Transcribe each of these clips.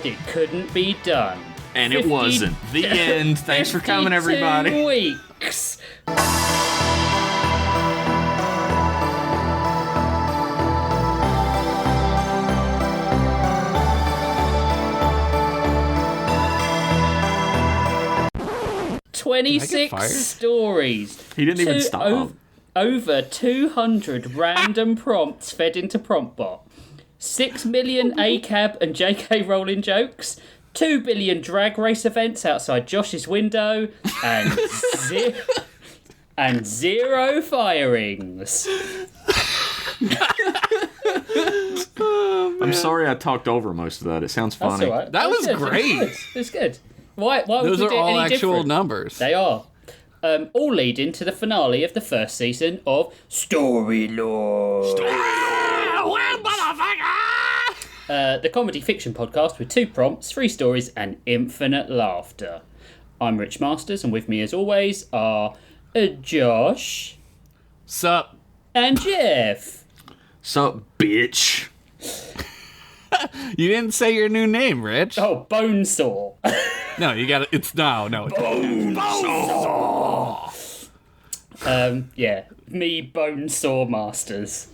it couldn't be done. And it wasn't. The end. Thanks for coming, everybody. 52 weeks. "26 stories. He didn't even stop. Over 200 random prompts fed into PromptBot. 6 million ACAB and JK Rowling jokes. 2 billion drag race events outside Josh's window. And, and 0 firings." I'm sorry I talked over most of that. It sounds funny. That's all right. That was good. great. It's good. Why would Those we are do all any actual different? numbers. They are. All leading to the finale of the first season of Storylords. The comedy fiction podcast with 2 prompts, 3 stories, and infinite laughter. I'm Rich Masters, and with me as always are Josh Sup? and Jeff. Sup, bitch? You didn't say your new name, Rich. Oh, Bonesaw. No, you got it. It's no. Yeah, me Bonesaw Masters.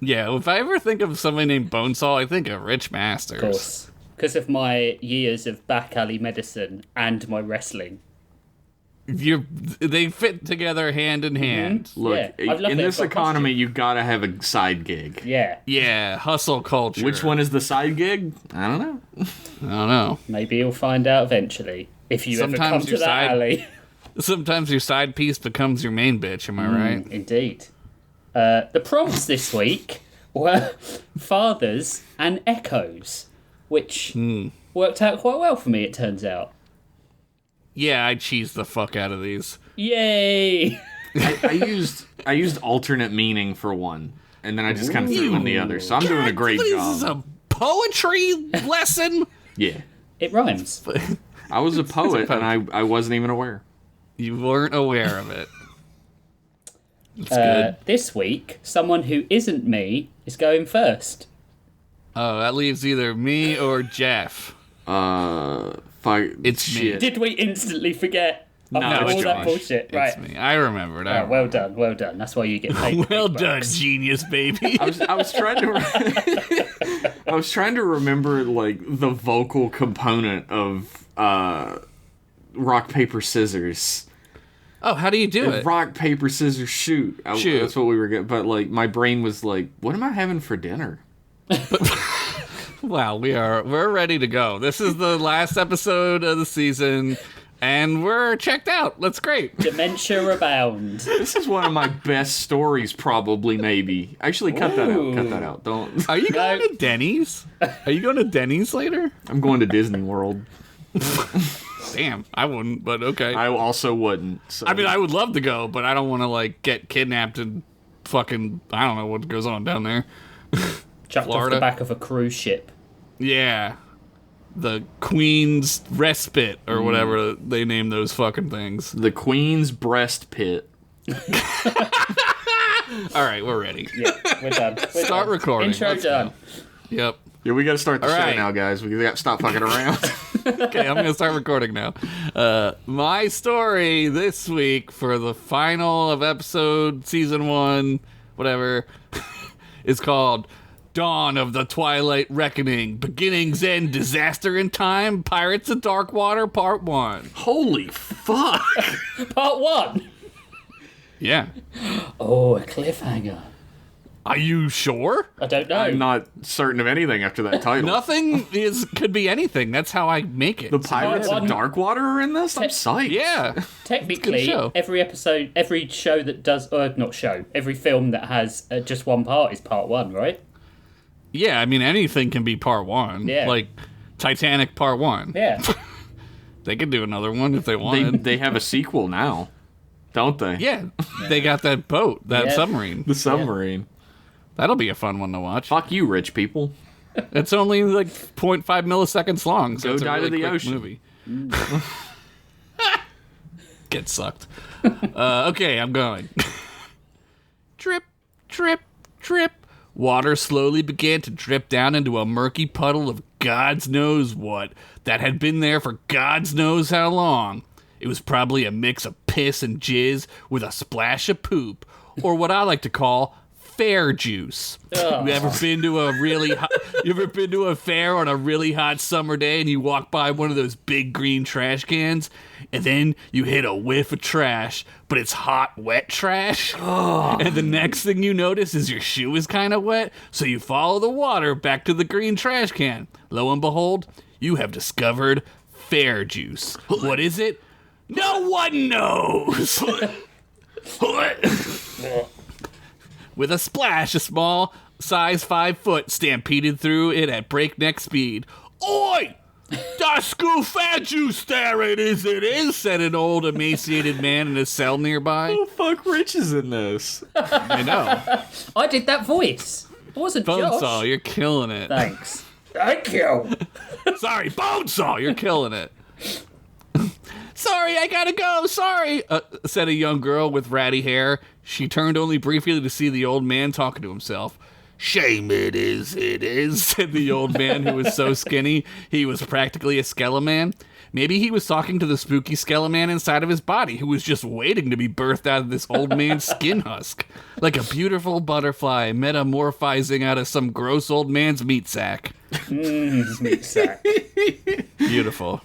Yeah, if I ever think of somebody named Bonesaw, I think of Rich Masters. Of course. Because of my years of back alley medicine and my wrestling. They fit together hand in hand. Look, Yeah, I've loved in it. this I've got economy, you gotta have a side gig. Yeah, Yeah, hustle culture. Which one is the side gig? I don't know. I don't know. maybe you'll find out eventually. If you ever come Sometimes to your that side- alley. Sometimes your side piece becomes your main bitch, am I right? Indeed. The prompts this week were fathers and echoes, which worked out quite well for me, it turns out. Yeah, I cheesed the fuck out of these. Yay! I used alternate meaning for one, and then I just kind of threw in the other. So I'm doing a great This job. is a poetry lesson? Yeah, It rhymes. I was a poet, and I wasn't even aware. You weren't aware of it. It's good. This week, someone who isn't me is going first. Oh, that leaves either me or Jeff. It's me. Did we instantly forget No, after it's all that Josh. bullshit? It's Right. me. I remembered. Oh, well done, well done. That's why you get paid. Well big done, bucks. genius, baby. I was trying to I was trying to remember like the vocal component of rock paper scissors. Oh, how do you do it? Rock paper scissors shoot. Shoot. That's what we were getting. But like my brain was like, what am I having for dinner? Wow, we're ready to go. This is the last episode of the season, and we're checked out. That's great. Dementia abound. This is one of my best stories, probably. Maybe actually cut that out. Cut that out. Don't. Are you going to Denny's? Are you going to Denny's later? I'm going to Disney World. Damn, I wouldn't, but okay. I also wouldn't. So. I mean, I would love to go, but I don't want to like get kidnapped and fucking I don't know what goes on down there. Chucked off Florida. the back of a cruise ship. Yeah. The Queen's Respite or whatever they name those fucking things. The Queen's breast pit. All right, we're ready. Yeah, we're done. We're Start done. recording. Intro Let's done. Yep. Yeah, we got to start the All show right. now, guys. We got to stop fucking around. Okay, I'm going to start recording now. My story this week for the final of episode season 1, whatever, is called Dawn of the Twilight Reckoning, Beginnings and Disaster in Time, Pirates of Darkwater, Part 1. Holy fuck! Part 1. Yeah. Oh, a cliffhanger. Are you sure? I don't know. I'm not certain of anything after that title. Nothing could be anything. That's how I make it. The Pirates Part of one. Darkwater are in this? I'm psyched. Yeah. Technically, show. every episode, every show that does, not show, every film that has just one part is part 1, right? Yeah, I mean, anything can be Part 1. Yeah. Like Titanic Part 1. Yeah. They could do another one if they wanted. They have a sequel now, don't they? Yeah, they got that boat, that Yeah. submarine. The submarine. That'll be a fun one to watch. Fuck you, rich people. It's only like 0.5 milliseconds long, so Go it's a die to really the quick ocean. movie. Get sucked. Okay, I'm going. Trip, trip, trip. Water slowly began to drip down into a murky puddle of God's knows what that had been there for God's knows how long. It was probably a mix of piss and jizz with a splash of poop, or what I like to call fair juice. Oh. You ever been to a fair on a really hot summer day and you walk by one of those big green trash cans and then you hit a whiff of trash, but it's hot, wet trash? Oh. And the next thing you notice is your shoe is kind of wet, so you follow the water back to the green trash can. Lo and behold, you have discovered fair juice. What is it? No one knows! With a splash, a small, size 5 foot stampeded through it at breakneck speed. Oi! Da school fat juice there it is, said an old emaciated man in a cell nearby. Oh, fuck, Rich is in this. I know. I did that voice. It wasn't Bonesaw, Josh. you're killing it. Thanks. Thank you. Sorry, Bonesaw, you're killing it. Sorry, I gotta go, sorry, said a young girl with ratty hair. She turned only briefly to see the old man talking to himself. Shame it is, said the old man who was so skinny he was practically a skeleman. Maybe he was talking to the spooky skeleman inside of his body who was just waiting to be birthed out of this old man's skin husk. Like a beautiful butterfly metamorphizing out of some gross old man's meat sack. Meat sack. Beautiful.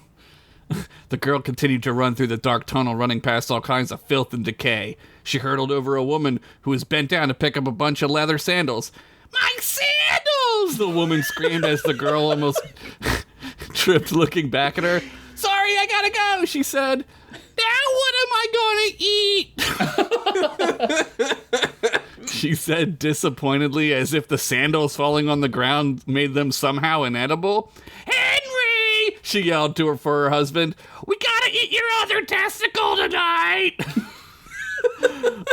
The girl continued to run through the dark tunnel, running past all kinds of filth and decay. She hurtled over a woman who was bent down to pick up a bunch of leather sandals. My sandals! The woman screamed as the girl almost tripped, looking back at her. Sorry, I gotta go, she said. Now what am I gonna eat? She said disappointedly, as if the sandals falling on the ground made them somehow inedible. Henry! She yelled to her husband. We gotta eat your other testicle tonight!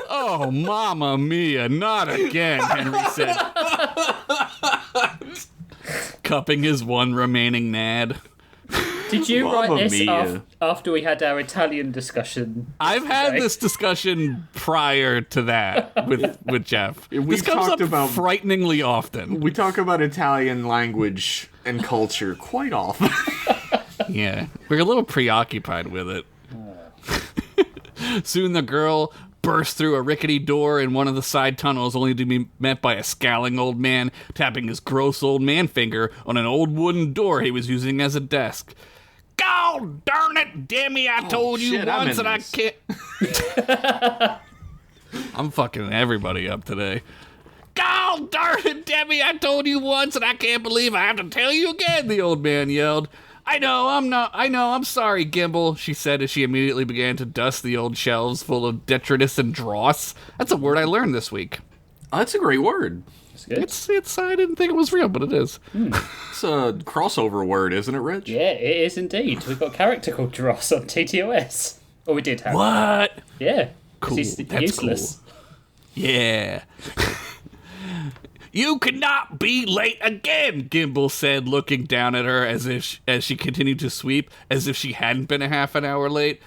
Oh, mamma mia, not again, Henry said, cupping his one remaining nad. Did you write Mamma this mia. after we had our Italian discussion? I've had today? this discussion prior to that with Jeff. We've This comes talked up about- frighteningly often. We talk about Italian language and culture quite often. Yeah, we're a little preoccupied with it. Soon the girl burst through a rickety door in one of the side tunnels, only to be met by a scowling old man tapping his gross old man finger on an old wooden door he was using as a desk. God darn it, Demi, I told you shit, I'm once in that I this. can't... I'm fucking everybody up today. God darn it, Demi, I told you once and I can't believe I have to tell you again, the old man yelled. I know, I'm sorry, Gimble, she said as she immediately began to dust the old shelves full of detritus and dross. That's a word I learned this week. Oh, that's a great word. That's good. It's I didn't think it was real, but it is. It's a crossover word, isn't it, Rich? Yeah, it is indeed. We've got a character called Dross on TTOS. Or we did have. What? Yeah. 'Cause Cool. he's That's useless. cool. Yeah. You cannot be late again, Gimble said, looking down at her as she continued to sweep, as if she hadn't been a half an hour late.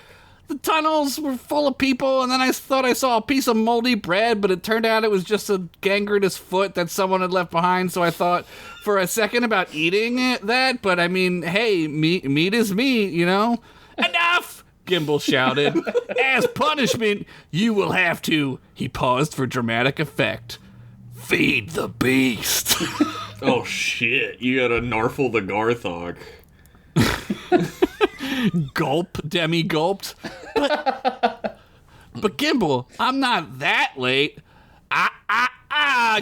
The tunnels were full of people, and then I thought I saw a piece of moldy bread, but it turned out it was just a gangrenous foot that someone had left behind, so I thought for a second about eating that, but I mean, hey, meat is meat, you know? Enough! Gimble shouted. As punishment, you will have to... He paused for dramatic effect. Feed the beast. Oh, shit. You gotta narfle the Garthog. Gulp, Demi gulped. But Gimble, I'm not that late.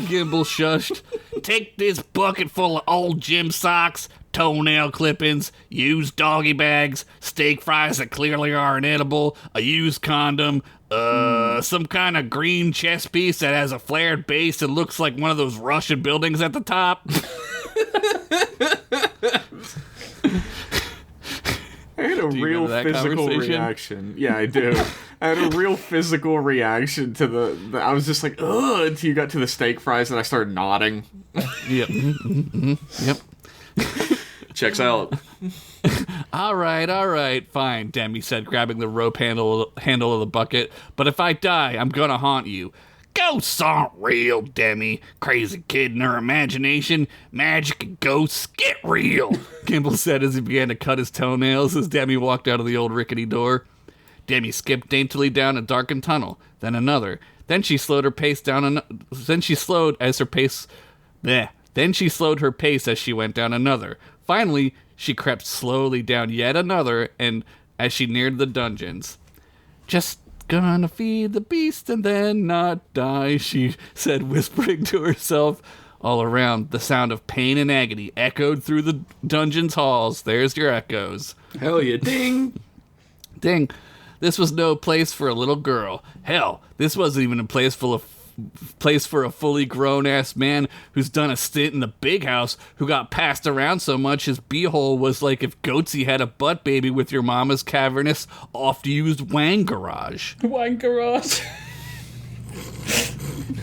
Gimble shushed. Take this bucket full of old gym socks, toenail clippings, used doggy bags, steak fries that clearly aren't edible, a used condom, some kind of green chess piece that has a flared base and looks like one of those Russian buildings at the top. I had a you real remember that physical conversation? reaction. Yeah, I do. I had a real physical reaction to the I was just like, ugh, until you got to the steak fries and I started nodding. Yep. Yep. Checks out. All right, fine, Demi said, grabbing the rope handle of the bucket. But if I die, I'm gonna haunt you. Ghosts aren't real, Demi. Crazy kid in her imagination. Magic and ghosts, get real, Gimbal said as he began to cut his toenails as Demi walked out of the old rickety door. Demi skipped daintily down a darkened tunnel, then another. Then she slowed her pace Then she slowed her pace as she went down another. Finally, she crept slowly down yet another, and as she neared the dungeons. Just gonna feed the beast and then not die, she said, whispering to herself. All around, the sound of pain and agony echoed through the dungeon's halls. There's your echoes. Hell yeah, ding! Ding. This was no place for a little girl. Hell, this wasn't even a place for a fully grown-ass man who's done a stint in the big house, who got passed around so much his beehole was like if Goatsy had a butt baby with your mama's cavernous, oft-used wang garage. Wang garage.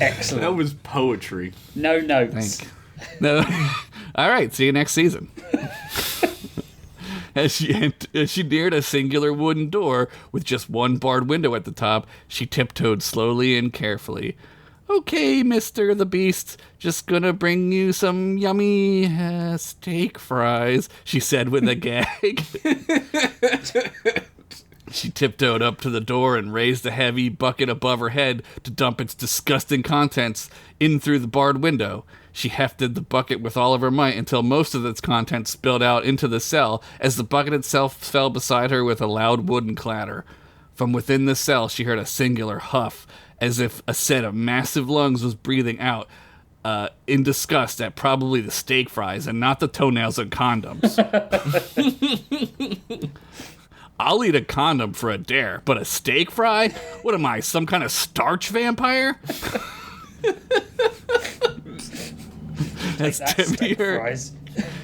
Excellent. That was poetry. No notes. No. All right, see you next season. As she neared a singular wooden door with just one barred window at the top, she tiptoed slowly and carefully. Okay, Mr. the Beast, just gonna bring you some yummy steak fries, she said with a gag. She tiptoed up to the door and raised a heavy bucket above her head to dump its disgusting contents in through the barred window. She hefted the bucket with all of her might until most of its contents spilled out into the cell as the bucket itself fell beside her with a loud wooden clatter. From within the cell, she heard a singular huff, as if a set of massive lungs was breathing out in disgust at probably the steak fries and not the toenails and condoms. I'll eat a condom for a dare, but a steak fry? What am I, some kind of starch vampire? That's Demi fries.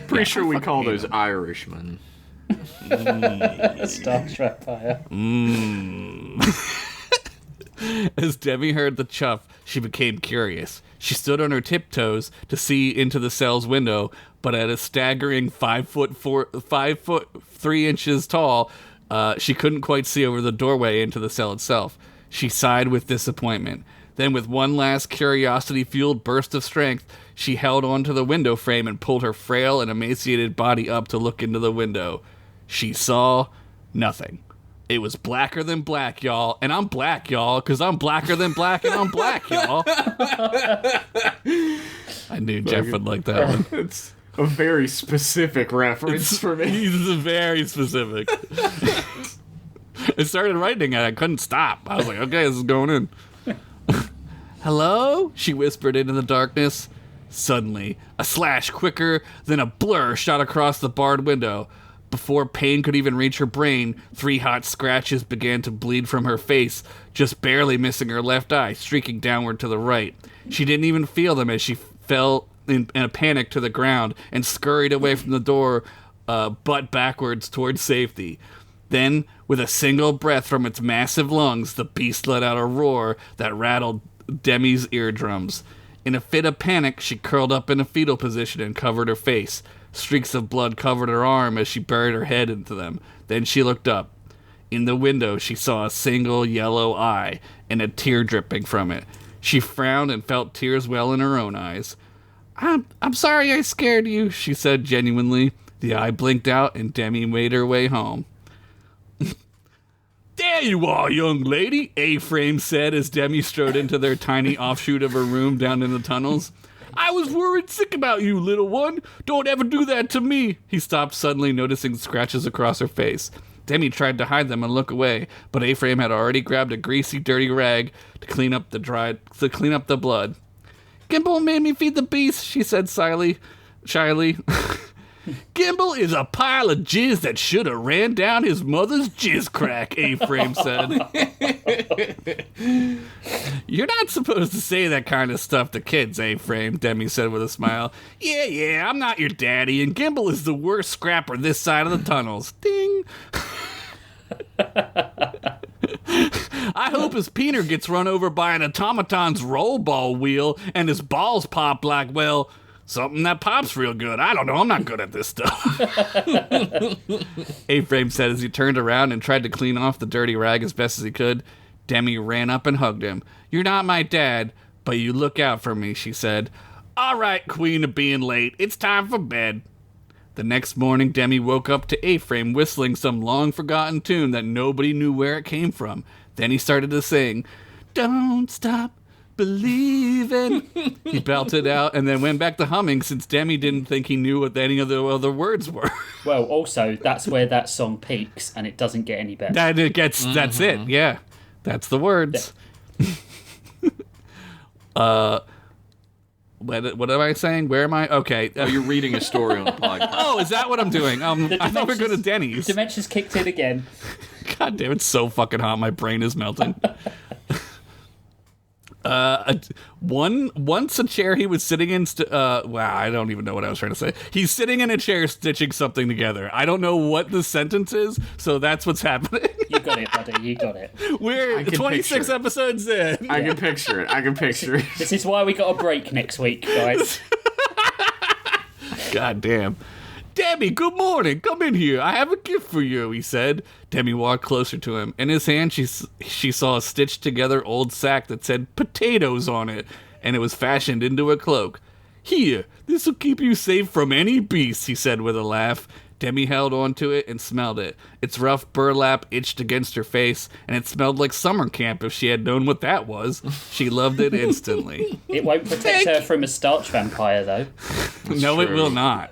Pretty sure we call those Irishmen. Starch vampire. As Demi heard the chuff, she became curious. She stood on her tiptoes to see into the cell's window, but at a staggering 5 foot 3 inches tall, she couldn't quite see over the doorway into the cell itself. She sighed with disappointment. Then, with one last curiosity-fueled burst of strength, she held onto the window frame and pulled her frail and emaciated body up to look into the window. She saw nothing. It was blacker than black, y'all. And I'm black, y'all, because I'm blacker than black and I'm black, y'all. I knew Jeff would like that one. It's a very specific reference for me. It's very specific. I started writing it. I couldn't stop. I was like, okay, this is going in. Hello? She whispered into the darkness. Suddenly, a slash quicker than a blur shot across the barred window. Before pain could even reach her brain, 3 hot scratches began to bleed from her face, just barely missing her left eye, streaking downward to the right. She didn't even feel them as she fell in a panic to the ground and scurried away from the door, butt backwards towards safety. Then, with a single breath from its massive lungs, the beast let out a roar that rattled Demi's eardrums. In a fit of panic, she curled up in a fetal position and covered her face. Streaks of blood covered her arm as she buried her head into them. Then she looked up. In the window, she saw a single yellow eye and a tear dripping from it. She frowned and felt tears well in her own eyes. I'm sorry I scared you, she said genuinely. The eye blinked out and Demi made her way home. There you are, young lady, A-Frame said as Demi strode into their tiny offshoot of her room down in the tunnels. I was worried sick about you, little one. Don't ever do that to me. He stopped suddenly, noticing scratches across her face. Demi tried to hide them and look away, but A-Frame had already grabbed a greasy, dirty rag to clean up the blood. Gimbal made me feed the beast, she said shyly. Gimbal is a pile of jizz that should have ran down his mother's jizz crack, A-Frame said. You're not supposed to say that kind of stuff to kids, A-Frame, Demi said with a smile. Yeah, I'm not your daddy, and Gimbal is the worst scrapper this side of the tunnels. Ding! I hope his peener gets run over by an automaton's roll ball wheel and his balls pop like, well, something that pops real good. I don't know. I'm not good at this stuff. A-Frame said as he turned around and tried to clean off the dirty rag as best as he could. Demi ran up and hugged him. "You're not my dad, but you look out for me," she said. "All right, queen of being late. It's time for bed." The next morning, Demi woke up to A-Frame whistling some long-forgotten tune that nobody knew where it came from. Then he started to sing, "Don't stop believing." He belted out and then went back to humming since Demi didn't think he knew what any of the other words were. Well, also, that's where that song peaks, and it doesn't get any better. That's it, yeah. That's the words. What am I saying? Where am I? Okay. Oh, you're reading a story on the podcast. Oh, is that what I'm doing? I thought we were going to Denny's. Dementia's kicked in again. God damn, it's so fucking hot. My brain is melting. Once a chair he was sitting in. Wow, I don't even know what I was trying to say. He's sitting in a chair stitching something together. I don't know what the sentence is, so that's what's happening. You got it, buddy. You got it. We're 26 episodes in. I can picture it. This is why we got a break next week, guys. God damn. "Demi, good morning. Come in here. I have a gift for you," he said. Demi walked closer to him. In his hand, she saw a stitched together old sack that said potatoes on it, and it was fashioned into a cloak. "Here, this'll keep you safe from any beast," he said with a laugh. Demi held onto it and smelled it. Its rough burlap itched against her face, and it smelled like summer camp if she had known what that was. She loved it instantly. It won't protect her from a starch vampire, though. No, it will not.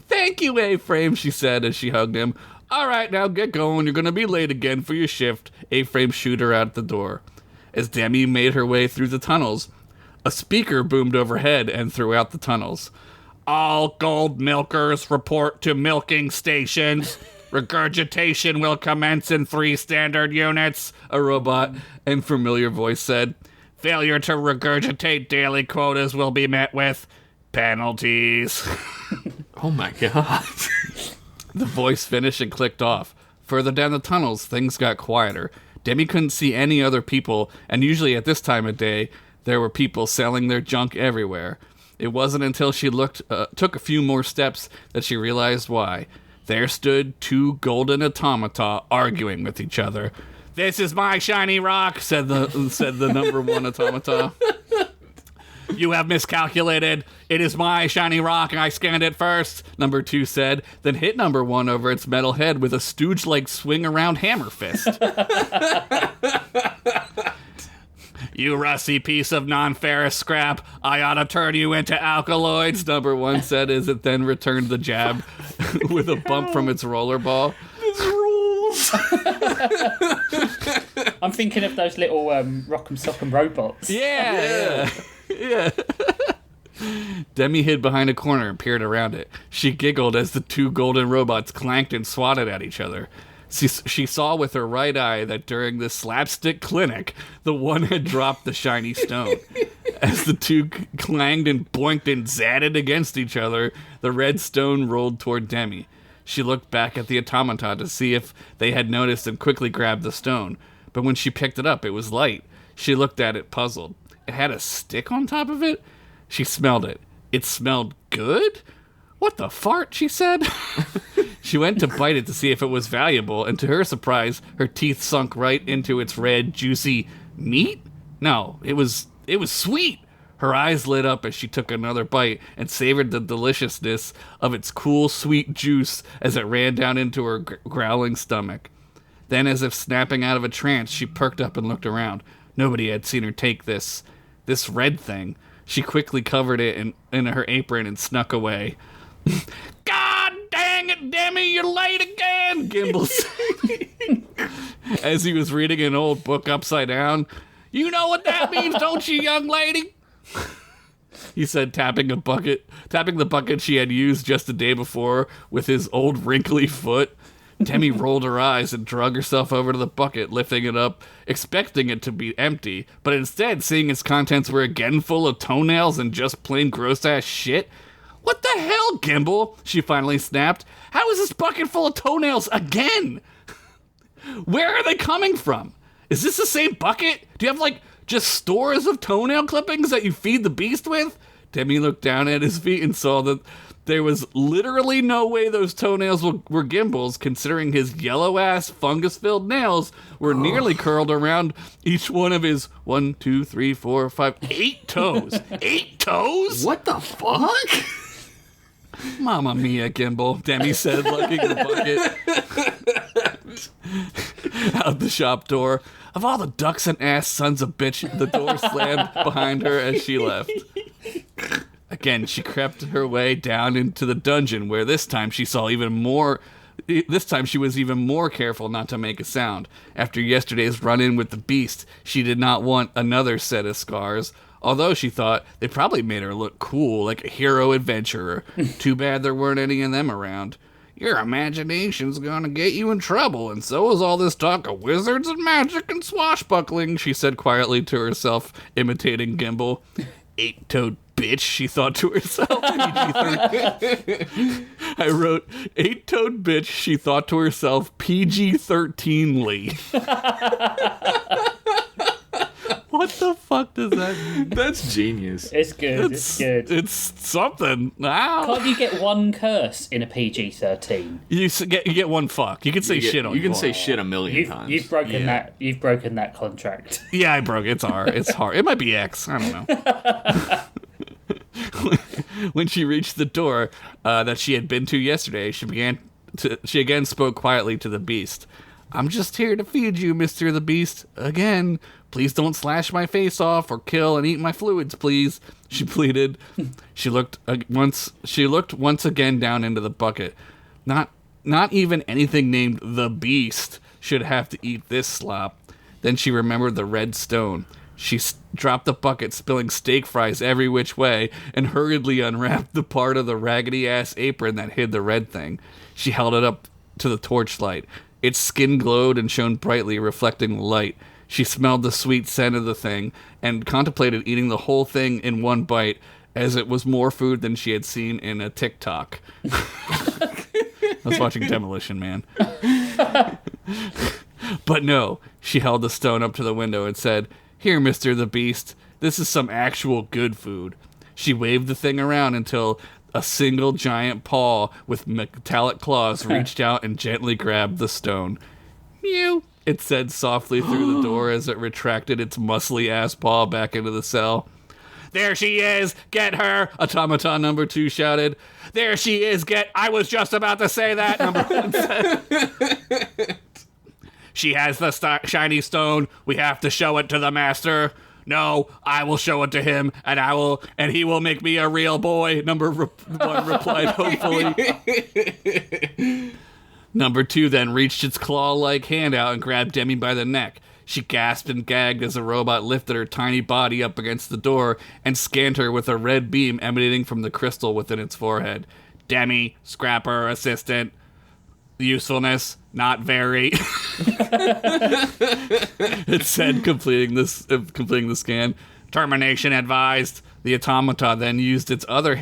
"Thank you, A-Frame," she said as she hugged him. "All right, now get going. You're going to be late again for your shift." A-Frame shooed her out the door. As Demi made her way through the tunnels, a speaker boomed overhead and throughout the tunnels. "All gold milkers report to milking stations. Regurgitation will commence in 3 standard units," a robot and familiar voice said. "Failure to regurgitate daily quotas will be met with penalties." Oh my god. The voice finished and clicked off. Further down the tunnels, things got quieter. Demi couldn't see any other people, and usually at this time of day, there were people selling their junk everywhere. It wasn't until she took a few more steps that she realized why. There stood 2 golden automata arguing with each other. "This is my shiny rock," said the number 1 automata. "You have miscalculated. It is my shiny rock, and I scanned it first," number 2 said, then hit number 1 over its metal head with a stooge-like swing-around hammer fist. "You rusty piece of non-ferrous scrap. I ought to turn you into alkaloids," number 1 said as it then returned the jab with a bump from its rollerball. This rules. I'm thinking of those little rock'em sock'em robots. Yeah. Demi hid behind a corner and peered around it. She giggled as the 2 golden robots clanked and swatted at each other. She saw with her right eye that during this slapstick clinic, the one had dropped the shiny stone. As the 2 clanged and boinked and zatted against each other, the red stone rolled toward Demi. She looked back at the automaton to see if they had noticed and quickly grabbed the stone. But when she picked it up, it was light. She looked at it, puzzled. It had a stick on top of it? She smelled it. It smelled good? "What the fart?" she said. She went to bite it to see if it was valuable, and to her surprise, her teeth sunk right into its red, juicy meat? No, it was sweet. Her eyes lit up as she took another bite and savored the deliciousness of its cool, sweet juice as it ran down into her growling stomach. Then, as if snapping out of a trance, she perked up and looked around. Nobody had seen her take this red thing. She quickly covered it in her apron and snuck away. "God dang it, Demi, you're late again," Gimbal said as he was reading an old book upside down. "You know what that means, don't you, young lady?" he said, tapping the bucket she had used just the day before with his old wrinkly foot. Demi rolled her eyes and drug herself over to the bucket, lifting it up, expecting it to be empty, but instead seeing its contents were again full of toenails and just plain gross-ass shit. "What the hell, Gimbal?" she finally snapped. "How is this bucket full of toenails again? Where are they coming from? Is this the same bucket? Do you have, just stores of toenail clippings that you feed the beast with?" Demi looked down at his feet and saw that There was literally no way those toenails were Gimble's, considering his yellow-ass, fungus-filled nails were nearly curled around each one of his 1, 2, 3, 4, 5, 8 toes. 8 toes? What the fuck? Mamma mia, Gimble, Demi said, lugging the bucket out the shop door. Of all the ducks and ass sons of bitch, the door slammed behind her as she left. Again, she crept her way down into the dungeon, where this time she was even more careful not to make a sound. After yesterday's run-in with the beast, she did not want another set of scars, although she thought they probably made her look cool, like a hero adventurer. Too bad there weren't any of them around. Your imagination's gonna get you in trouble, and so is all this talk of wizards and magic and swashbuckling, she said quietly to herself, imitating Gimble. 8-toed bitch, she thought to herself. I wrote, 8-toed bitch, she thought to herself, PG-13ly. What the fuck does that mean? That's genius. It's good. It's good. It's something. Wow. Can't you get one curse in a PG-13? You get one fuck. You can say shit on You can your say wall. shit a million times. You've broken that. You've broken that contract. Yeah, I broke it. It's hard. It's hard. It might be X. I don't know. When she reached the door that she had been to yesterday, she again spoke quietly to the beast. I'm just here to feed you, Mr. the Beast. Again, please don't slash my face off or kill and eat my fluids, please, she pleaded. She looked once again down into the bucket. Not even anything named the Beast should have to eat this slop. Then she remembered the red stone. She dropped the bucket, spilling steak fries every which way, and hurriedly unwrapped the part of the raggedy-ass apron that hid the red thing. She held it up to the torchlight. Its skin glowed and shone brightly, reflecting light. She smelled the sweet scent of the thing and contemplated eating the whole thing in one bite, as it was more food than she had seen in a TikTok. I was watching Demolition Man. But no, she held the stone up to the window and said, "Here, Mr. the Beast, this is some actual good food." She waved the thing around until a single giant paw with metallic claws reached out and gently grabbed the stone. Mew, it said softly through the door as it retracted its muscly ass paw back into the cell. There she is! Get her! Automaton number 2 shouted. There she is! I was just about to say that, number 1 said. She has the shiny stone. We have to show it to the master. No, I will show it to him, and he will make me a real boy, number 1 replied hopefully. Number 2 then reached its claw-like hand out and grabbed Demi by the neck. She gasped and gagged as the robot lifted her tiny body up against the door and scanned her with a red beam emanating from the crystal within its forehead. Demi, scrapper, assistant. Usefulness, not very. It said, completing the scan. Termination advised. The automata then used its other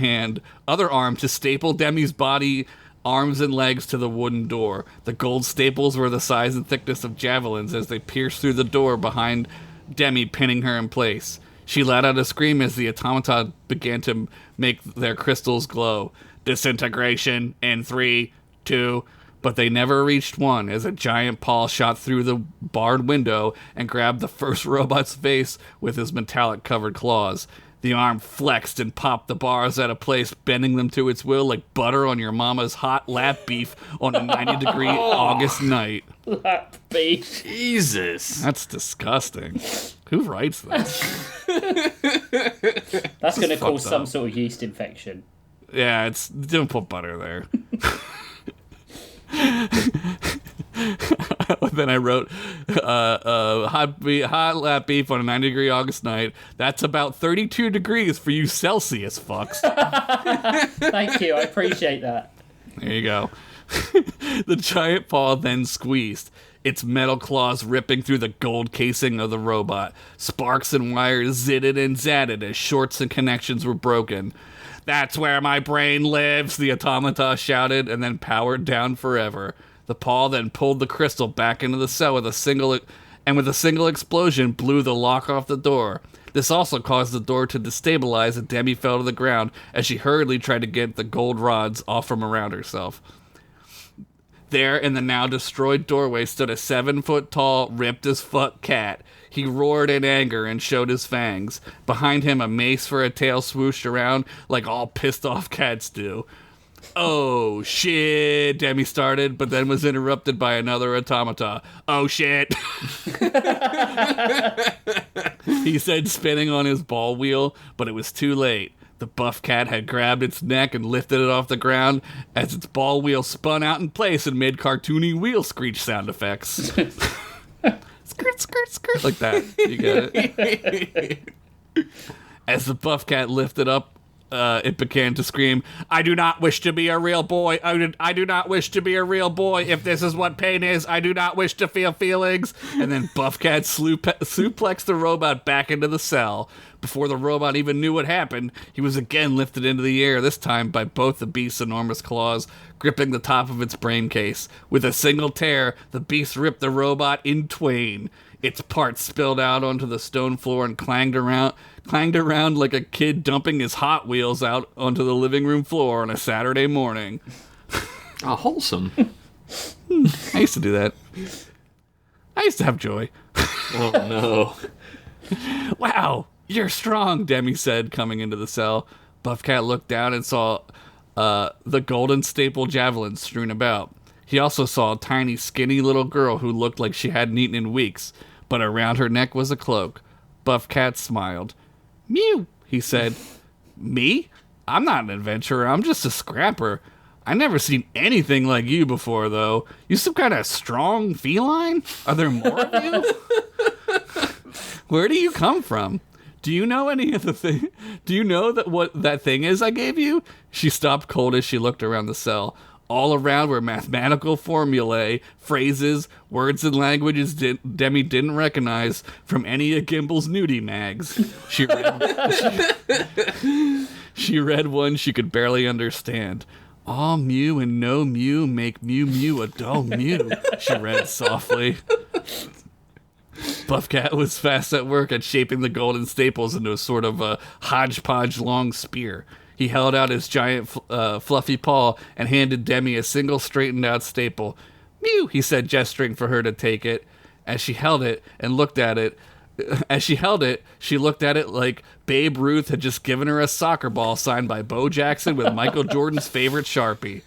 arm to staple Demi's body, arms and legs to the wooden door. The gold staples were the size and thickness of javelins as they pierced through the door behind Demi, pinning her in place. She let out a scream as the automata began to make their crystals glow. Disintegration in 3, 2... But they never reached 1 as a giant paw shot through the barred window and grabbed the first robot's face with his metallic-covered claws. The arm flexed and popped the bars out of place, bending them to its will like butter on your mama's hot lap beef on a 90-degree August night. Lap beef. Jesus. That's disgusting. Who writes this? That's going to fucked cause some up. sort of yeast infection. Yeah, don't put butter there. Then I wrote, hot lap beef on a 90-degree August night. That's about 32 degrees for you Celsius fucks. Thank you, I appreciate that. There you go. The giant paw then squeezed, its metal claws ripping through the gold casing of the robot. Sparks and wires zidded and zadded as shorts and connections were broken. That's where my brain lives, the automata shouted, and then powered down forever. The paw then pulled the crystal back into the cell with a single and with a single explosion blew the lock off the door. This also caused the door to destabilize, and Demi fell to the ground as she hurriedly tried to get the gold rods off from around herself. There, in the now destroyed doorway, stood a 7-foot-tall, ripped-as-fuck cat. He roared in anger and showed his fangs. Behind him, a mace for a tail swooshed around like all pissed-off cats do. "Oh, shit," Demi started, but then was interrupted by another automata. "Oh, shit," he said, spinning on his ball wheel, but it was too late. The buff cat had grabbed its neck and lifted it off the ground as its ball wheel spun out in place and made cartoony wheel screech sound effects. Skirt, skirt, skirt, like that. You get it? As the buff cat lifted up, it began to scream, "I do not wish to be a real boy. I do not wish to be a real boy. If this is what pain is, I do not wish to feel feelings." And then Buff Cat suplexed the robot back into the cell. Before the robot even knew what happened, he was again lifted into the air, this time by both the beast's enormous claws, gripping the top of its brain case. With a single tear, the beast ripped the robot in twain. Its parts spilled out onto the stone floor and clanged around like a kid dumping his Hot Wheels out onto the living room floor on a Saturday morning. Wholesome. I used to do that. I used to have joy. Oh, no. "Wow, you're strong," Demi said, coming into the cell. Buff Cat looked down and saw the golden staple javelin strewn about. He also saw a tiny, skinny little girl who looked like she hadn't eaten in weeks, but around her neck was a cloak. Buff Cat smiled. "Mew," he said. "Me? I'm not an adventurer. I'm just a scrapper. I never seen anything like you before, though. You some kind of strong feline? Are there more of you? Where do you come from? Do you know any of the thing? Do you know what that thing is I gave you?" She stopped cold as she looked around the cell. All around were mathematical formulae, phrases, words and languages Demi didn't recognize from any of Gimbel's nudie mags. She read one she could barely understand. "All Mew and no Mew make Mew Mew a dull Mew," she read softly. Buff Cat was fast at work at shaping the golden staples into a sort of a hodgepodge long spear. He held out his giant fluffy paw and handed Demi a single straightened out staple. "Mew," he said, gesturing for her to take it. As she held it, she looked at it like Babe Ruth had just given her a soccer ball signed by Bo Jackson with Michael Jordan's favorite Sharpie.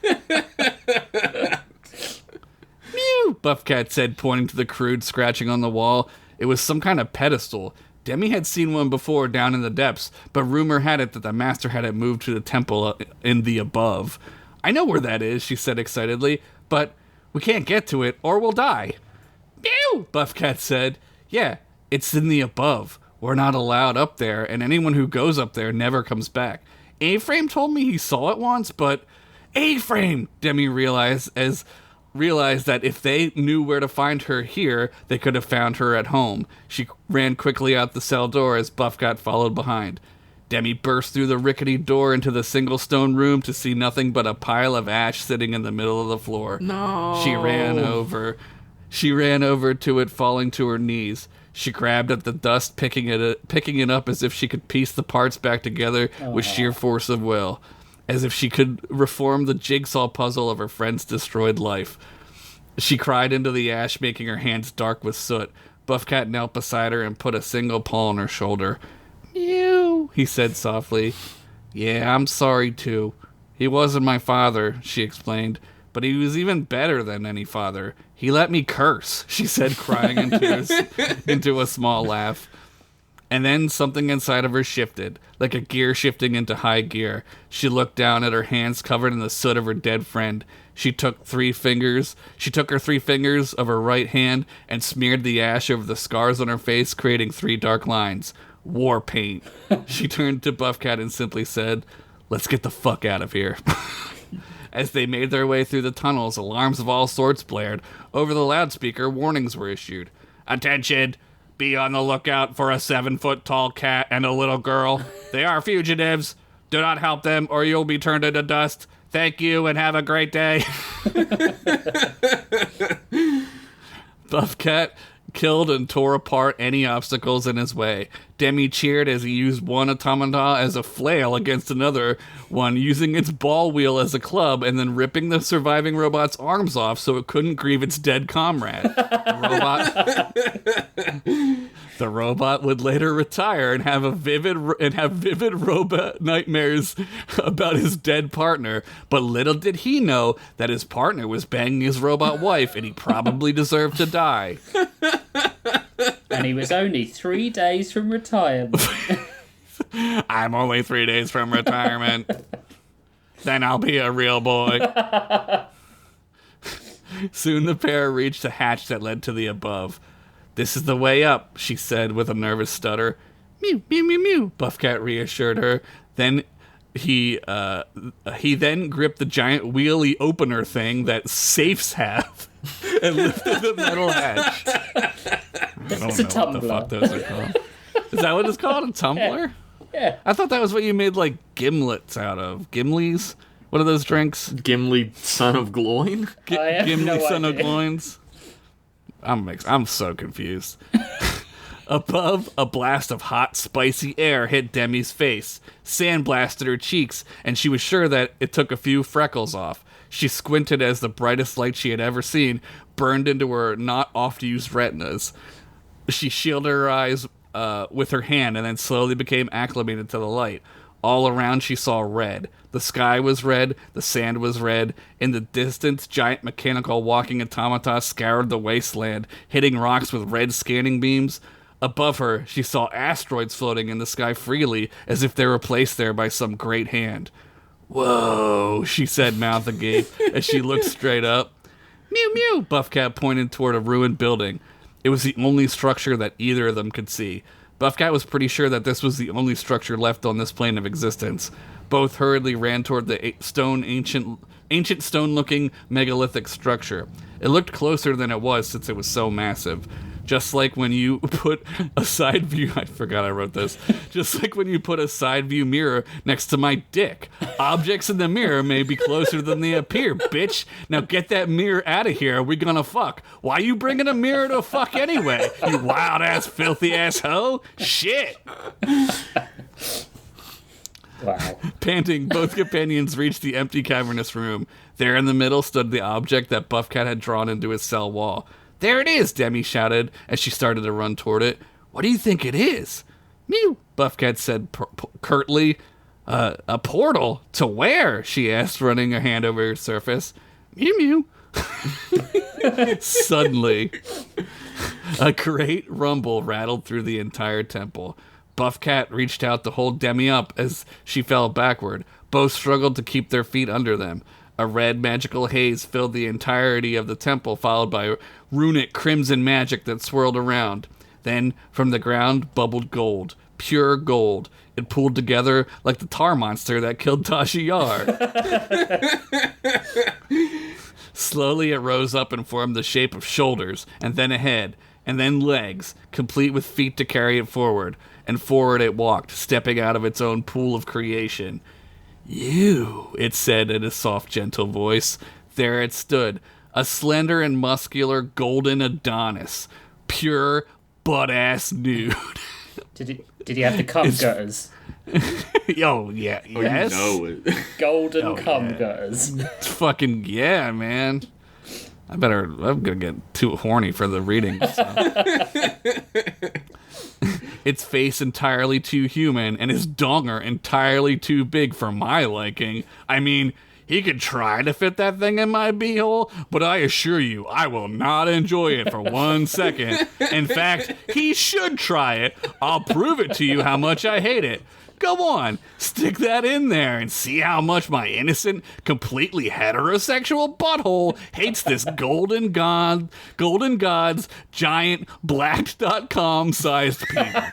"Mew," Buff Cat said, pointing to the crude scratching on the wall. It was some kind of pedestal. Demi had seen one before down in the depths, but rumor had it that the master had it moved to the temple in the above. "I know where that is," she said excitedly, "but we can't get to it or we'll die." "Mew," Buff Cat said. "Yeah, it's in the above. We're not allowed up there, and anyone who goes up there never comes back. A-Frame told me he saw it once, but..." "A-Frame!" Demi realized that if they knew where to find her here, they could have found her at home. She ran quickly out the cell door as Buff Cat followed behind. Demi burst through the rickety door into the single stone room to see nothing but a pile of ash sitting in the middle of the floor. No. She ran over to it, falling to her knees. She grabbed at the dust, picking it up as if she could piece the parts back together with sheer force of will. As if she could reform the jigsaw puzzle of her friend's destroyed life. She cried into the ash, making her hands dark with soot. Buff Cat knelt beside her and put a single paw on her shoulder. "Mew," he said softly. "Yeah, I'm sorry too. He wasn't my father," she explained, "but he was even better than any father. He let me curse," she said, crying into a small laugh. And then something inside of her shifted, like a gear shifting into high gear. She looked down at her hands covered in the soot of her dead friend. She took her 3 fingers of her right hand and smeared the ash over the scars on her face, creating 3 dark lines. War paint. She turned to Buff Cat and simply said, "Let's get the fuck out of here." As they made their way through the tunnels, alarms of all sorts blared. Over the loudspeaker, warnings were issued. "Attention! Be on the lookout for a 7-foot-tall cat and a little girl. They are fugitives. Do not help them or you'll be turned into dust. Thank you and have a great day." Buff Cat killed and tore apart any obstacles in his way. Demi cheered as he used one automata as a flail against another one, using its ball wheel as a club, and then ripping the surviving robot's arms off so it couldn't grieve its dead comrade. The robot would later retire and have vivid robot nightmares about his dead partner, but little did he know that his partner was banging his robot wife, and he probably deserved to die. And he was only 3 days from retirement. I'm only 3 days from retirement. Then I'll be a real boy. Soon the pair reached a hatch that led to the above. "This is the way up," she said with a nervous stutter. "Mew, mew, mew, mew," Buffcat reassured her. Then he then gripped the giant wheelie opener thing that safes have and lifted the metal hatch. It's a tumbler. What the fuck those are called. Is that what it's called? A tumbler? Yeah. I thought that was what you made like gimlets out of. Gimlies? What are those drinks? Gimli, son of Gloin? I have Gimli, no son of idea. Gloins? I'm so confused. Above, a blast of hot, spicy air hit Demi's face. Sand blasted her cheeks, and she was sure that it took a few freckles off. She squinted as the brightest light she had ever seen burned into her not oft-used retinas. She shielded her eyes with her hand and then slowly became acclimated to the light. All around she saw red. The sky was red, the sand was red. In the distance, giant mechanical walking automata scoured the wasteland, hitting rocks with red scanning beams. Above her, she saw asteroids floating in the sky freely, as if they were placed there by some great hand. "Whoa," she said, mouth agape, as she looked straight up. "Mew, mew," Buffcat pointed toward a ruined building. It was the only structure that either of them could see. Buffcat was pretty sure that this was the only structure left on this plane of existence. Both hurriedly ran toward the ancient stone-looking megalithic structure. It looked closer than it was since it was so massive. Just like when you put a side view... I forgot I wrote this. Just like when you put a side view mirror next to my dick. Objects in the mirror may be closer than they appear, bitch. Now get that mirror out of here. Are we gonna fuck? Why you bringing a mirror to fuck anyway? You wild-ass, filthy-ass hoe? Shit! Wow. Panting, both companions reached the empty cavernous room. There in the middle stood the object that Buffcat had drawn into his cell wall. "There it is," Demi shouted as she started to run toward it. "What do you think it is?" "Mew," Buffcat said curtly. A portal? To where?" she asked, running her hand over her surface. "Mew, mew." Suddenly, a great rumble rattled through the entire temple. Buffcat reached out to hold Demi up as she fell backward. Both struggled to keep their feet under them. A red magical haze filled the entirety of the temple, followed by runic crimson magic that swirled around. Then, from the ground, bubbled gold. Pure gold. It pooled together like the tar monster that killed Tasha Yar. Slowly it rose up and formed the shape of shoulders, and then a head, and then legs, complete with feet to carry it forward. And forward it walked, stepping out of its own pool of creation. "You," it said in a soft, gentle voice. There it stood, a slender and muscular golden Adonis, pure butt-ass nude. Did he have the cum gutters? Oh, yeah, yes. You know it. Golden cum gutters. Fucking, yeah, man. I'm gonna get too horny for the reading. So. Its face entirely too human, and his donger entirely too big for my liking. I mean, he could try to fit that thing in my beehole, but I assure you, I will not enjoy it for 1 second. In fact, he should try it. I'll prove it to you how much I hate it. Go on, stick that in there and see how much my innocent, completely heterosexual butthole hates this golden god's giant blacked.com sized penis.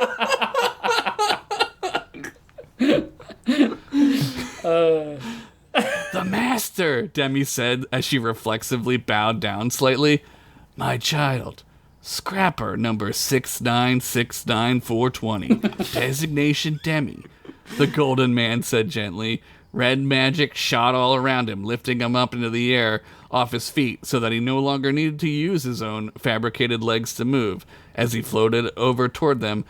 The master, Demi said as she reflexively bowed down slightly. "My child. Scrapper number 6969420. Designation Demi," the golden man said gently. Red magic shot all around him, lifting him up into the air off his feet so that he no longer needed to use his own fabricated legs to move. As he floated over toward them,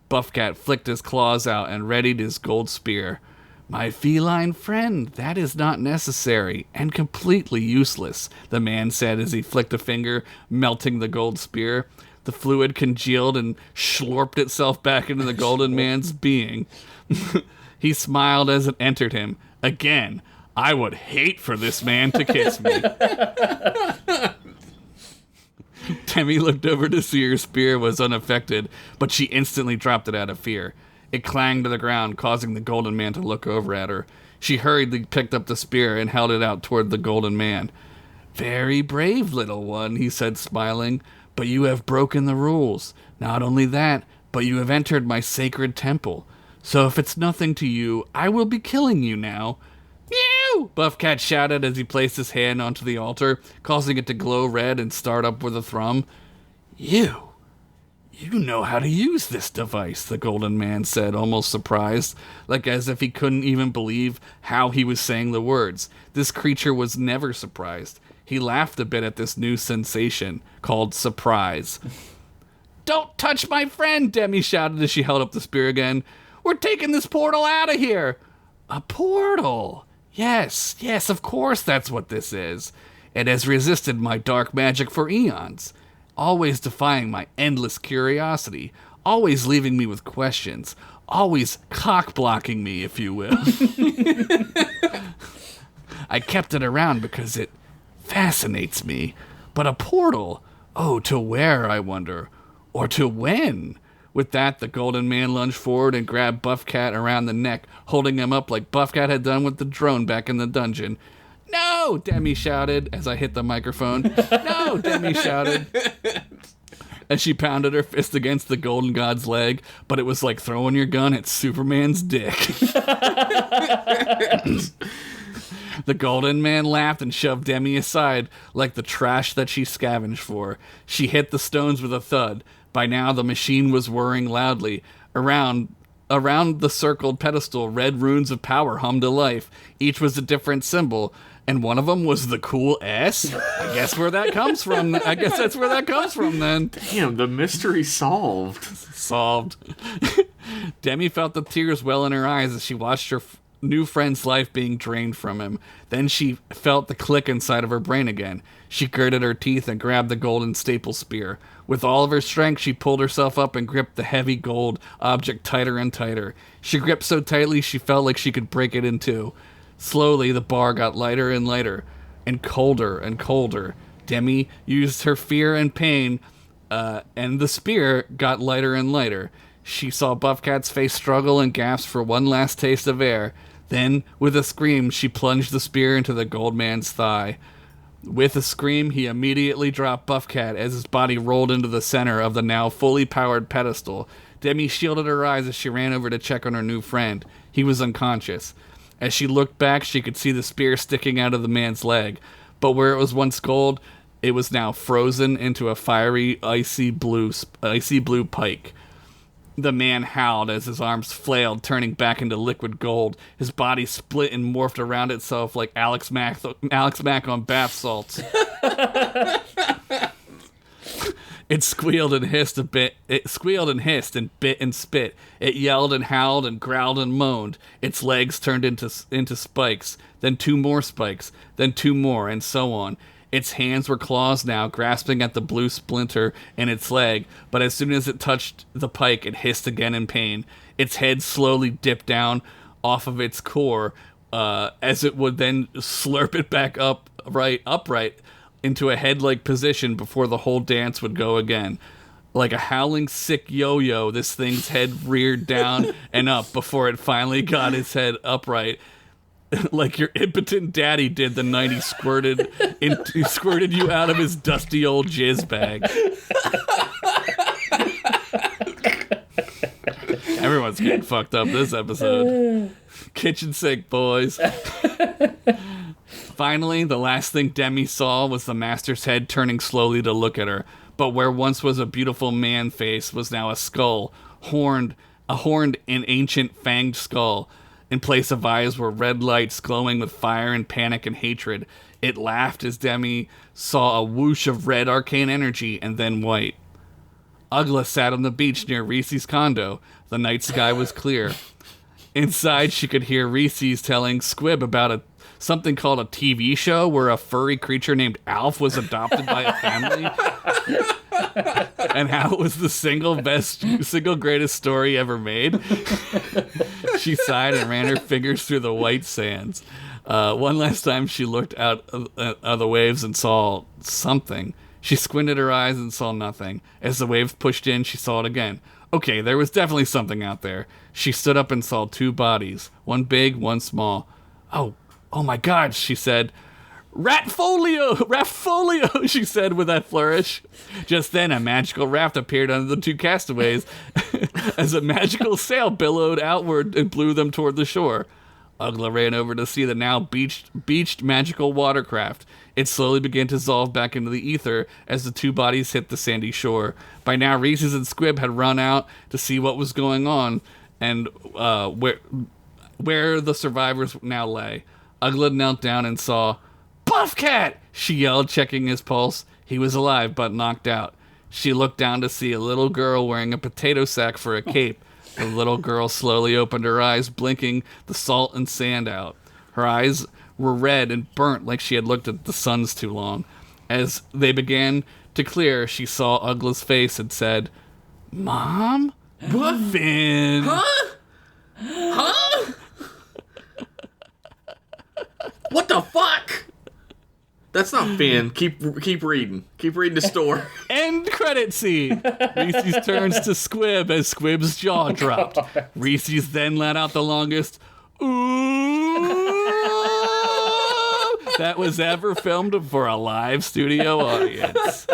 Buffcat flicked his claws out and readied his gold spear. "My feline friend, that is not necessary and completely useless," the man said as he flicked a finger, melting the gold spear. The fluid congealed and slurped itself back into the golden man's being. He smiled as it entered him. "Again, I would hate for this man to kiss me." Demi looked over to see her spear was unaffected, but she instantly dropped it out of fear. It clanged to the ground, causing the golden man to look over at her. She hurriedly picked up the spear and held it out toward the golden man. "Very brave, little one," he said, smiling, "but you have broken the rules. Not only that, but you have entered my sacred temple. So if it's nothing to you, I will be killing you now." "Meow!" Buffcat shouted as he placed his hand onto the altar, causing it to glow red and start up with a thrum. You know how to use this device," the golden man said, almost surprised, like as if he couldn't even believe how he was saying the words. This creature was never surprised. He laughed a bit at this new sensation, called surprise. "Don't touch my friend," Demi shouted as she held up the spear again. "We're taking this portal out of here." "A portal? Yes, of course that's what this is. It has resisted my dark magic for eons, always defying my endless curiosity, always leaving me with questions, always cock-blocking me, if you will. I kept it around because it fascinates me. But a portal? Oh, to where, I wonder? Or to when?" With that, the golden man lunged forward and grabbed Buffcat around the neck, holding him up like Buffcat had done with the drone back in the dungeon. "No!" Demi shouted as I hit the microphone. "No!" Demi shouted as she pounded her fist against the golden god's leg, but it was like throwing your gun at Superman's dick. The golden man laughed and shoved Demi aside like the trash that she scavenged for. She hit the stones with a thud. By now, the machine was whirring loudly. Around the circled pedestal, red runes of power hummed to life. Each was a different symbol, and one of them was the cool S? I guess where that comes from. I guess that's where that comes from, then. Damn, the mystery solved. Solved. Demi felt the tears well in her eyes as she watched her new friend's life being drained from him. Then she felt the click inside of her brain again. She gritted her teeth and grabbed the golden staple spear. With all of her strength, she pulled herself up and gripped the heavy gold object tighter and tighter. She gripped so tightly she felt like she could break it in two. Slowly, the bar got lighter and lighter, and colder and colder. Demi used her fear and pain, and the spear got lighter and lighter. She saw Buffcat's face struggle and gasp for one last taste of air. Then, with a scream, she plunged the spear into the gold man's thigh. With a scream, he immediately dropped Buffcat as his body rolled into the center of the now fully powered pedestal. Demi shielded her eyes as she ran over to check on her new friend. He was unconscious. As she looked back, she could see the spear sticking out of the man's leg. But where it was once gold, it was now frozen into a fiery, icy blue pike. The man howled as his arms flailed, turning back into liquid gold. His body split and morphed around itself like Alex Mack on bath salts. It squealed and hissed a bit. It squealed and hissed and bit and spit. It yelled and howled and growled and moaned. Its legs turned into spikes, then two more spikes, then two more, and so on. Its hands were claws now, grasping at the blue splinter in its leg, but as soon as it touched the pike, it hissed again in pain. Its head slowly dipped down off of its core, as it would then slurp it back upright into a head-like position before the whole dance would go again. Like a howling sick yo-yo, this thing's head reared down and up before it finally got its head upright. Like your impotent daddy did the night he squirted you out of his dusty old jizz bag. Everyone's getting fucked up this episode. Kitchen sink, boys. Finally, the last thing Demi saw was the master's head turning slowly to look at her. But where once was a beautiful man face was now a skull, a horned and ancient fanged skull. In place of eyes were red lights glowing with fire and panic and hatred. It laughed as Demi saw a whoosh of red arcane energy and then white. Ugla sat on the beach near Reese's condo. The night sky was clear. Inside, she could hear Reese's telling Squib about something called a TV show where a furry creature named Alf was adopted by a family. And how it was the single greatest story ever made. She sighed and ran her fingers through the white sands. One last time she looked out of the waves and saw something. She squinted her eyes and saw nothing. As the waves pushed in, she saw it again. Okay, there was definitely something out there. She stood up and saw 2 bodies. One big, one small. Oh my God, she said. Ratfolio, she said with that flourish. Just then, a magical raft appeared under the 2 castaways as a magical sail billowed outward and blew them toward the shore. Ugla ran over to see the now beached magical watercraft. It slowly began to dissolve back into the ether as the 2 bodies hit the sandy shore. By now, Reese's and Squib had run out to see what was going on and where the survivors now lay. Ugla knelt down and saw Buffcat! She yelled, checking his pulse. He was alive, but knocked out. She looked down to see a little girl wearing a potato sack for a cape. The little girl slowly opened her eyes, blinking the salt and sand out. Her eyes were red and burnt like she had looked at the suns too long. As they began to clear, she saw Ugla's face and said, Mom? What, Finn? Huh? What the fuck? That's not Finn. Keep reading. Keep reading the story. End credit scene. Reese's turns to Squib as Squib's jaw dropped. God. Reese's then let out the longest ooh that was ever filmed for a live studio audience.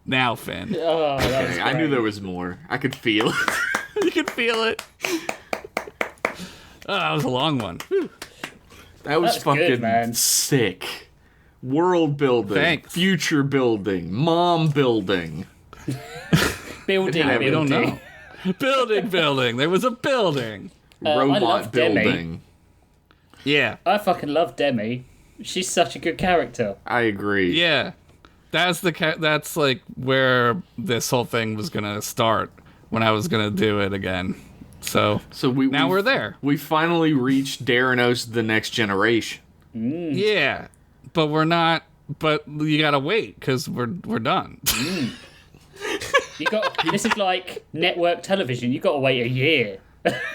Now, Finn. Oh, that was I knew great. there was more. I could feel it. You can feel it. Oh, that was a long one. Whew. That was That's fucking good, man. sick. World building. Thanks. Future building. Mom building. Building, Yeah, We don't building. know. Building. There was a building. I Robot love Demi. building. Yeah. I fucking love Demi. She's such a good character. I agree. Yeah. That's that's like where this whole thing was gonna start when I was gonna do it again. So now we're there. We finally reached Daranos the Next Generation. Yeah, but we're not. But you gotta wait because we're done. This is like network television. You got to wait a year.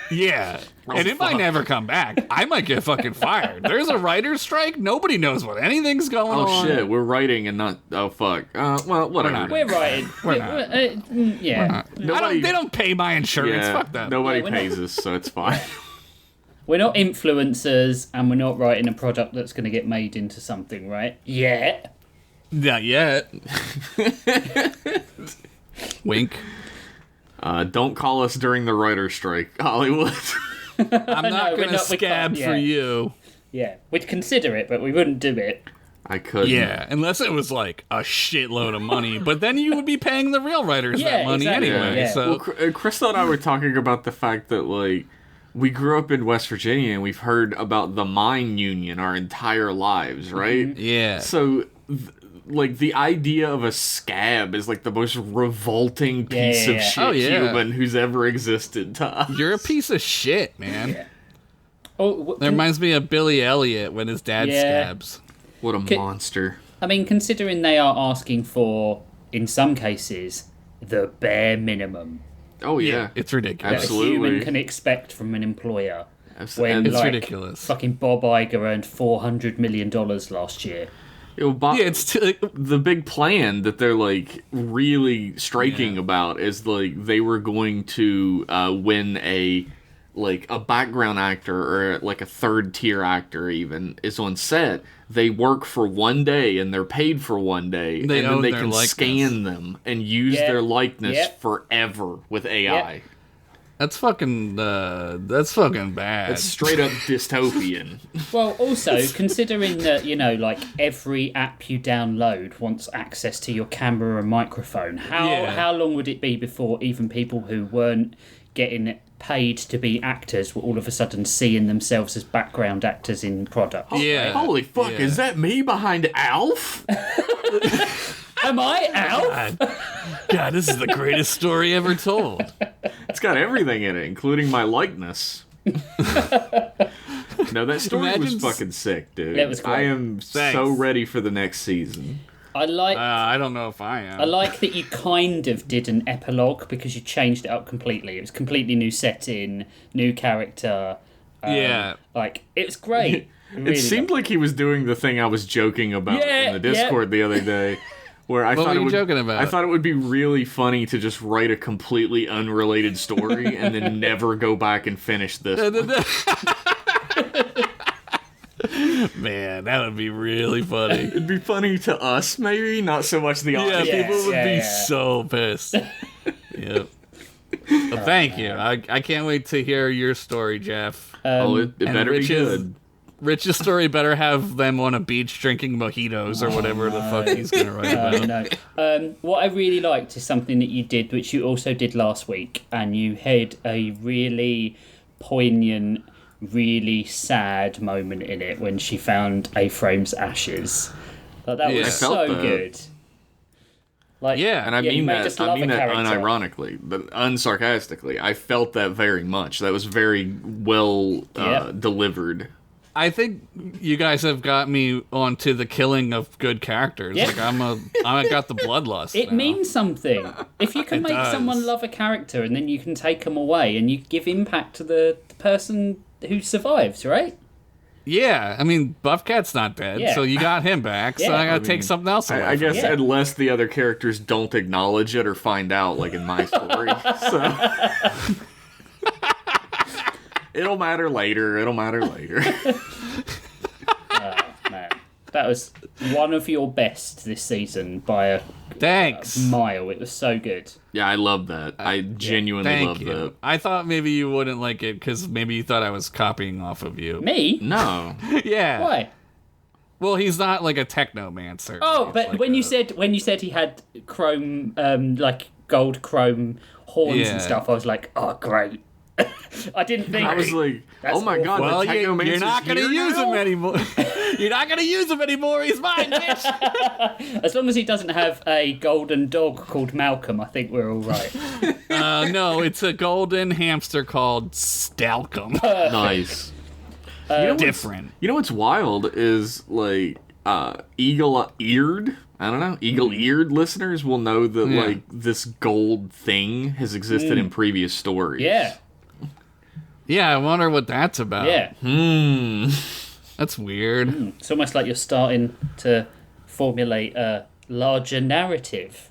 Yeah, and it might fuck. never come back. I might get fucking fired. There's a writer's strike. Nobody knows what anything's going Oh on. shit, we're writing and not. Oh fuck. Well, whatever. not. We're writing. We're not. Yeah. Nobody, They don't pay my insurance. yeah, Fuck that. Nobody Yeah, we're not- pays us, so it's fine. We're not influencers, and we're not writing a product that's going to get made into something, right? Yeah. Not yet. Wink. Don't call us during the writer's strike, Hollywood. I'm not No, we're gonna not- we scab can't, for yeah. you. Yeah. We'd consider it, but we wouldn't do it. I couldn't. Yeah, unless it was like a shitload of money, but then you would be paying the real writers Yeah, that money exactly, anyway. yeah. So Well, Crystal and I were talking about the fact that, like, we grew up in West Virginia and we've heard about the mine union our entire lives, right? yeah, So, like, the idea of a scab is, like, the most revolting piece Yeah. of shit Oh, yeah. human who's ever existed to us. you're a piece of shit, man. Yeah. Oh, That reminds me of Billy Elliot when his dad Yeah. scabs. What a monster. I mean, considering they are asking for, in some cases, the bare minimum Oh, yeah. It's ridiculous. that Absolutely. a human can expect from an employer. Absolutely. When, It's like, ridiculous. Fucking Bob Iger earned $400 million last year. Yeah, it's the big plan that they're like really striking about is like they were going to win a background actor or like a third tier actor even is on set. They work for one day and they're paid for one day, They and then own they their can likeness. scan them and use Yep. their likeness Yep. forever with AI. Yep. that's fucking bad. It's straight up dystopian. Well, also, considering that, like, every app you download wants access to your camera and microphone, how long would it be before even people who weren't getting paid to be actors were all of a sudden seeing themselves as background actors in products. Yeah. Holy fuck, Yeah. is that me behind Alf? Am I Alf? God, this is the greatest story ever told. It's got everything in it, including my likeness. No, that story was Imagine fucking sick, dude. Yeah, it was great. I am Thanks. so ready for the next season. I like I don't know if I am. I like that you kind of did an epilogue because you changed it up completely. It was completely new setting, new character. Yeah. Like, it was great. It seemed like he was doing the thing I was joking about in the Discord the other day. Where I What thought were it you would, joking about? I thought it would be really funny to just write a completely unrelated story and then never go back and finish this one. Man, that would be really funny. It'd be funny to us, maybe, not so much the Yeah, audience. people would be yeah. so pissed. Yep. Well, thank you. I can't wait to hear your story, Jeff. It better be Rich's- good. Rich's story better have them on a beach drinking mojitos or whatever the fuck he's gonna write about. No. What I really liked is something that you did, which you also did last week, and you had a really poignant, really sad moment in it when she found A-Frame's ashes. Like, that Yeah. was I felt so that. good. Like, Yeah, And I you mean made that. us I love mean a that character. unironically, but unsarcastically. I felt that very much. That was very well delivered. I think you guys have got me onto the killing of good characters. Yeah. Like I got the bloodlust. It now. means something. If you can It make does. someone love a character and then you can take them away and you give impact to the person who survives, right? Yeah, I mean, Buffcat's not dead, Yeah. so you got him back. So Yeah. I gotta I take mean, something else away. I guess Yeah. unless the other characters don't acknowledge it or find out, like in my story. So it'll matter later. Man, that was one of your best this season by a Thanks. mile. It was so good. Yeah, I love that. I genuinely Thank love you. that. I thought maybe you wouldn't like it because maybe you thought I was copying off of you. Me? No. Yeah. Why? Well, he's not like a technomancer. Oh, He's but like when you said he had chrome, like gold chrome horns Yeah. and stuff, I was like, oh, great. I didn't think. I was like, That's oh my god, well, the you're Technomancer's not gonna here use now? him anymore. You're not gonna use him anymore. He's mine, bitch. As long as he doesn't have a golden dog called Malcolm, I think we're all right. No, it's a golden hamster called Stalcom. Nice. Different. You know what's wild is like eagle-eared. I don't know. Eagle-eared listeners will know that Yeah. like this gold thing has existed in previous stories. Yeah, Yeah, I wonder what that's about. yeah. That's weird. It's almost like you're starting to formulate a larger narrative.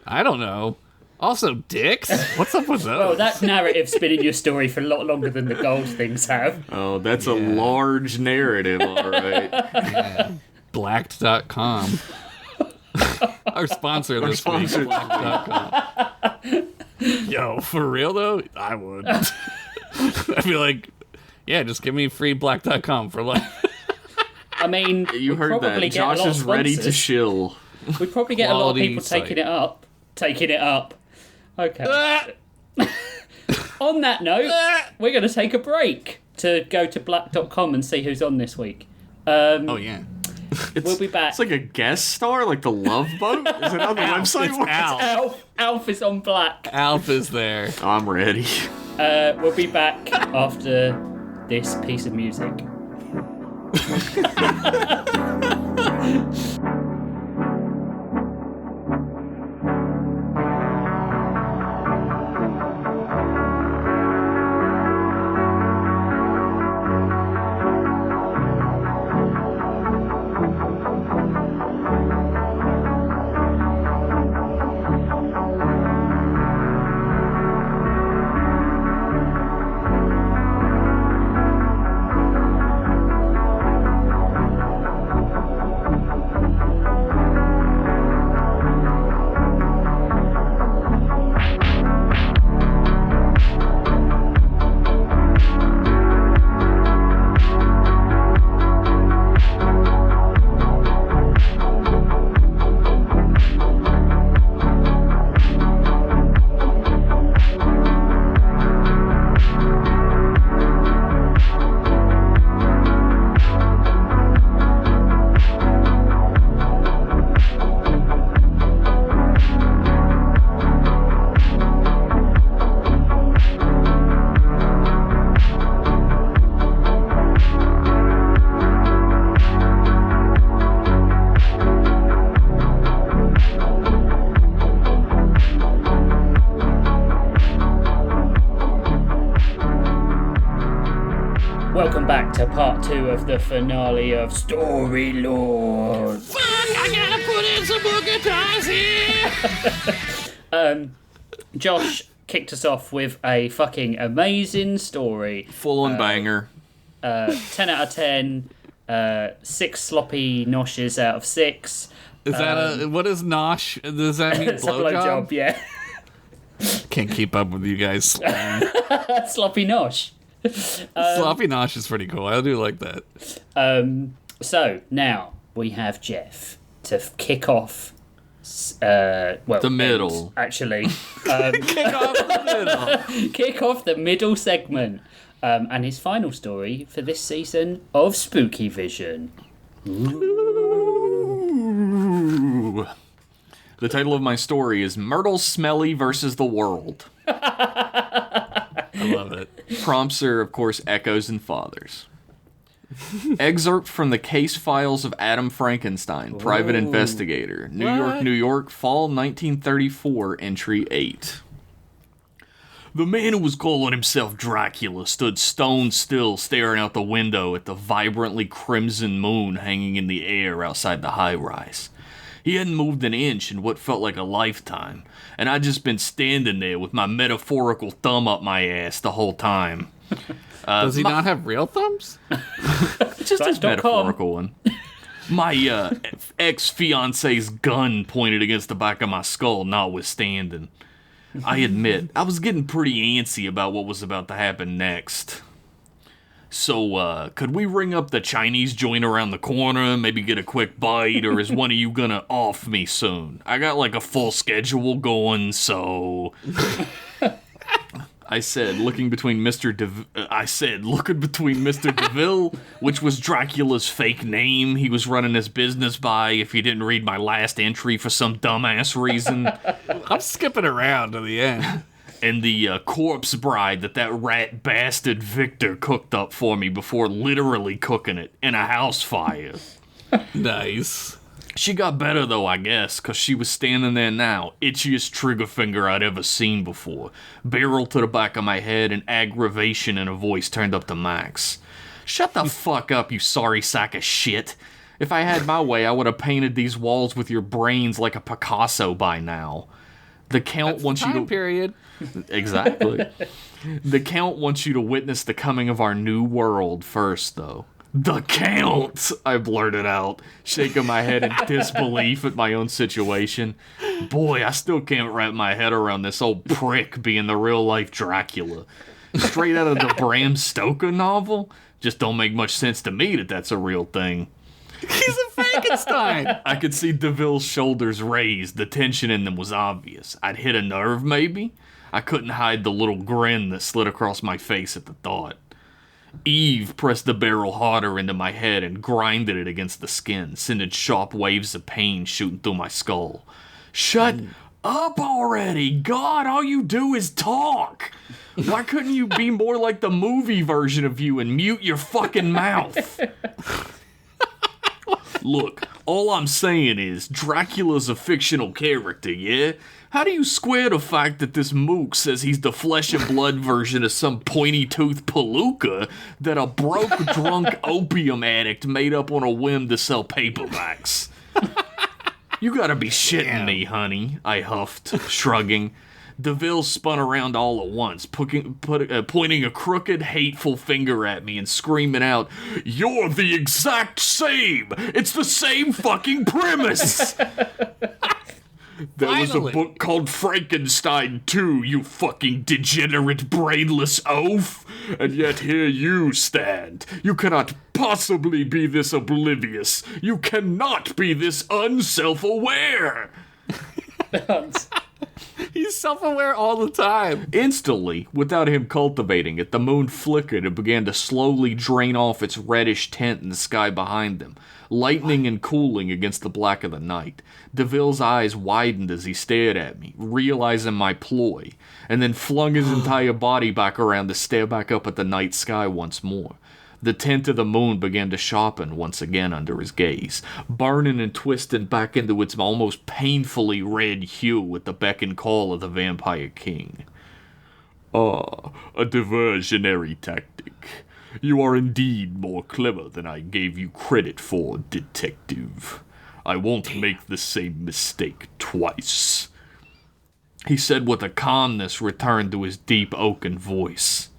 I don't know. Also, dicks? What's up with those? Oh, that narrative's been in your story for a lot longer than the gold things have. Oh, that's a large narrative, all right. Blacked.com. Our sponsor this week. sponsor. Blacked.com. Yo, for real though? I would. I'd be like, yeah, just give me free Black.com for life. I mean, You we'd heard probably that. get a Josh lot of is ready to sponsors. shill. We'd probably get a lot of Quality people site. taking it up. Okay. On that note, we're going to take a break to go to black.com and see who's on this week. Oh yeah. We'll be back. It's like a guest star, like the Love Boat. Is it on the website? It's Alf. Alf is on black. Alf is there. I'm ready. We'll be back after this piece of music. to part 2 of the finale of Storylords. Fuck, I gotta put in some more guitars here! Josh kicked us off with a fucking amazing story. Full-on banger. 10 out of 10, 6 sloppy noshes out of 6. Is that what is nosh? Does that mean It's a blowjob? blowjob, yeah. Can't keep up with you guys. Sloppy nosh. Sloppy nosh is pretty cool. I do like that. So, now we have Jeff to kick off The middle. actually. Kick off the middle. Kick off the middle segment. And his final story for this season of Spooky Vision. Ooh. The title of my story is Myrtle Smelly versus the World. I love it. Prompts are, of course, echoes and fathers. Excerpt from the case files of Adam Frankenstein, private investigator. New York, New York, fall 1934, entry 8. The man who was calling himself Dracula stood stone still staring out the window at the vibrantly crimson moon hanging in the air outside the high-rise. He hadn't moved an inch in what felt like a lifetime, and I'd just been standing there with my metaphorical thumb up my ass the whole time. Does he not have real thumbs? Just his Flash.com. metaphorical one. My ex-fiance's gun pointed against the back of my skull notwithstanding. I admit, I was getting pretty antsy about what was about to happen next. So, could we ring up the Chinese joint around the corner, maybe get a quick bite, or is one of you gonna off me soon? I got like a full schedule going, so... I said, looking between Mr. DeVille, which was Dracula's fake name he was running his business by if you didn't read my last entry for some dumbass reason. I'm skipping around to the end. And the corpse bride that rat bastard Victor cooked up for me before literally cooking it in a house fire. Nice. She got better though, I guess, because she was standing there now, itchiest trigger finger I'd ever seen before, barrel to the back of my head and aggravation in a voice turned up to max. Shut the fuck up, you sorry sack of shit. If I had my way, I would have painted these walls with your brains like a Picasso by now. The Count wants you to... period. Exactly. The Count wants you to witness the coming of our new world first, though. The Count! I blurted out, shaking my head in disbelief at my own situation. Boy, I still can't wrap my head around this old prick being the real-life Dracula. Straight out of the Bram Stoker novel? Just don't make much sense to me that that's a real thing. He's a Frankenstein! I could see DeVille's shoulders raised. The tension in them was obvious. I'd hit a nerve, maybe? I couldn't hide the little grin that slid across my face at the thought. Eve pressed the barrel harder into my head and grinded it against the skin, sending sharp waves of pain shooting through my skull. Shut up already! God, all you do is talk! Why couldn't you be more like the movie version of you and mute your fucking mouth? Look, all I'm saying is, Dracula's a fictional character, yeah? How do you square the fact that this mook says he's the flesh and blood version of some pointy-toothed palooka that a broke, drunk opium addict made up on a whim to sell paperbacks? You gotta be shitting me, honey, I huffed, shrugging. DeVille spun around all at once, pointing a crooked, hateful finger at me and screaming out, "You're the exact same! It's the same fucking premise!" There was a book called Frankenstein too, you fucking degenerate, brainless oaf! And yet here you stand. You cannot possibly be this oblivious. You cannot be this unself-aware! He's self-aware all the time. Instantly, without him cultivating it, the moon flickered and began to slowly drain off its reddish tint in the sky behind them, lightening and cooling against the black of the night. DeVille's eyes widened as he stared at me, realizing my ploy, and then flung his entire body back around to stare back up at the night sky once more. The tint of the moon began to sharpen once again under his gaze, burning and twisting back into its almost painfully red hue at the beck and call of the Vampire King. A diversionary tactic. You are indeed more clever than I gave you credit for, detective. I won't make the same mistake twice. He said with a calmness returned to his deep oaken voice.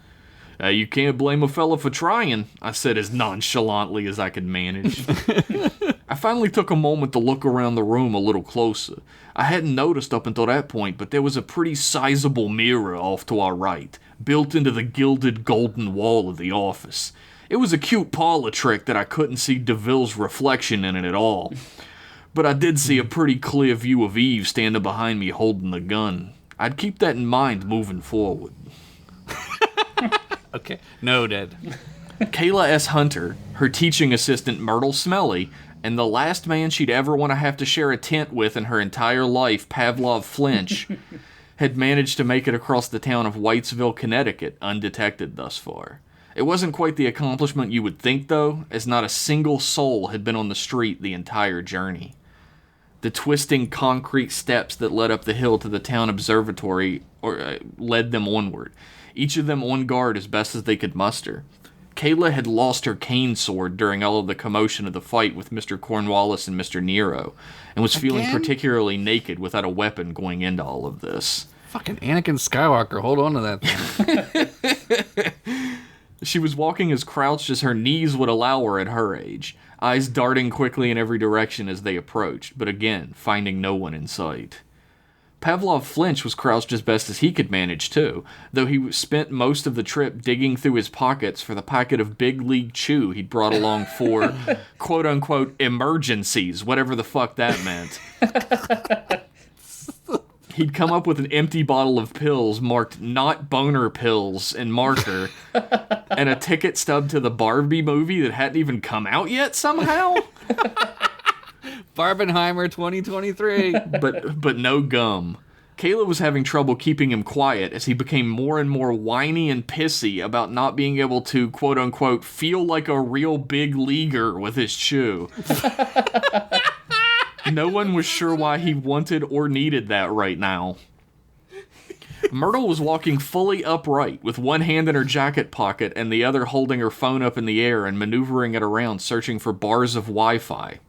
You can't blame a fella for trying, I said as nonchalantly as I could manage. I finally took a moment to look around the room a little closer. I hadn't noticed up until that point, but there was a pretty sizable mirror off to our right, built into the gilded golden wall of the office. It was a cute parlor trick that I couldn't see DeVille's reflection in it at all. But I did see a pretty clear view of Eve standing behind me holding the gun. I'd keep that in mind moving forward. Okay, noted. Kayla S. Hunter, her teaching assistant Myrtle Smelly, and the last man she'd ever want to have to share a tent with in her entire life, Pavlov Flinch, had managed to make it across the town of Whitesville, Connecticut, undetected thus far. It wasn't quite the accomplishment you would think, though, as not a single soul had been on the street the entire journey. The twisting concrete steps that led up the hill to the town observatory led them onward, each of them on guard as best as they could muster. Kayla had lost her cane sword during all of the commotion of the fight with Mr. Cornwallis and Mr. Nero, and was feeling particularly naked without a weapon going into all of this. Fucking Anakin Skywalker, hold on to that thing. She was walking as crouched as her knees would allow her at her age, eyes darting quickly in every direction as they approached, but again, finding no one in sight. Pavlov Flinch was crouched as best as he could manage, too, though he spent most of the trip digging through his pockets for the packet of Big League Chew he'd brought along for, quote-unquote, emergencies, whatever the fuck that meant. He'd come up with an empty bottle of pills marked "Not Boner Pills" in marker, and a ticket stub to the Barbie movie that hadn't even come out yet somehow? Barbenheimer 2023. But no gum. Kayla was having trouble keeping him quiet as he became more and more whiny and pissy about not being able to, quote-unquote, feel like a real big leaguer with his chew. No one was sure why he wanted or needed that right now. Myrtle was walking fully upright, with one hand in her jacket pocket and the other holding her phone up in the air and maneuvering it around, searching for bars of Wi-Fi.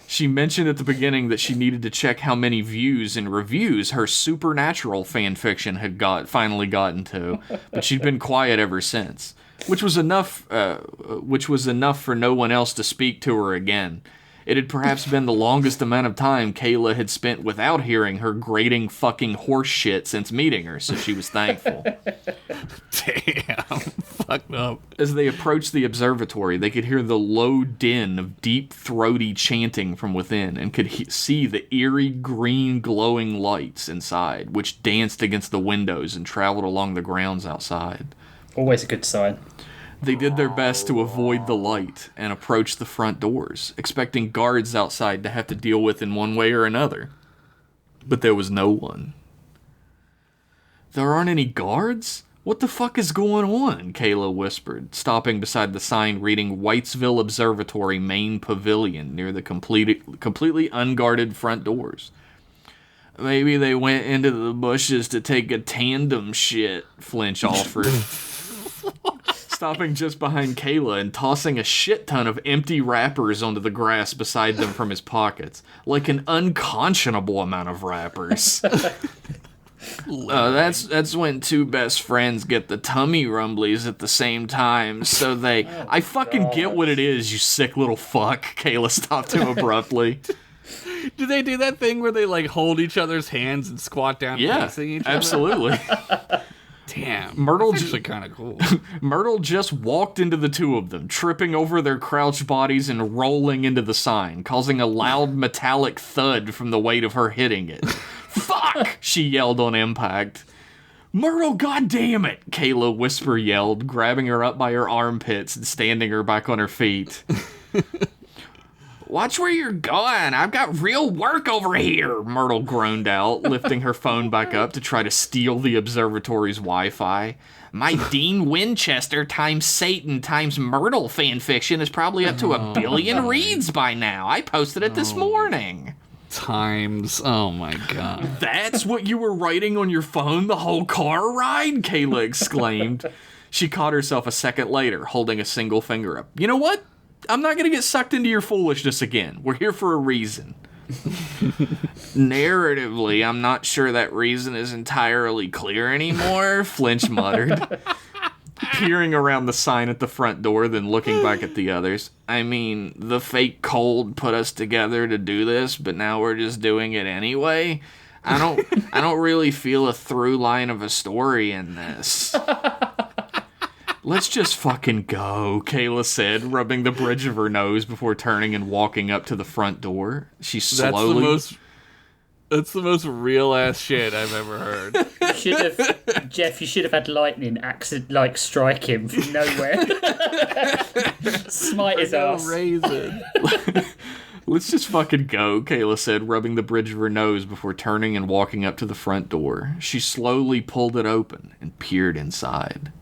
She mentioned at the beginning that she needed to check how many views and reviews her Supernatural fanfiction had finally gotten to, but she'd been quiet ever since, which was enough for no one else to speak to her again. It had perhaps been the longest amount of time Kayla had spent without hearing her grating fucking horse shit since meeting her, so she was thankful. Damn, fucked up. As they approached the observatory, they could hear the low din of deep, throaty chanting from within, and could see the eerie green glowing lights inside, which danced against the windows and traveled along the grounds outside. Always a good sign. They did their best to avoid the light and approach the front doors, expecting guards outside to have to deal with in one way or another. But there was no one. There aren't any guards? What the fuck is going on? Kayla whispered, stopping beside the sign reading Whitesville Observatory Main Pavilion near the completely unguarded front doors. Maybe they went into the bushes to take a tandem shit, Flinch offered. Stopping just behind Kayla and tossing a shit ton of empty wrappers onto the grass beside them from his pockets. Like an unconscionable amount of wrappers. That's when two best friends get the tummy rumblies at the same time, so they... I fucking get what it is, you sick little fuck, Kayla stopped him abruptly. Do they do that thing where they, like, hold each other's hands and squat down facing each other? Absolutely. Damn, Myrtle that's actually kind of cool. Myrtle just walked into the two of them, tripping over their crouched bodies and rolling into the sign, causing a loud metallic thud from the weight of her hitting it. Fuck! She yelled on impact. Myrtle, goddammit! Kayla whisper yelled, grabbing her up by her armpits and standing her back on her feet. Watch where you're going. I've got real work over here, Myrtle groaned out, lifting her phone back up to try to steal the observatory's Wi-Fi. My Dean Winchester times Satan times Myrtle fanfiction is probably up to 1 billion reads by now. I posted it this morning. Times. Oh my god. That's what you were writing on your phone the whole car ride? Kayla exclaimed. She caught herself a second later, holding a single finger up. You know what? I'm not going to get sucked into your foolishness again. We're here for a reason. Narratively, I'm not sure that reason is entirely clear anymore, Flinch muttered, peering around the sign at the front door, then looking back at the others. I mean, the fake cold put us together to do this, but now we're just doing it anyway. I don't really feel a through line of a story in this. Let's just fucking go, Kayla said, rubbing the bridge of her nose before turning and walking up to the front door. She slowly... That's the most real-ass shit I've ever heard. Jeff, you should have had lightning strike him from nowhere. Smite his ass. Raisin. Let's just fucking go, Kayla said, rubbing the bridge of her nose before turning and walking up to the front door. She slowly pulled it open and peered inside.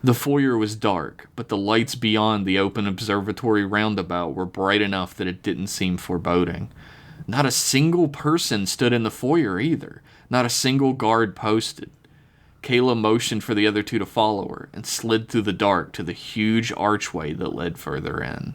The foyer was dark, but the lights beyond the open observatory roundabout were bright enough that it didn't seem foreboding. Not a single person stood in the foyer either. Not a single guard posted. Kayla motioned for the other two to follow her and slid through the dark to the huge archway that led further in.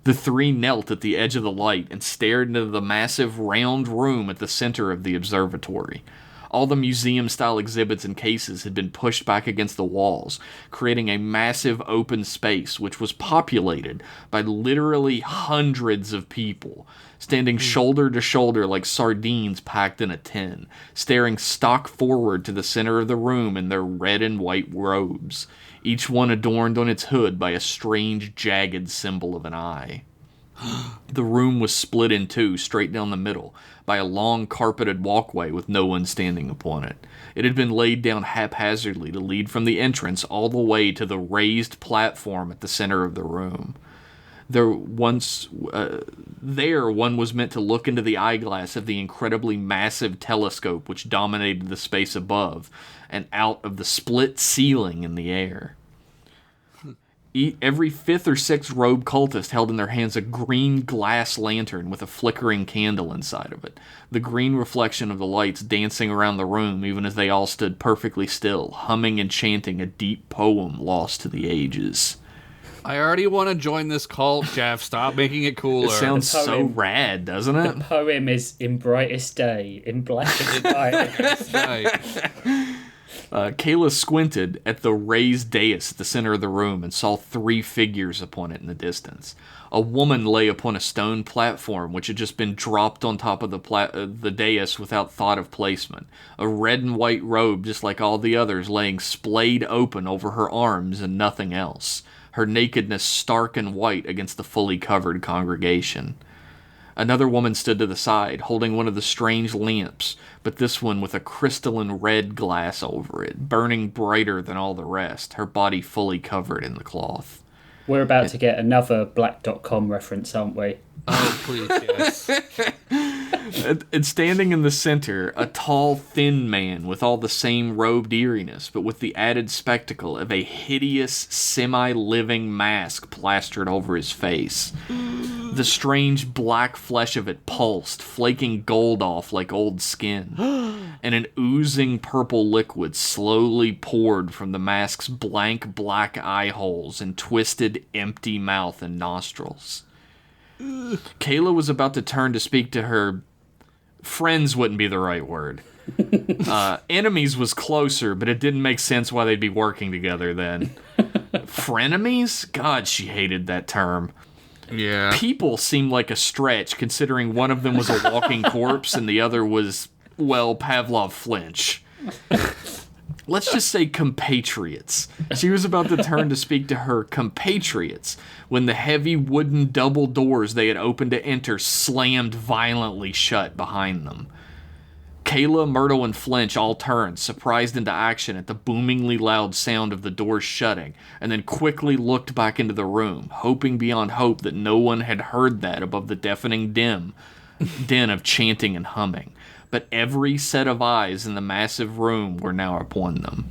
The three knelt at the edge of the light and stared into the massive round room at the center of the observatory. All the museum-style exhibits and cases had been pushed back against the walls, creating a massive open space which was populated by literally hundreds of people, standing shoulder to shoulder like sardines packed in a tin, staring stock forward to the center of the room in their red and white robes, each one adorned on its hood by a strange, jagged symbol of an eye. The room was split in two, straight down the middle, by a long carpeted walkway with no one standing upon it. It had been laid down haphazardly to lead from the entrance all the way to the raised platform at the center of the room. There one was meant to look into the eyeglass of the incredibly massive telescope which dominated the space above, and out of the split ceiling in the air. Every fifth or sixth robed cultist held in their hands a green glass lantern with a flickering candle inside of it, the green reflection of the lights dancing around the room even as they all stood perfectly still, humming and chanting a deep poem lost to the ages. I already want to join this cult, Jeff. Stop making it cooler. It sounds so rad, doesn't it? The poem is in brightest day, in blackest night. Right. Kayla squinted at the raised dais at the center of the room and saw three figures upon it in the distance. A woman lay upon a stone platform which had just been dropped on top of the dais without thought of placement. A red and white robe, just like all the others, laying splayed open over her arms and nothing else. Her nakedness stark and white against the fully covered congregation. Another woman stood to the side, holding one of the strange lamps, but this one with a crystalline red glass over it, burning brighter than all the rest, her body fully covered in the cloth. We're about to get another Black.com reference, aren't we? Oh, please, yes. And standing in the center, a tall, thin man with all the same robed eeriness, but with the added spectacle of a hideous, semi-living mask plastered over his face. The strange black flesh of it pulsed, flaking gold off like old skin, and an oozing purple liquid slowly poured from the mask's blank black eye holes and twisted, empty mouth and nostrils. Kayla was about to turn to speak to her friends wouldn't be the right word. Enemies was closer, but it didn't make sense why they'd be working together then. Frenemies? God, she hated that term. Yeah. People seemed like a stretch, considering one of them was a walking corpse and the other was, well, Pavlov Flinch. Let's just say compatriots. She was about to turn to speak to her compatriots when the heavy wooden double doors they had opened to enter slammed violently shut behind them. Kayla, Myrtle, and Flinch all turned, surprised into action at the boomingly loud sound of the doors shutting, and then quickly looked back into the room, hoping beyond hope that no one had heard that above the deafening din of chanting and humming. But every set of eyes in the massive room were now upon them.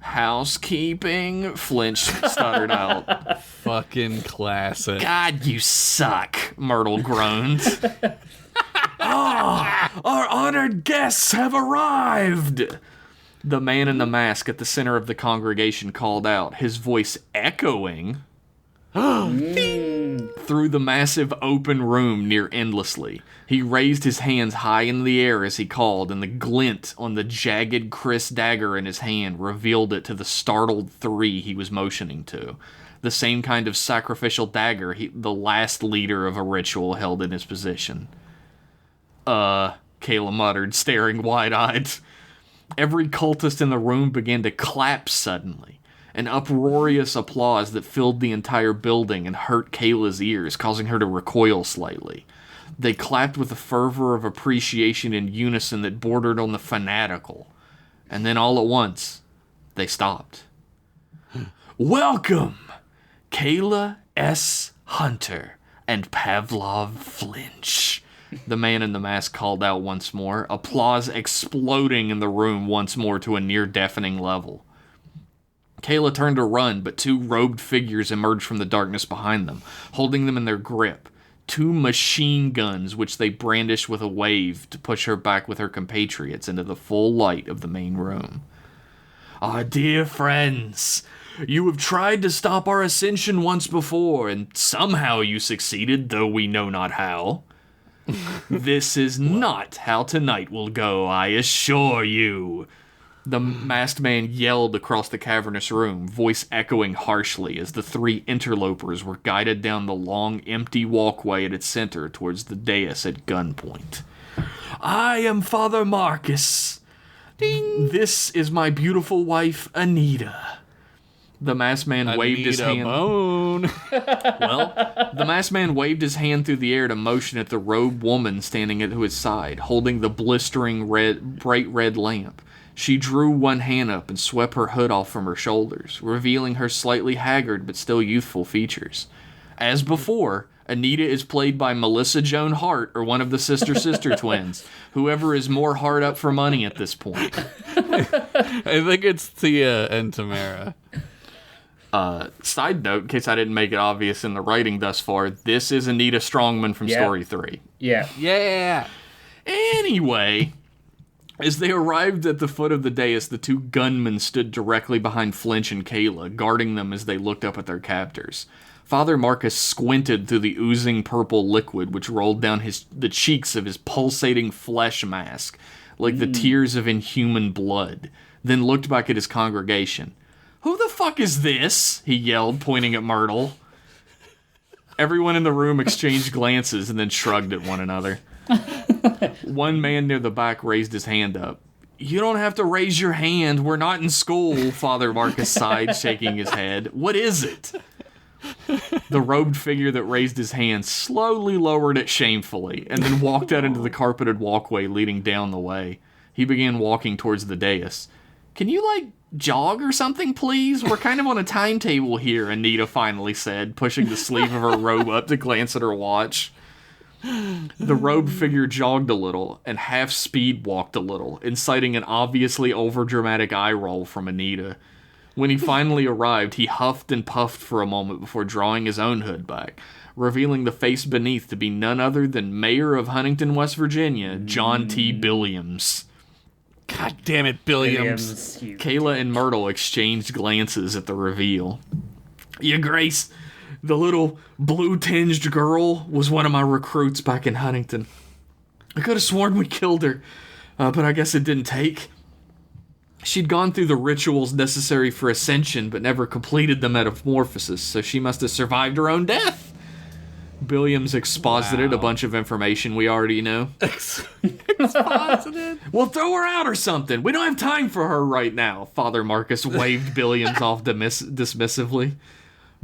Housekeeping? Flinch stuttered out. Fucking classic. God, you suck, Myrtle groaned. Our honored guests have arrived! The man in the mask at the center of the congregation called out, his voice echoing through the massive open room near Endlessly. He raised his hands high in the air as he called, and the glint on the jagged Chris dagger in his hand revealed it to the startled three he was motioning to. The same kind of sacrificial dagger the last leader of a ritual held in his possession. Kayla muttered, staring wide-eyed. Every cultist in the room began to clap suddenly. An uproarious applause that filled the entire building and hurt Kayla's ears, causing her to recoil slightly. They clapped with a fervor of appreciation in unison that bordered on the fanatical. And then all at once, they stopped. Welcome, Kayla S. Hunter and Pavlov Flinch. The man in the mask called out once more, applause exploding in the room once more to a near-deafening level. Kayla turned to run, but two robed figures emerged from the darkness behind them, holding them in their grip. Two machine guns, which they brandished with a wave to push her back with her compatriots into the full light of the main room. Our dear friends, you have tried to stop our ascension once before, and somehow you succeeded, though we know not how. This is not how tonight will go, I assure you. The masked man yelled across the cavernous room, voice echoing harshly as the three interlopers were guided down the long, empty walkway at its center towards the dais at gunpoint. I am Father Marcus. Ding. This is my beautiful wife, Anita. The masked man waved his hand. Well, the masked man waved his hand through the air to motion at the robed woman standing at his side, holding the blistering bright red lamp. She drew one hand up and swept her hood off from her shoulders, revealing her slightly haggard but still youthful features. As before, Anita is played by Melissa Joan Hart or one of the sister twins, whoever is more hard up for money at this point. I think it's Thea and Tamara. Side note, in case I didn't make it obvious in the writing thus far, this is Anita Strongman from Story 3. Yeah. Yeah. Anyway, as they arrived at the foot of the dais, the two gunmen stood directly behind Flinch and Kayla, guarding them as they looked up at their captors. Father Marcus squinted through the oozing purple liquid which rolled down the cheeks of his pulsating flesh mask, like the tears of inhuman blood, then looked back at his congregation. Who the fuck is this? He yelled, pointing at Myrtle. Everyone in the room exchanged glances and then shrugged at one another. One man near the back raised his hand up. You don't have to raise your hand. We're not in school, Father Marcus sighed, shaking his head. What is it? The robed figure that raised his hand slowly lowered it shamefully and then walked out into the carpeted walkway leading down the way. He began walking towards the dais. Can you, jog or something, please? We're kind of on a timetable here, Anita finally said, pushing the sleeve of her robe up to glance at her watch. The robed figure jogged a little and half-speed walked a little, inciting an obviously overdramatic eye roll from Anita. When he finally arrived, he huffed and puffed for a moment before drawing his own hood back, revealing the face beneath to be none other than Mayor of Huntington, West Virginia, John T. Billiams. God damn it, Billiams. Kayla and Myrtle exchanged glances at the reveal. Your Grace, the little blue-tinged girl was one of my recruits back in Huntington. I could have sworn we killed her, but I guess it didn't take. She'd gone through the rituals necessary for ascension, but never completed the metamorphosis, so she must have survived her own death. Billiams exposited a bunch of information we already know. Exposited? Well, throw her out or something. We don't have time for her right now. Father Marcus waved Billiams off dismissively.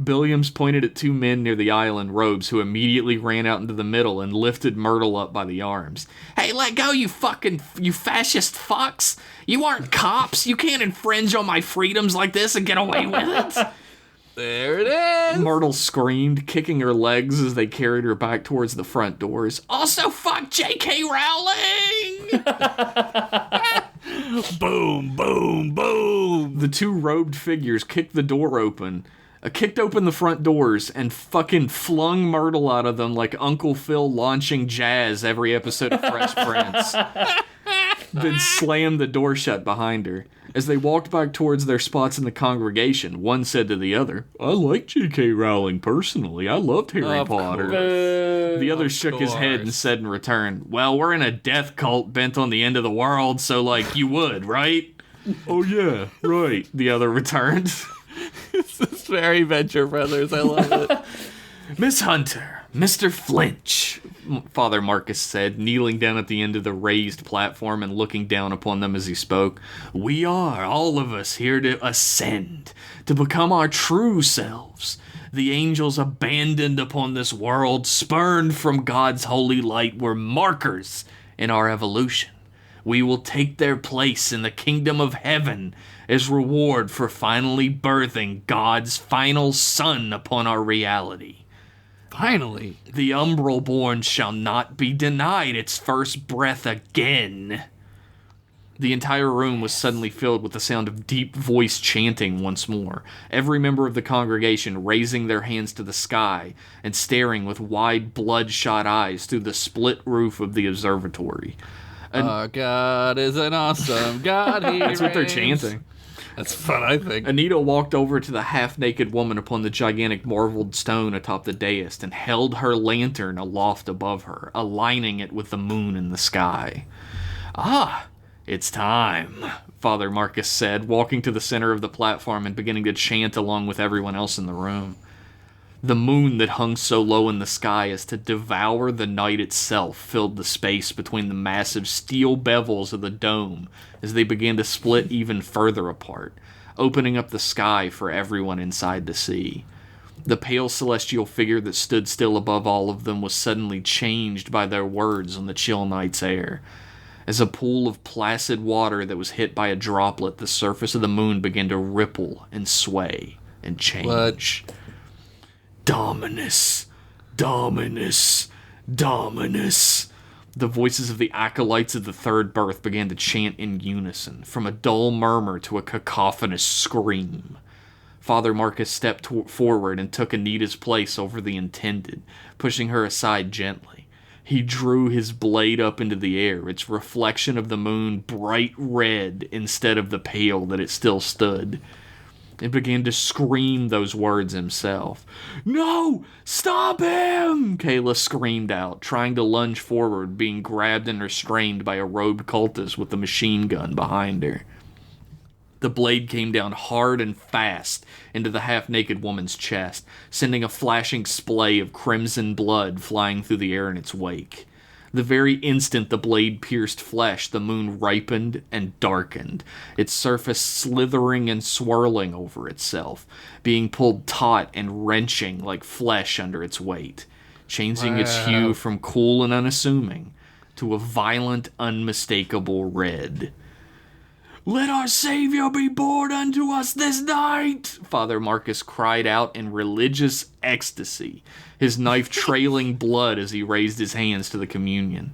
Billiams pointed at two men near the aisle in robes who immediately ran out into the middle and lifted Myrtle up by the arms. Hey, let go, you fascist fucks. You aren't cops. You can't infringe on my freedoms like this and get away with it. There it is! Myrtle screamed, kicking her legs as they carried her back towards the front doors. Also, fuck J.K. Rowling! Boom, boom, boom! The two robed figures kicked the door open, kicked open the front doors, and fucking flung Myrtle out of them like Uncle Phil launching jazz every episode of Fresh Prince. then slammed the door shut behind her. As they walked back towards their spots in the congregation, one said to the other, I like J.K. Rowling personally. I loved Harry Potter. The other shook his head and said in return, well, we're in a death cult bent on the end of the world, so, like, you would, right? Oh, yeah, right, the other returned. This is very Venture Brothers. I love it. Miss Hunter, Mr. Flinch, Father Marcus said, kneeling down at the end of the raised platform and looking down upon them as he spoke. We are, all of us, here to ascend, to become our true selves. The angels abandoned upon this world, spurned from God's holy light, were markers in our evolution. We will take their place in the kingdom of heaven as reward for finally birthing God's final son upon our reality. Finally. The umbral-born shall not be denied its first breath again. The entire room was suddenly filled with the sound of deep voice chanting once more, every member of the congregation raising their hands to the sky and staring with wide bloodshot eyes through the split roof of the observatory. Our God is an awesome God. That's what they're chanting. That's fun, I think. Anita walked over to the half-naked woman upon the gigantic marbled stone atop the dais and held her lantern aloft above her, aligning it with the moon in the sky. Ah, it's time, Father Marcus said, walking to the center of the platform and beginning to chant along with everyone else in the room. The moon that hung so low in the sky as to devour the night itself filled the space between the massive steel bevels of the dome as they began to split even further apart, opening up the sky for everyone inside to see. The pale celestial figure that stood still above all of them was suddenly changed by their words on the chill night's air. As a pool of placid water that was hit by a droplet, the surface of the moon began to ripple and sway and change. What? Dominus, Dominus, Dominus. The voices of the acolytes of the third birth began to chant in unison, from a dull murmur to a cacophonous scream. Father Marcus stepped forward and took Anita's place over the intended, pushing her aside gently. He drew his blade up into the air, its reflection of the moon bright red instead of the pale that it still stood, and began to scream those words himself. No! Stop him! Kayla screamed out, trying to lunge forward, being grabbed and restrained by a robed cultist with a machine gun behind her. The blade came down hard and fast into the half-naked woman's chest, sending a flashing splay of crimson blood flying through the air in its wake. The very instant the blade pierced flesh, the moon ripened and darkened, its surface slithering and swirling over itself, being pulled taut and wrenching like flesh under its weight, changing its hue from cool and unassuming to a violent, unmistakable red. Let our Savior be born unto us this night, Father Marcus cried out in religious ecstasy, his knife trailing blood as he raised his hands to the communion.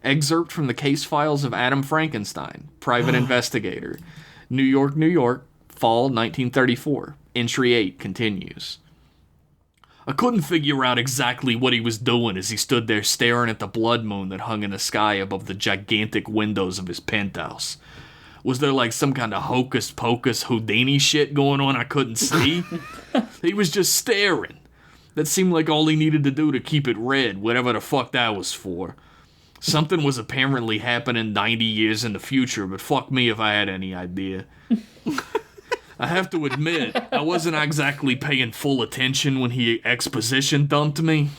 Excerpt from the case files of Adam Frankenstein, private investigator. New York, New York, fall 1934. Entry 8 continues. I couldn't figure out exactly what he was doing as he stood there staring at the blood moon that hung in the sky above the gigantic windows of his penthouse. Was there like some kind of hocus-pocus Houdini shit going on I couldn't see? He was just staring. That seemed like all he needed to do to keep it red, whatever the fuck that was for. Something was apparently happening 90 years in the future, but fuck me if I had any idea. I have to admit, I wasn't exactly paying full attention when he exposition dumped me.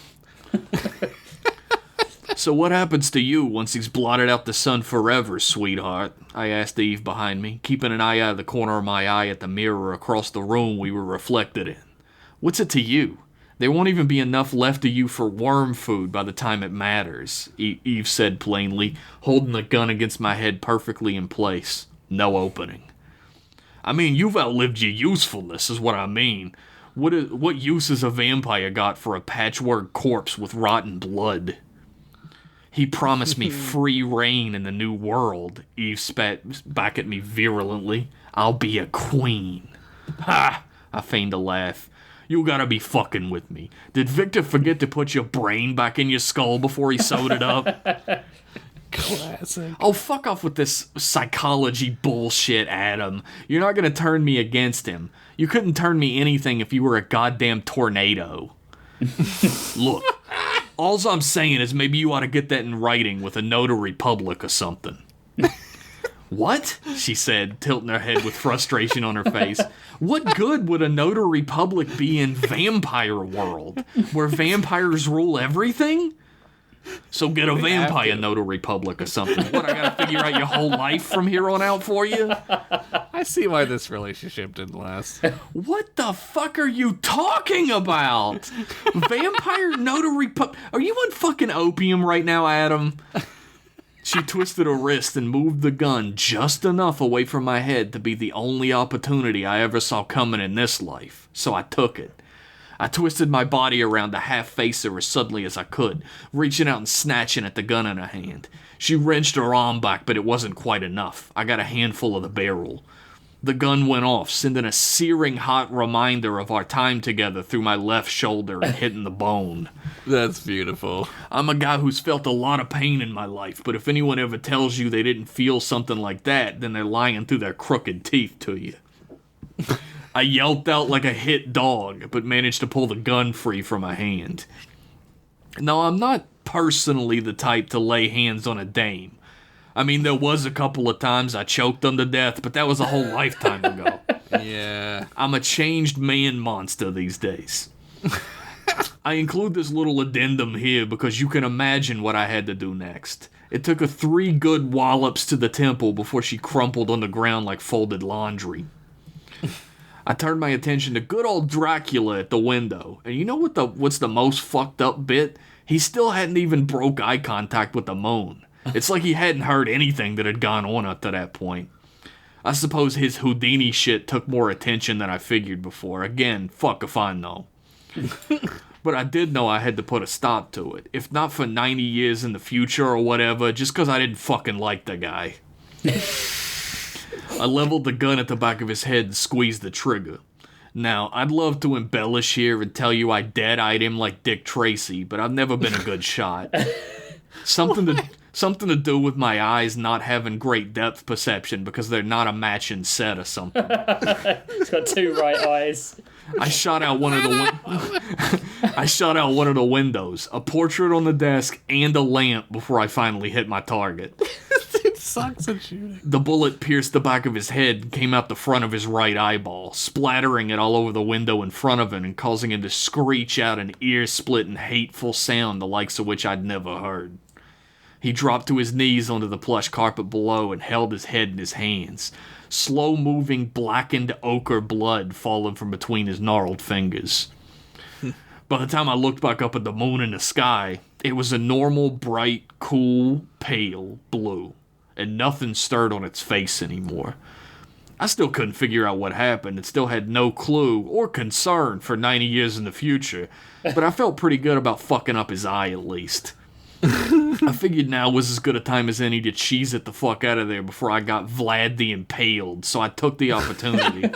So what happens to you once he's blotted out the sun forever, sweetheart? I asked Eve behind me, keeping an eye out of the corner of my eye at the mirror across the room we were reflected in. What's it to you? There won't even be enough left of you for worm food by the time it matters, Eve said plainly, holding the gun against my head perfectly in place. No opening. I mean, you've outlived your usefulness, is what I mean. What use has a vampire got for a patchwork corpse with rotten blood? He promised me free reign in the new world, Eve spat back at me virulently. I'll be a queen. Ha! I feigned a laugh. You gotta be fucking with me. Did Victor forget to put your brain back in your skull before he sewed it up? Classic. Oh, fuck off with this psychology bullshit, Adam. You're not gonna turn me against him. You couldn't turn me anything if you were a goddamn tornado. Look, alls I'm saying is maybe you ought to get that in writing with a notary public or something. What? She said, tilting her head with frustration on her face. What good would a notary public be in vampire world, where vampires rule everything? So get a vampire notary public or something. What, I gotta figure out your whole life from here on out for you? I see why this relationship didn't last. What the fuck are you talking about? Vampire notary Are you on fucking opium right now, Adam? She twisted her wrist and moved the gun just enough away from my head to be the only opportunity I ever saw coming in this life, so I took it. I twisted my body around to half-face her as suddenly as I could, reaching out and snatching at the gun in her hand. She wrenched her arm back, but it wasn't quite enough. I got a handful of the barrel. The gun went off, sending a searing hot reminder of our time together through my left shoulder and hitting the bone. That's beautiful. I'm a guy who's felt a lot of pain in my life, but if anyone ever tells you they didn't feel something like that, then they're lying through their crooked teeth to you. I yelped out like a hit dog, but managed to pull the gun free from my hand. Now, I'm not personally the type to lay hands on a dame. I mean, there was a couple of times I choked them to death, but that was a whole lifetime ago. Yeah. I'm a changed man monster these days. I include this little addendum here because you can imagine what I had to do next. It took her 3 good wallops to the temple before she crumpled on the ground like folded laundry. I turned my attention to good old Dracula at the window, and you know what's the most fucked up bit? He still hadn't even broke eye contact with the moon. It's like he hadn't heard anything that had gone on up to that point. I suppose his Houdini shit took more attention than I figured before. Again, fuck if I know. But I did know I had to put a stop to it. If not for 90 years in the future or whatever, just because I didn't fucking like the guy. I leveled the gun at the back of his head and squeezed the trigger. Now, I'd love to embellish here and tell you I dead-eyed him like Dick Tracy, but I've never been a good shot. Something to do with my eyes not having great depth perception because they're not a matching set or something. He's got 2 right eyes. I shot out one of the windows, a portrait on the desk, and a lamp before I finally hit my target. It sucks at shooting. The bullet pierced the back of his head and came out the front of his right eyeball, splattering it all over the window in front of him and causing him to screech out an ear-splitting, hateful sound the likes of which I'd never heard. He dropped to his knees onto the plush carpet below and held his head in his hands, slow-moving, blackened ochre blood falling from between his gnarled fingers. By the time I looked back up at the moon in the sky, it was a normal, bright, cool, pale blue, and nothing stirred on its face anymore. I still couldn't figure out what happened and still had no clue or concern for 90 years in the future, but I felt pretty good about fucking up his eye at least. I figured now was as good a time as any to cheese it the fuck out of there before I got Vlad the Impaled, so I took the opportunity.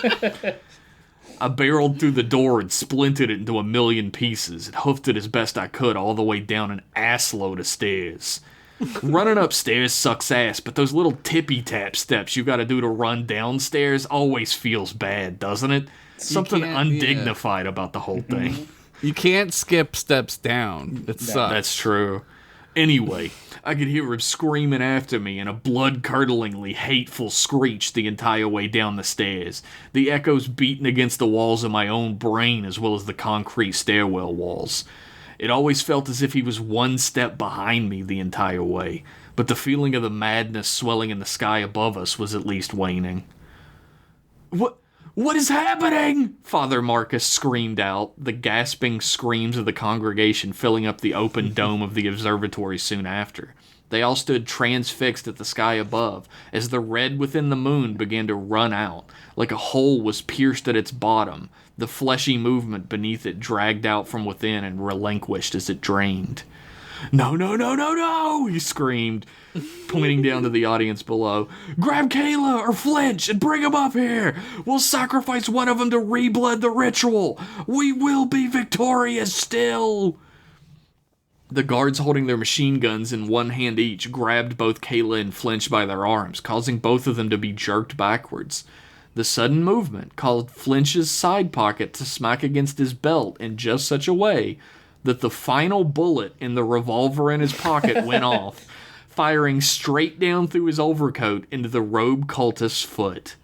I barreled through the door and splintered it into a million pieces and hoofed it as best I could all the way down an assload of stairs. Running upstairs sucks ass, but those little tippy-tap steps you gotta do to run downstairs always feels bad, doesn't it? Something undignified about the whole thing. You can't skip steps down. It sucks. That's true. Anyway, I could hear him screaming after me in a blood-curdlingly hateful screech the entire way down the stairs, the echoes beating against the walls of my own brain as well as the concrete stairwell walls. It always felt as if he was one step behind me the entire way, but the feeling of the madness swelling in the sky above us was at least waning. What is happening? Father Marcus screamed out, the gasping screams of the congregation filling up the open dome of the observatory soon after. They all stood transfixed at the sky above, as the red within the moon began to run out, like a hole was pierced at its bottom, the fleshy movement beneath it dragged out from within and relinquished as it drained. No, no, no, no, no, he screamed, pointing down to the audience below. Grab Kayla or Flinch and bring them up here. We'll sacrifice one of them to reblood the ritual. We will be victorious still. The guards holding their machine guns in one hand each grabbed both Kayla and Flinch by their arms, causing both of them to be jerked backwards. The sudden movement caused Flinch's side pocket to smack against his belt in just such a way that the final bullet in the revolver in his pocket went off, firing straight down through his overcoat into the robe cultist's foot.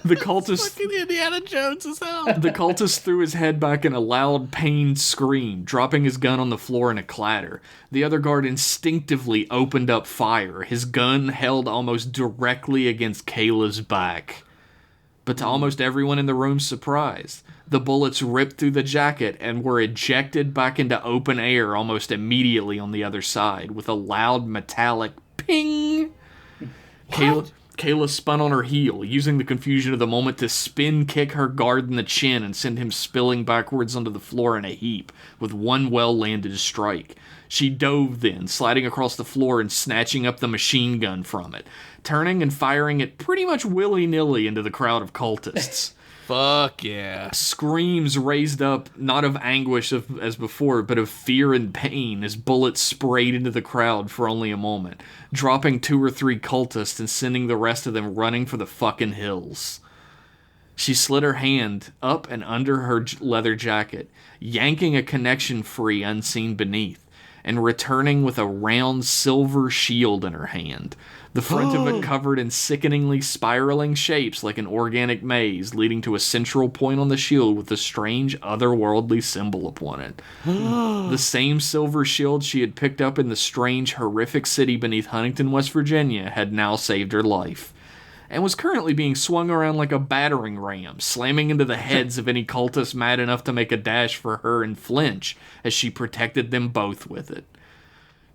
The cultist, Fucking Indiana Jones as hell. the cultist threw his head back in a loud, pained scream, dropping his gun on the floor in a clatter. The other guard instinctively opened up fire, his gun held almost directly against Kayla's back. But to almost everyone in the room's surprise, the bullets ripped through the jacket and were ejected back into open air almost immediately on the other side, with a loud metallic ping. Kayla spun on her heel, using the confusion of the moment to spin kick her guard in the chin and send him spilling backwards onto the floor in a heap with one well-landed strike. She dove then, sliding across the floor and snatching up the machine gun from it, turning and firing it pretty much willy-nilly into the crowd of cultists. Fuck yeah. Screams raised up, not of anguish as before, but of fear and pain as bullets sprayed into the crowd for only a moment, dropping 2 or 3 cultists and sending the rest of them running for the fucking hills. She slid her hand up and under her leather jacket, yanking a connection free unseen beneath, and returning with a round silver shield in her hand, the front of it covered in sickeningly spiraling shapes like an organic maze, leading to a central point on the shield with a strange otherworldly symbol upon it. The same silver shield she had picked up in the strange, horrific city beneath Huntington, West Virginia, had now saved her life, and was currently being swung around like a battering ram, slamming into the heads of any cultist mad enough to make a dash for her and Flinch as she protected them both with it.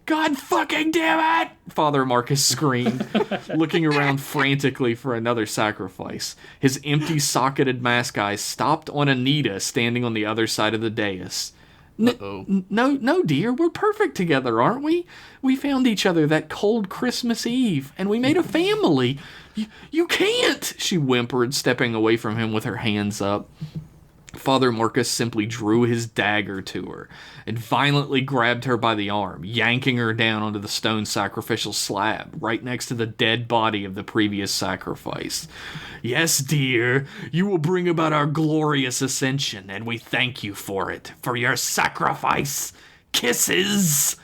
God fucking damn it! Father Marcus screamed, looking around frantically for another sacrifice. His empty socketed mask eyes stopped on Anita standing on the other side of the dais. No, dear, we're perfect together, aren't we? We found each other that cold Christmas Eve, and we made a family. You can't, she whimpered, stepping away from him with her hands up. Father Marcus simply drew his dagger to her and violently grabbed her by the arm, yanking her down onto the stone sacrificial slab right next to the dead body of the previous sacrifice. Yes, dear, you will bring about our glorious ascension, and we thank you for it, for your sacrifice. Kisses!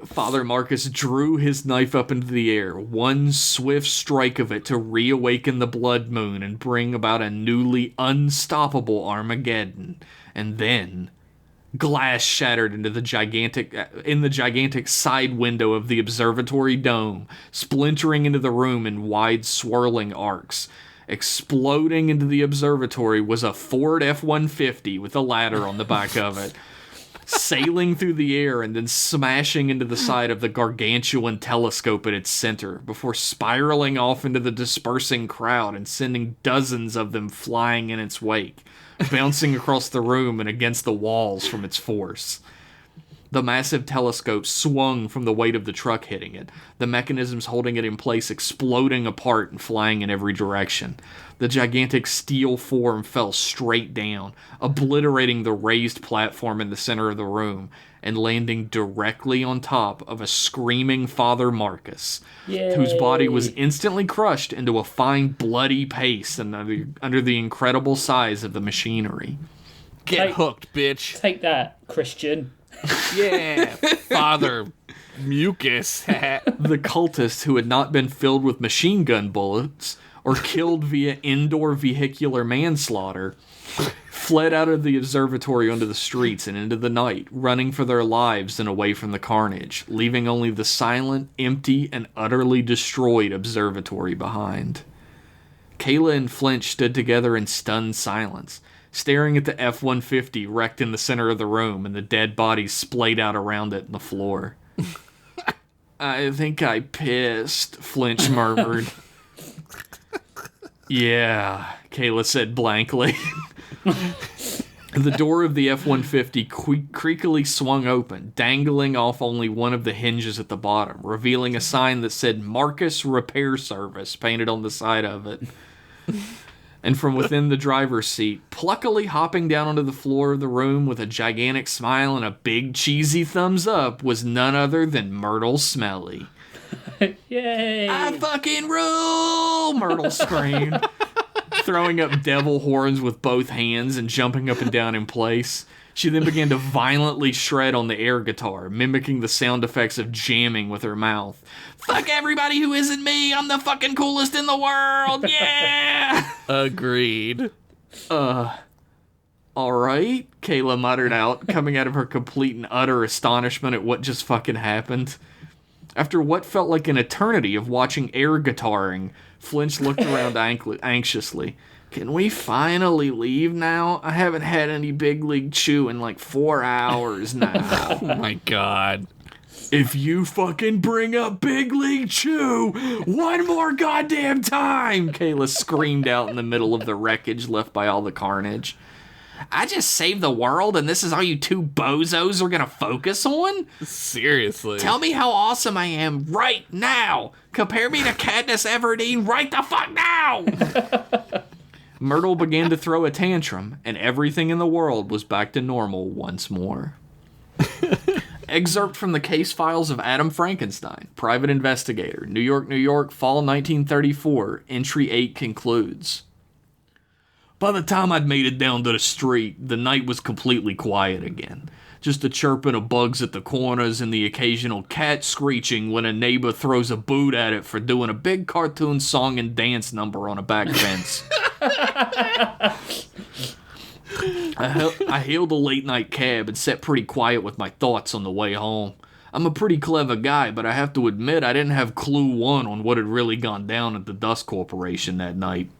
Father Marcus drew his knife up into the air, one swift strike of it to reawaken the blood moon and bring about a newly unstoppable Armageddon. And then glass shattered into the gigantic side window of the observatory dome, splintering into the room in wide swirling arcs. Exploding into the observatory was a Ford F-150 with a ladder on the back of it, sailing through the air and then smashing into the side of the gargantuan telescope at its center, before spiraling off into the dispersing crowd and sending dozens of them flying in its wake, bouncing across the room and against the walls from its force. The massive telescope swung from the weight of the truck hitting it, the mechanisms holding it in place exploding apart and flying in every direction. The gigantic steel form fell straight down, obliterating the raised platform in the center of the room, and landing directly on top of a screaming Father Marcus, whose body was instantly crushed into a fine bloody paste under the incredible size of the machinery. Get hooked, bitch. Take that, Christian. Yeah, Father Mucus. The cultists, who had not been filled with machine gun bullets or killed via indoor vehicular manslaughter, fled out of the observatory onto the streets and into the night, running for their lives and away from the carnage, leaving only the silent, empty, and utterly destroyed observatory behind. Kayla and Flinch stood together in stunned silence, staring at the F-150 wrecked in the center of the room and the dead bodies splayed out around it on the floor. I think I pissed, Flinch murmured. Yeah, Kayla said blankly. The door of the F-150 creakily swung open, dangling off only one of the hinges at the bottom, revealing a sign that said Marcus Repair Service painted on the side of it. And from within the driver's seat, pluckily hopping down onto the floor of the room with a gigantic smile and a big cheesy thumbs up was none other than Myrtle Smelly. Yay! I fucking rule! Myrtle screamed, throwing up devil horns with both hands and jumping up and down in place. She then began to violently shred on the air guitar, mimicking the sound effects of jamming with her mouth. Fuck everybody who isn't me! I'm the fucking coolest in the world! Yeah! Agreed. Alright, Kayla muttered out, coming out of her complete and utter astonishment at what just fucking happened. After what felt like an eternity of watching air guitaring, Flinch looked around anxiously. Can we finally leave now? I haven't had any Big League Chew in like 4 hours now. Oh my god. If you fucking bring up Big League Chew one more goddamn time, Kayla screamed out in the middle of the wreckage left by all the carnage. I just saved the world and this is all you two bozos are gonna focus on? Seriously. Tell me how awesome I am right now. Compare me to Katniss Everdeen right the fuck now. Myrtle began to throw a tantrum, and everything in the world was back to normal once more. Excerpt from the case files of Adam Frankenstein, private investigator, New York, New York, fall 1934. Entry 8 concludes. By the time I'd made it down to the street, the night was completely quiet again. Just the chirping of bugs at the corners and the occasional cat screeching when a neighbor throws a boot at it for doing a big cartoon song and dance number on a back fence. I hailed a late night cab and sat pretty quiet with my thoughts on the way home. I'm a pretty clever guy, but I have to admit I didn't have clue one on what had really gone down at the Dust Corporation that night.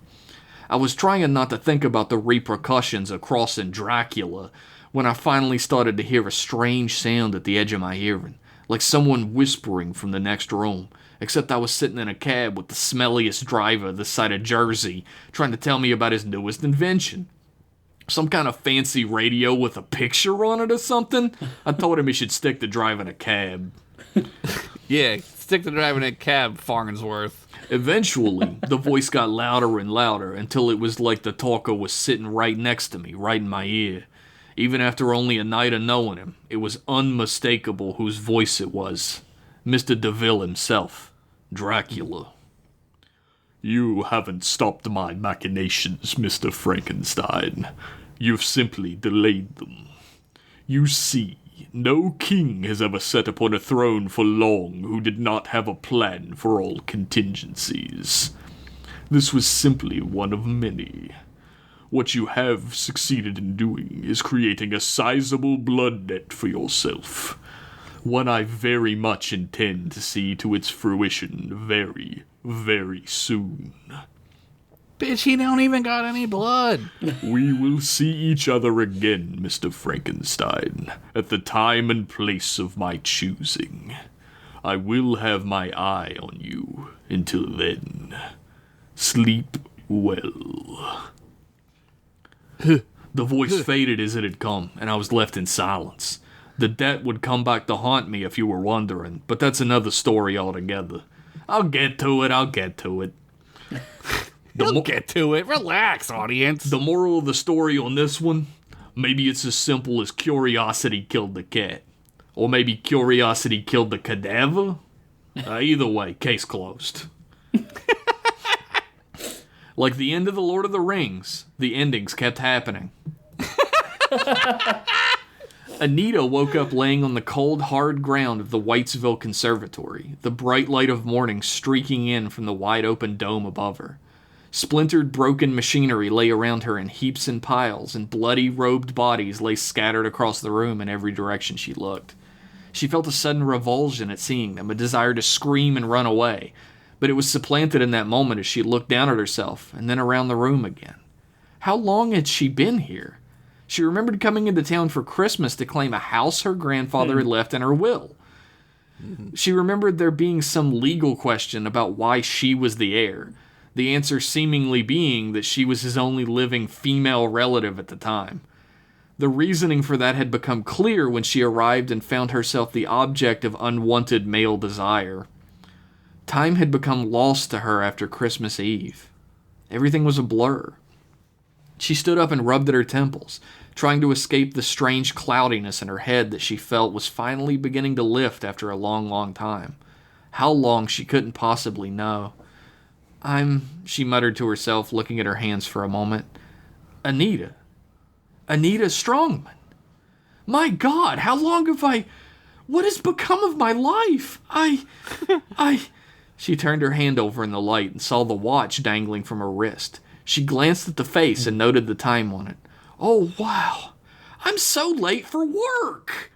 I was trying not to think about the repercussions of crossing Dracula when I finally started to hear a strange sound at the edge of my hearing, like someone whispering from the next room, except I was sitting in a cab with the smelliest driver this side of Jersey trying to tell me about his newest invention. Some kind of fancy radio with a picture on it or something? I told him he should stick to driving a cab. Yeah, stick to driving a cab, Farnsworth. Eventually, the voice got louder and louder until it was like the talker was sitting right next to me, right in my ear. Even after only a night of knowing him, it was unmistakable whose voice it was. Mr. DeVille himself, Dracula. You haven't stopped my machinations, Mr. Frankenstein. You've simply delayed them. You see, no king has ever sat upon a throne for long who did not have a plan for all contingencies. This was simply one of many. What you have succeeded in doing is creating a sizable blood net for yourself. One I very much intend to see to its fruition very, very soon. Bitch, he don't even got any blood. We will see each other again, Mr. Frankenstein, at the time and place of my choosing. I will have my eye on you until then. Sleep well. The voice faded as it had come, and I was left in silence. The debt would come back to haunt me if you were wondering, but that's another story altogether. I'll get to it. You'll get to it. Relax, audience. The moral of the story on this one, maybe it's as simple as curiosity killed the cat. Or maybe curiosity killed the cadaver. Either way, case closed. Like the end of The Lord of the Rings, the endings kept happening. Anita woke up laying on the cold, hard ground of the Whitesville Conservatory, the bright light of morning streaking in from the wide-open dome above her. Splintered, broken machinery lay around her in heaps and piles, and bloody, robed bodies lay scattered across the room in every direction she looked. She felt a sudden revulsion at seeing them, a desire to scream and run away, but it was supplanted in that moment as she looked down at herself, and then around the room again. How long had she been here? She remembered coming into town for Christmas to claim a house her grandfather had left in her will. She remembered there being some legal question about why she was the heir, the answer seemingly being that she was his only living female relative at the time. The reasoning for that had become clear when she arrived and found herself the object of unwanted male desire. Time had become lost to her after Christmas Eve. Everything was a blur. She stood up and rubbed at her temples, trying to escape the strange cloudiness in her head that she felt was finally beginning to lift after a long, long time. How long she couldn't possibly know. She muttered to herself, looking at her hands for a moment. Anita Strongman. My God, how long have what has become of my life? She turned her hand over in the light and saw the watch dangling from her wrist. She glanced at the face and noted the time on it. Oh, wow. I'm so late for work.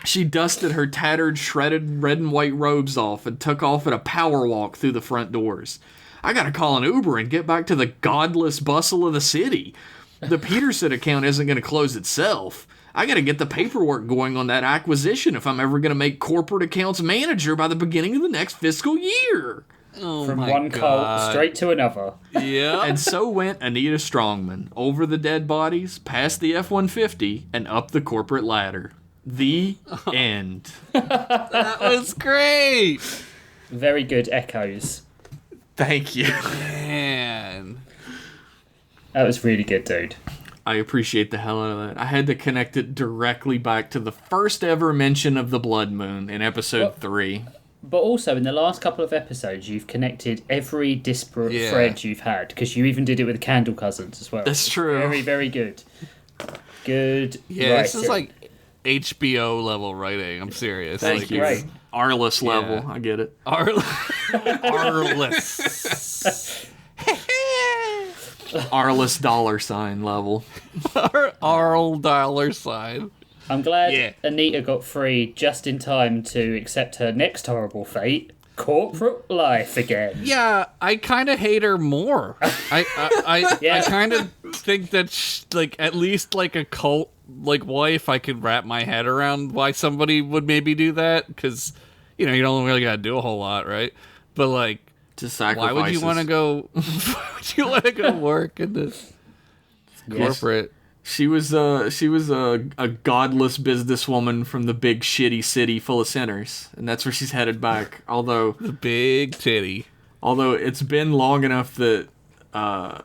She dusted her tattered, shredded red and white robes off and took off at a power walk through the front doors. I gotta call an Uber and get back to the godless bustle of the city. The Peterson account isn't gonna close itself. I gotta get the paperwork going on that acquisition if I'm ever gonna make corporate accounts manager by the beginning of the next fiscal year. Oh From my one God. cult straight to another. Yeah. And so went Anita Strongman, over the dead bodies, past the F-150, and up the corporate ladder. The end. That was great. Very good echoes. Thank you. Man. That was really good, dude. I appreciate the hell out of that. I had to connect it directly back to the first ever mention of the Blood Moon in episode 3. But also, in the last couple of episodes, you've connected every disparate thread you've had, because you even did it with the Candle Cousins as well. That's true. Very, very good. Good. Yeah, this is like HBO level writing. I'm serious. Thank like, you. great. Arliss level. I get it. Arliss. Arliss $sign level. Arl $sign. I'm glad Anita got free just in time to accept her next horrible fate, corporate life again. Yeah, I kind of hate her more. I kind of think that like at least like a cult like wife, I could wrap my head around why somebody would maybe do that, because you don't really gotta do a whole lot, right? But like, Just sacrifices. why would you want to go? Why would you want to go work in this corporate? She was a godless businesswoman from the big shitty city full of sinners, and that's where she's headed back. Although The big titty. it's been long enough that I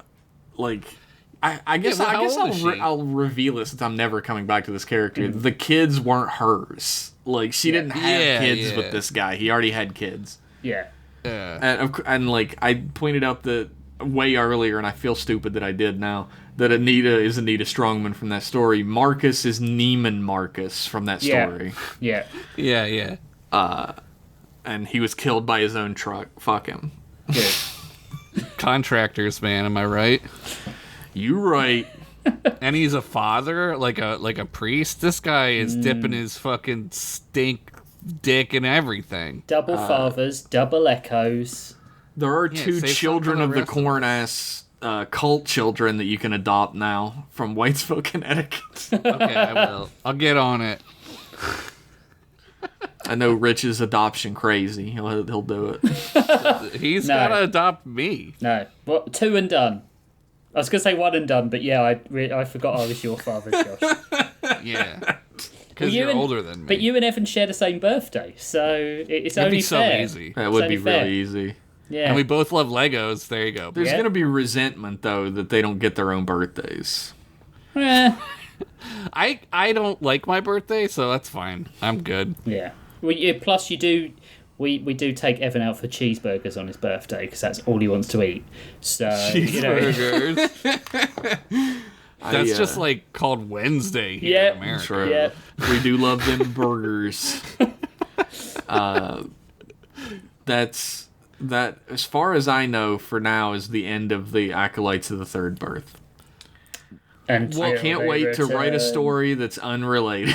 guess how old is she? I'll reveal this since I'm never coming back to this character. The kids weren't hers. Like she didn't have kids with this guy. He already had kids. Yeah. And like I pointed out that way earlier, and I feel stupid that I did now, that Anita is Anita Strongman from that story. Marcus is Neiman Marcus from that story. Yeah. Yeah. And he was killed by his own truck. Fuck him. Good. Contractors, man. Am I right? You right. And he's a father, like a priest. This guy is dipping his fucking stink dick in everything. Double fathers, double echoes. There are two save children some of for the the rest of corn ass cult children that you can adopt now from Whitesville, Connecticut. Okay, I will. I'll get on it. I know Rich is adoption crazy. He'll do it. He's No. gotta adopt me. No. What? 2 and done. I was going to say 1 and done, but yeah, I forgot I was your father, Josh. Yeah. Because You you're and- older than me. But you and Evan share the same birthday, so it's It'd only be so fair. easy. That It's would only be fair. really easy. Yeah. And we both love Legos. There you go. There's Yeah. going to be resentment, though, that they don't get their own birthdays. I don't like my birthday, so that's fine. I'm good. Yeah. Well, yeah, plus you do. We do take Evan out for cheeseburgers on his birthday because that's all he wants to eat. So Cheeseburgers. That's I, just like called Wednesday here Yeah, in America. True. Yeah. We do love them burgers. That, as far as I know, for now, is the end of the Acolytes of the Third Birth. And I can't wait to write a story that's unrelated.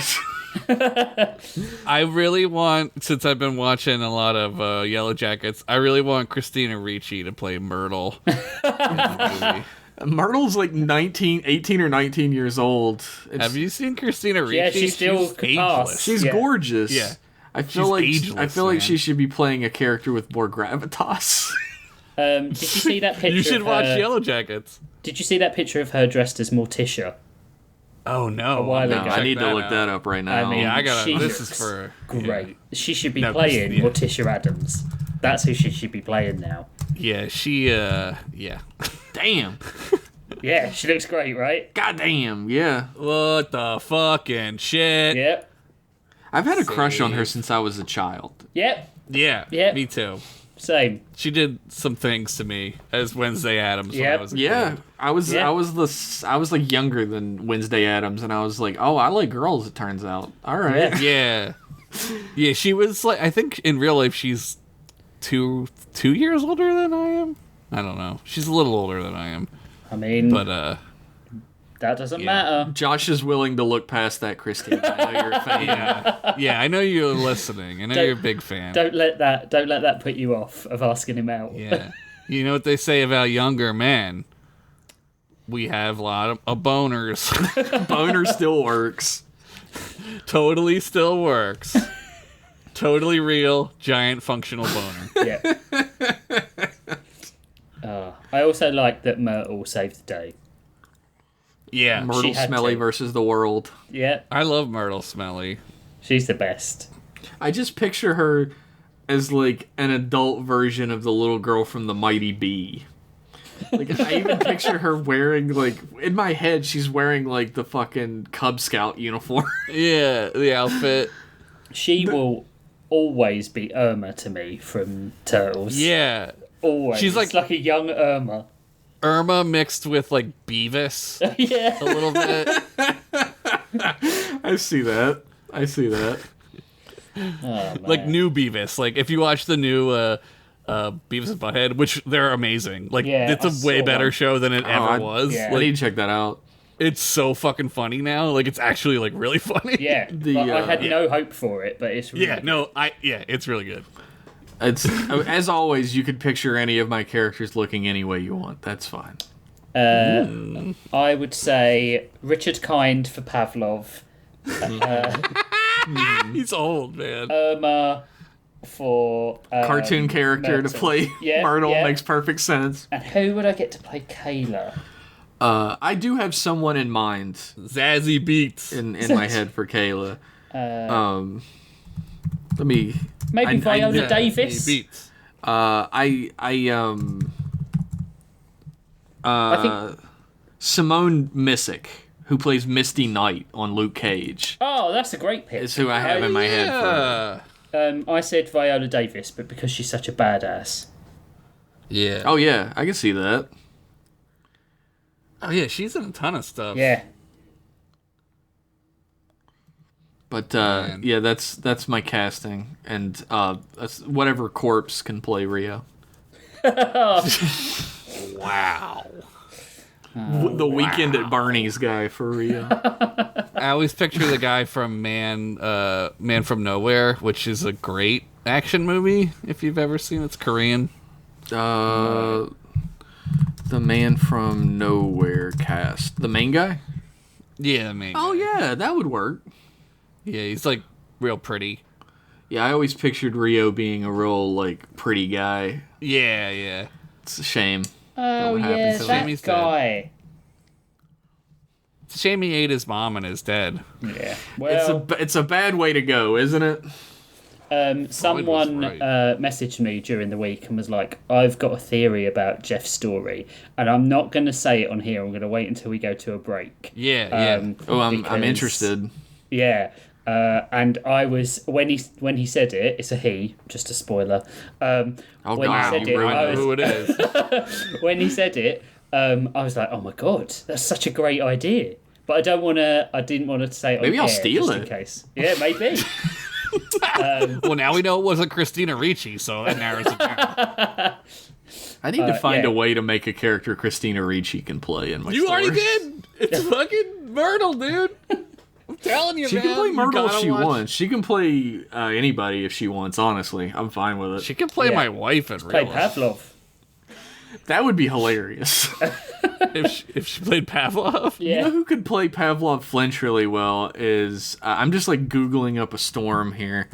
I really want, since I've been watching a lot of Yellow Jackets, I really want Christina Ricci to play Myrtle in the movie. Myrtle's like 18 or 19 years old. Have you seen Christina Ricci? Yeah, she's still ageless. She's Yeah. gorgeous. Yeah. I feel She's ageless, like man. she should be playing a character with more gravitas. Did you see that picture? You should of watch her, Yellow Jackets. Did you see that picture of her dressed as Morticia? Oh no! A while ago. I need to look that up right now. I mean, Yeah, I gotta. She This is looks for Great. She should be No, playing yeah. Morticia Adams. That's who she should be playing now. Yeah, she. Yeah. Damn. Yeah, she looks great, right? Goddamn, yeah. What the fucking shit? Yep. I've had a crush on her since I was a child. Yep. Yeah, Yep. me too. Same. She did some things to me as Wednesday Addams when I Yep. was a Yeah, kid. I was like younger than Wednesday Addams, and I was like, oh, I like girls. It turns out. All right. Yeah. Yeah, she was like, I think in real life she's 2 years older than I am. I don't know. She's a little older than I am, I mean, but that doesn't yeah. matter. Josh is willing to look past that, Christine. I know you're a fan. yeah, I know you're listening. I know you're a big fan. Don't let that put you off of asking him out. Yeah, you know what they say about younger men? We have a lot of boners. Boner still works. Totally still works. Totally real, giant functional boner. Yeah. I also like that Myrtle saved the day. Yeah, Myrtle had Smelly to. versus the world. Yeah, I love Myrtle Smelly. she's the best. I just picture her as like an adult version of the little girl from the Mighty Bee. Like I even picture her wearing like in my head she's wearing like the fucking Cub Scout uniform. Yeah, the outfit. She will always be Irma to me from Turtles. Yeah, Always. She's It's like a young Irma. Irma mixed with like Beavis Yeah. a little bit. I see that. Oh, man. Like new Beavis. Like if you watch the new Beavis and Butthead, which they're amazing. Like Yeah, it's I a way saw better one. show than it ever was. yeah. I Like need to check that out. it's so fucking funny now. Like it's actually like really funny. Yeah. I had no hope for it, but it's really Yeah, no, it's really good. It's as always. You could picture any of my characters looking any way you want. That's fine. I would say Richard Kind for Pavlov, He's old, man. Irma for Cartoon character to Myrtle. play Yeah, Myrtle yeah. makes perfect sense. And who would I get to play Kayla? I do have someone in mind Zazzy Beats. in my head for Kayla. Let me. Maybe Viola Yeah, Davis. Beats. I Simone Missick, who plays Misty Knight on Luke Cage, Oh, that's a great pick. is who I have in my head for. Yeah. I said Viola Davis, but because she's such a badass. Yeah. Oh yeah, I can see that. Oh yeah, she's in a ton of stuff. Yeah. But Man. yeah, that's my casting, and that's whatever corpse can play Rio. Wow. The Weekend at Bernie's guy for Rio. I always picture the guy from Man from Nowhere, which is a great action movie. If you've ever seen it, it's Korean. The Man from Nowhere cast, the main guy. Yeah, man. Oh yeah, that would work. Yeah, he's like real pretty. Yeah, I always pictured Rio being a real like pretty guy. Yeah. It's a shame. Oh what yeah, happens to that Jamie's guy. It's a shame he ate his mom and is dead. Yeah. Well, It's a bad way to go, isn't it? someone right. messaged me during the week and was like, "I've got a theory about Jeff's story, and I'm not going to say it on here. I'm going to wait until we go to a break." Yeah. Oh, I'm Because- interested. Yeah. And I was when he said it. It's a he. Just a spoiler. Oh when god, he said you it, ruined I I know was- who it is. when he said it, I was like, "Oh my god, that's such a great idea." But I didn't want to say it. Maybe on I'll air, steal just it. in case. Yeah, maybe. Well, now we know it wasn't Christina Ricci, so that narrows it down. I need to find yeah. a way to make a character Christina Ricci can play in my You story. already did. It's fucking Myrtle, dude. I'm telling you, She man. can play You Myrtle if gotta she watch- wants. She can play anybody if she wants, honestly. I'm fine with it. She can play Yeah. my wife in Play real life. Pavlov. That would be hilarious. If she played Pavlov. You Yeah. know who could play Pavlov Flinch really well is... I'm just, like, Googling up a storm here.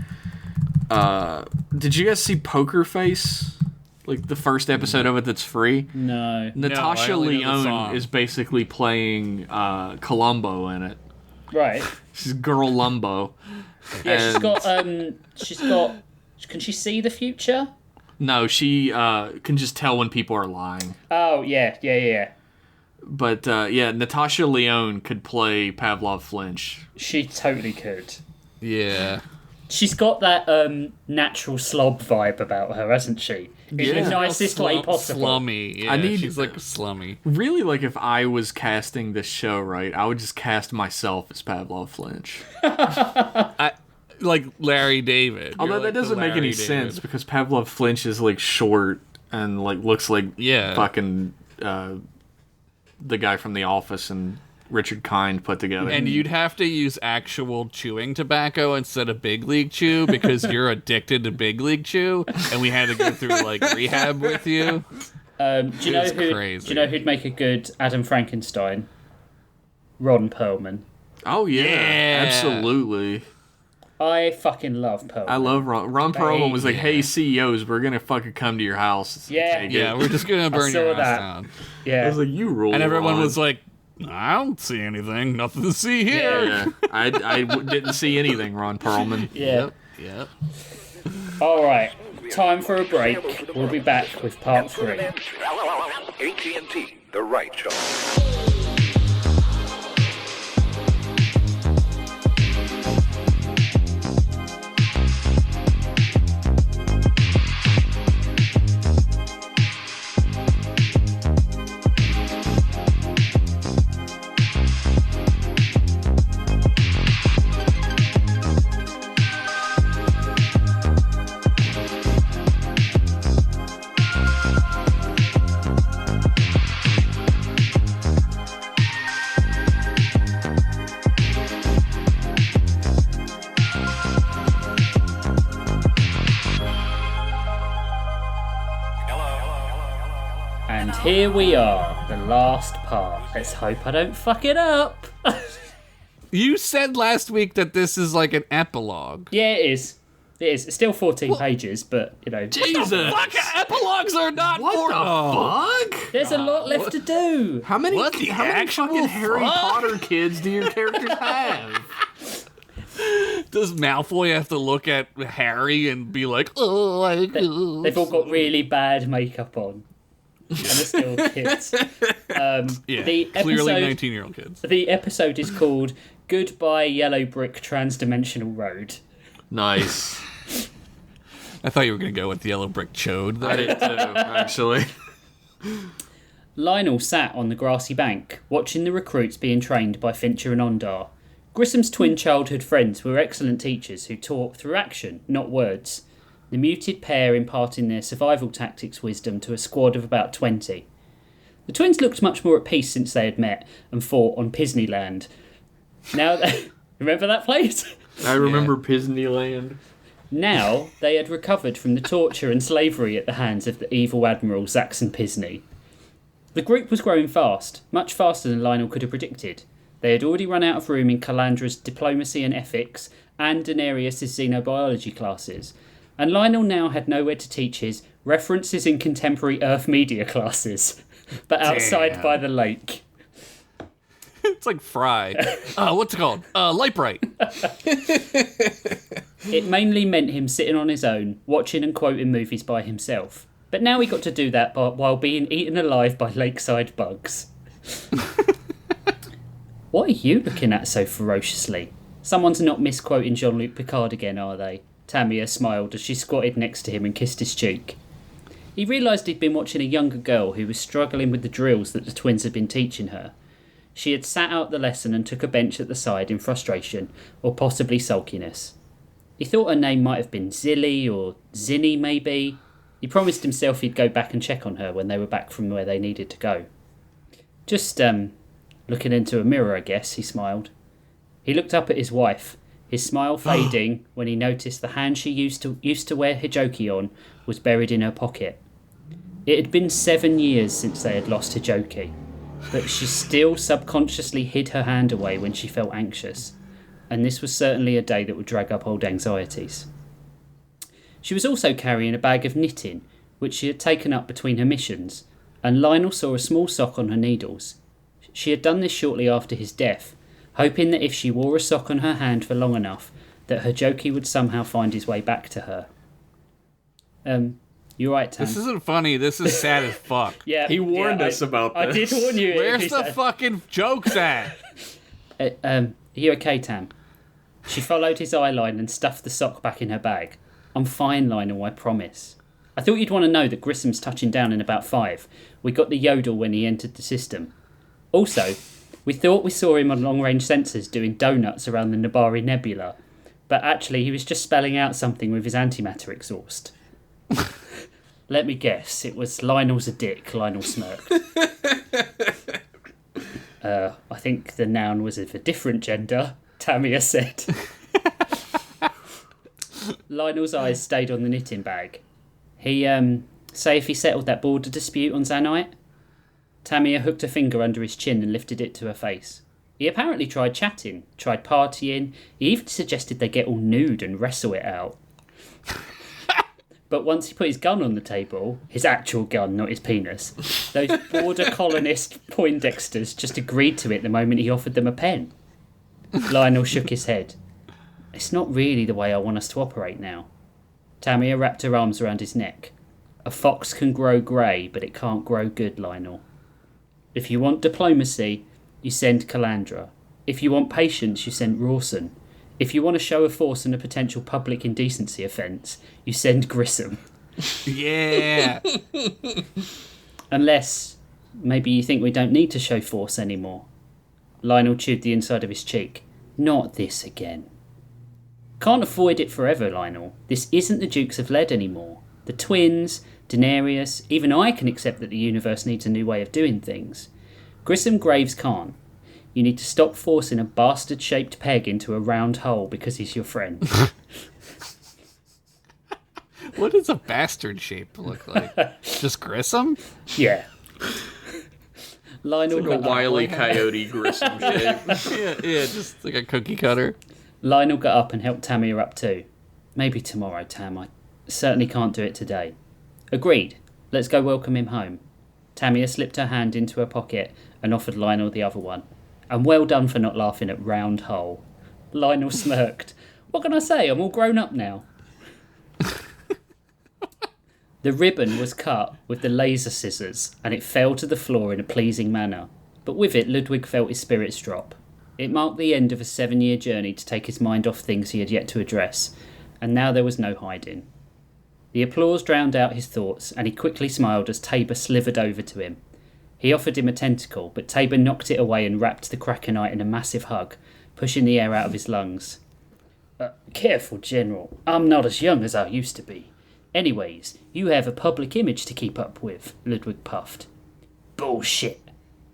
Did you guys see Poker Face? Like, the first episode of it that's free? No. Natasha I only know the Lyonne song. is basically playing Columbo in it. Right. She's Girl Lumbo. Yeah, And- she's got. Can she see the future? No, she can just tell when people are lying. Oh yeah. But yeah, Natasha Lyonne could play Pavlov Flinch. She totally could. Yeah. She's got that natural slob vibe about her, hasn't she? In the nicest way possible. Slummy. Yeah, she's like slummy. Really, like if I was casting this show right, I would just cast myself as Pavlov Flinch. Like Larry David. Although You're that like the doesn't make Larry any David. sense because Pavlov Flinch is like short and like looks like fucking the guy from The Office and Richard Kind put together. And you'd have to use actual chewing tobacco instead of Big League Chew because you're addicted to Big League Chew, and we had to go through like rehab with you. Do you know crazy. Do you know who'd make a good Adam Frankenstein? Ron Perlman. Oh yeah, Yeah. absolutely. I fucking love Perlman. I love Ron Perlman was like, "Hey CEOs, we're gonna fucking come to your house." Yeah. Take Yeah, it. we're just gonna burn saw your house that. down. Yeah. I was like, "You rule." And everyone Ron." was like, I don't see anything. Nothing to see here. "Yeah, didn't see anything." Ron Perlman. Yeah. Yep. All right. Time for a break. We'll be back with part 3. AT&T, the right show. And here we are, the last part. Let's hope I don't fuck it up. You said last week that this is like an epilogue. Yeah, it is. It is. It's still 14 pages, but, you know. Jesus, Fuck, epilogues are not what for- the fuck? There's a lot left to do. How many What the how many actual fucking Harry fuck? Potter kids do your characters have? Does Malfoy have to look at Harry and be like, oh, They've all got really bad makeup on. And they're still kids. yeah, the clearly episode- 19-year-old kids. The episode is called Goodbye Yellow Brick Transdimensional Road. Nice. I thought you were going to go with the Yellow Brick Chode. I did too, actually. Lionel sat on the grassy bank, watching the recruits being trained by Fincher and Ondar. Grissom's twin childhood friends were excellent teachers who taught through action, not words. The muted pair imparting their survival tactics wisdom to a squad of about 20. The twins looked much more at peace since they had met and fought on Pisneyland. Now, remember that place? I remember Disneyland. Now they had recovered from the torture and slavery at the hands of the evil Admiral Zaxxon Pisney. The group was growing fast, much faster than Lionel could have predicted. They had already run out of room in Calandra's diplomacy and ethics and Daenerys' xenobiology classes, and Lionel now had nowhere to teach his references in contemporary Earth media classes, but outside Damn. by the lake. It's like Fry. What's it called? Light Bright. It mainly meant him sitting on his own, watching and quoting movies by himself. But now he got to do that while being eaten alive by lakeside bugs. What are you looking at so ferociously? Someone's not misquoting Jean-Luc Picard again, are they? Tamia smiled as she squatted next to him and kissed his cheek. He realised he'd been watching a younger girl who was struggling with the drills that the twins had been teaching her. She had sat out the lesson and took a bench at the side in frustration, or possibly sulkiness. He thought her name might have been Zilly, or Zinny maybe. He promised himself he'd go back and check on her when they were back from where they needed to go. Just, looking into a mirror, I guess, he smiled. He looked up at his wife, his smile fading when he noticed the hand she used to wear Hijoki on was buried in her pocket. It had been 7 years since they had lost Hijoki, but she still subconsciously hid her hand away when she felt anxious, and this was certainly a day that would drag up old anxieties. She was also carrying a bag of knitting, which she had taken up between her missions, and Lionel saw a small sock on her needles. She had done this shortly after his death, hoping that if she wore a sock on her hand for long enough, that Hijoki would somehow find his way back to her. You're right, Tam. This isn't funny. This is sad as fuck. Yeah, He warned us about I this. did warn you. Where's the fucking jokes at? Are you okay, Tam? She followed his eye line and stuffed the sock back in her bag. I'm fine, Lionel, I promise. I thought you'd want to know that Grissom's touching down in about 5. We got the yodel when he entered the system. Also, we thought we saw him on long-range sensors doing donuts around the Nabari Nebula, but actually he was just spelling out something with his antimatter exhaust. Let me guess, it was Lionel's a dick, Lionel smirked. I think the noun was of a different gender, Tamia said. Lionel's eyes stayed on the knitting bag. He, say if he settled that border dispute on Zanite? Tamia hooked a finger under his chin and lifted it to her face. He apparently tried chatting, tried partying, he even suggested they get all nude and wrestle it out. But once he put his gun on the table, his actual gun, not his penis, those border colonist Poindexters just agreed to it the moment he offered them a pen. Lionel shook his head. It's not really the way I want us to operate now. Tamia wrapped her arms around his neck. A fox can grow grey, but it can't grow good, Lionel. If you want diplomacy, you send Calandra. If you want patience, you send Rawson. If you want to show a force and a potential public indecency offence, you send Grissom. Yeah. Unless, maybe you think we don't need to show force anymore. Lionel chewed the inside of his cheek. Not this again. Can't avoid it forever, Lionel. This isn't the Dukes of Lead anymore. The twins, Daenerys, even I can accept that the universe needs a new way of doing things. Grissom Graves can't. You need to stop forcing a bastard-shaped peg into a round hole because he's your friend. What does a bastard shape look like? Just Grissom? Yeah. Lionel Like a got Wile E. up. Coyote Grissom shape. Yeah, just like a cookie cutter. Lionel got up and helped Tamia up too. Maybe tomorrow, Tam. I certainly can't do it today. Agreed. Let's go welcome him home. Tamia slipped her hand into her pocket and offered Lionel the other one. And well done for not laughing at round hole. Lionel smirked. What can I say? I'm all grown up now. The ribbon was cut with the laser scissors, and it fell to the floor in a pleasing manner. But with it, Ludwig felt his spirits drop. It marked the end of a 7-year journey to take his mind off things he had yet to address, and now there was no hiding. The applause drowned out his thoughts, and he quickly smiled as Tabor slithered over to him. He offered him a tentacle, but Tabor knocked it away and wrapped the Krakenite in a massive hug, pushing the air out of his lungs. Careful, General. I'm not as young as I used to be. Anyways, you have a public image to keep up with, Ludwig puffed. Bullshit.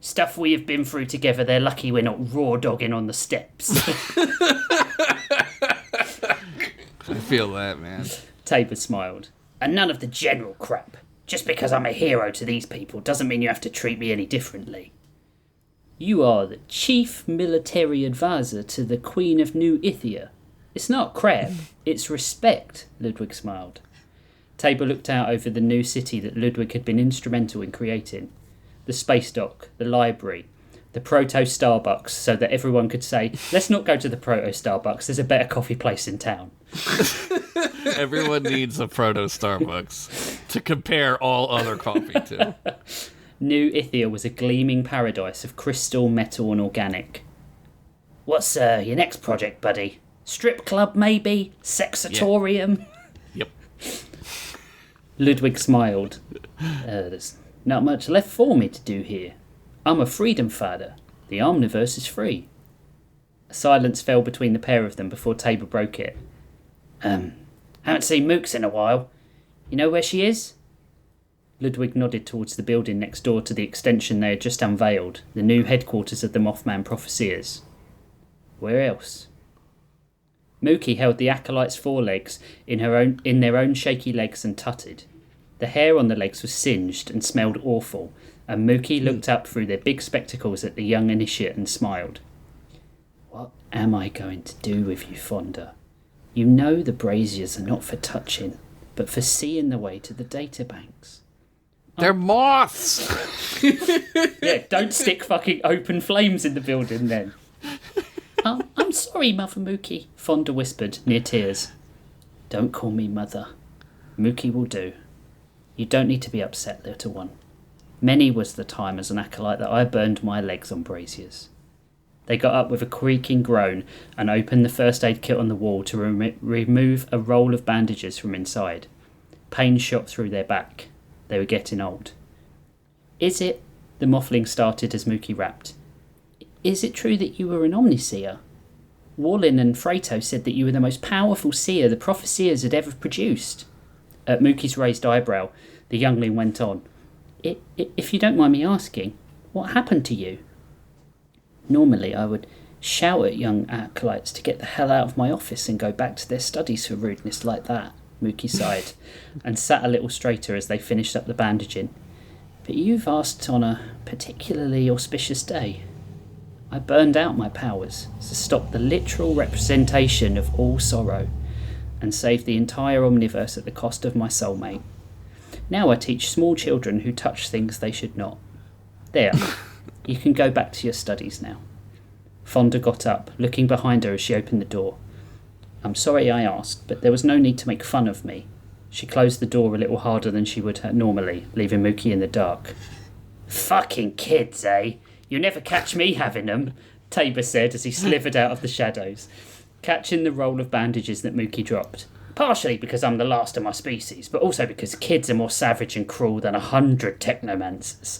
Stuff we have been through together, they're lucky we're not raw dogging on the steps. I feel that, man. Tabor smiled. And none of the general crap. Just because I'm a hero to these people doesn't mean you have to treat me any differently. You are the chief military advisor to the Queen of New Ithia. It's not crap, it's respect, Ludwig smiled. Tabor looked out over the new city that Ludwig had been instrumental in creating. The space dock, the library, the proto-Starbucks, so that everyone could say, let's not go to the proto-Starbucks, there's a better coffee place in town. Everyone needs a proto Starbucks to compare all other coffee to. New Ithia was a gleaming paradise of crystal, metal and organic. What's your next project, buddy? Strip club, maybe? Sexatorium? Yep. Ludwig smiled. There's not much left for me to do here. I'm a freedom fighter. The Omniverse is free. A silence fell between the pair of them before Tabor broke it. Haven't seen Mooks in a while. You know where she is? Ludwig nodded towards the building next door to the extension they had just unveiled, the new headquarters of the Mothman Prophecies. Where else? Mookie held the acolyte's forelegs in their own shaky legs and tutted. The hair on the legs was singed and smelled awful, and Mookie looked up through their big spectacles at the young initiate and smiled. What am I going to do with you, Fonda? You know the braziers are not for touching, but for seeing the way to the databanks. They're moths! Yeah, don't stick fucking open flames in the building then. I'm sorry, Mother Mookie, Fonda whispered, near tears. Don't call me Mother. Mookie will do. You don't need to be upset, little one. Many was the time as an acolyte that I burned my legs on braziers. They got up with a creaking groan and opened the first aid kit on the wall to remove a roll of bandages from inside. Pain shot through their back. They were getting old. Is it, the Mothling started as Mookie rapped, is it true that you were an omniseer? Wallin and Freto said that you were the most powerful seer the Prophecyers had ever produced. At Mookie's raised eyebrow, the youngling went on. If you don't mind me asking, what happened to you? Normally I would shout at young acolytes to get the hell out of my office and go back to their studies for rudeness like that, Mookie sighed, and sat a little straighter as they finished up the bandaging. But you've asked on a particularly auspicious day. I burned out my powers to stop the literal representation of all sorrow and save the entire Omniverse at the cost of my soulmate. Now I teach small children who touch things they should not. There, you can go back to your studies now. Fonda got up, looking behind her as she opened the door. I'm sorry I asked, but there was no need to make fun of me. She closed the door a little harder than she would normally, leaving Mookie in the dark. Fucking kids, eh? You never catch me having them, Tabor said as he slithered out of the shadows, catching the roll of bandages that Mookie dropped. Partially because I'm the last of my species, but also because kids are more savage and cruel than 100 technomancers.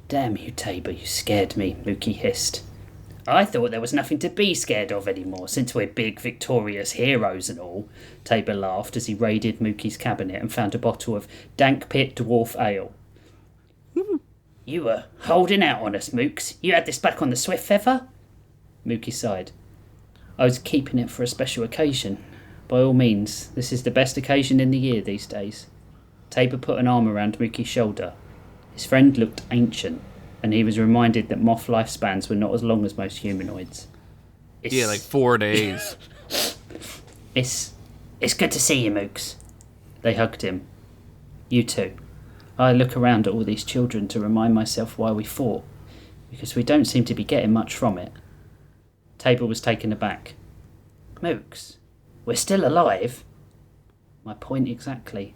Damn you, Tabor, you scared me, Mookie hissed. I thought there was nothing to be scared of anymore, since we're big, victorious heroes and all, Tabor laughed as he raided Mookie's cabinet and found a bottle of Dank Pit Dwarf Ale. You were holding out on us, Mooks. You had this back on the Swift Feather? Mookie sighed. I was keeping it for a special occasion. By all means, this is the best occasion in the year these days. Tabor put an arm around Mookie's shoulder. His friend looked ancient, and he was reminded that moth lifespans were not as long as most humanoids. Yeah, like 4 days. It's good to see you, Mooks. They hugged him. You too. I look around at all these children to remind myself why we fought, because we don't seem to be getting much from it. Tabor was taken aback. Mooks, we're still alive? My point exactly.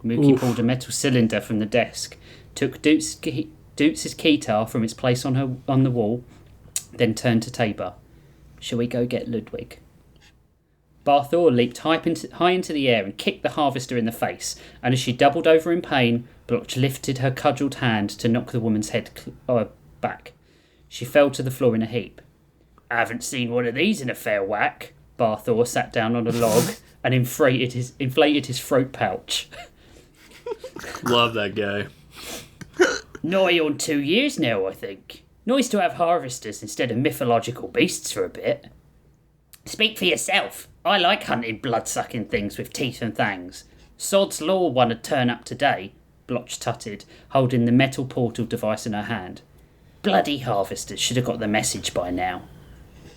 Mookie pulled a metal cylinder from the desk, took Doots' keytar from its place on the wall, then turned to Tabor. Shall we go get Ludwig? Barthor leaped high into the air and kicked the harvester in the face, and as she doubled over in pain, Blotch lifted her cudgelled hand to knock the woman's head back. She fell to the floor in a heap. I haven't seen one of these in a fair whack. Barthor sat down on a log and inflated his throat pouch. Love that guy. Nigh on 2 years now, I think. Nice to have harvesters instead of mythological beasts for a bit. Speak for yourself. I like hunting blood-sucking things with teeth and fangs. Sod's Law one'd turn up today, Blotch tutted, holding the metal portal device in her hand. Bloody harvesters should have got the message by now.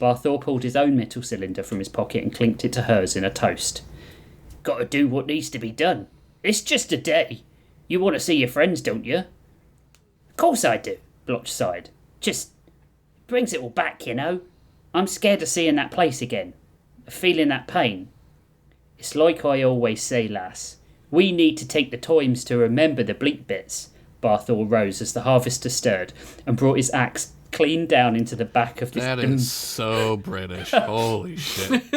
Barthor pulled his own metal cylinder from his pocket and clinked it to hers in a toast. Gotta do what needs to be done. It's just a day. You want to see your friends, don't you? Of course I do, Blotch sighed. Just brings it all back, you know. I'm scared of seeing that place again. Of feeling that pain. It's like I always say, lass. We need to take the times to remember the bleak bits. Barthor rose as the harvester stirred and brought his axe clean down into the back of this... That is so British. Holy shit.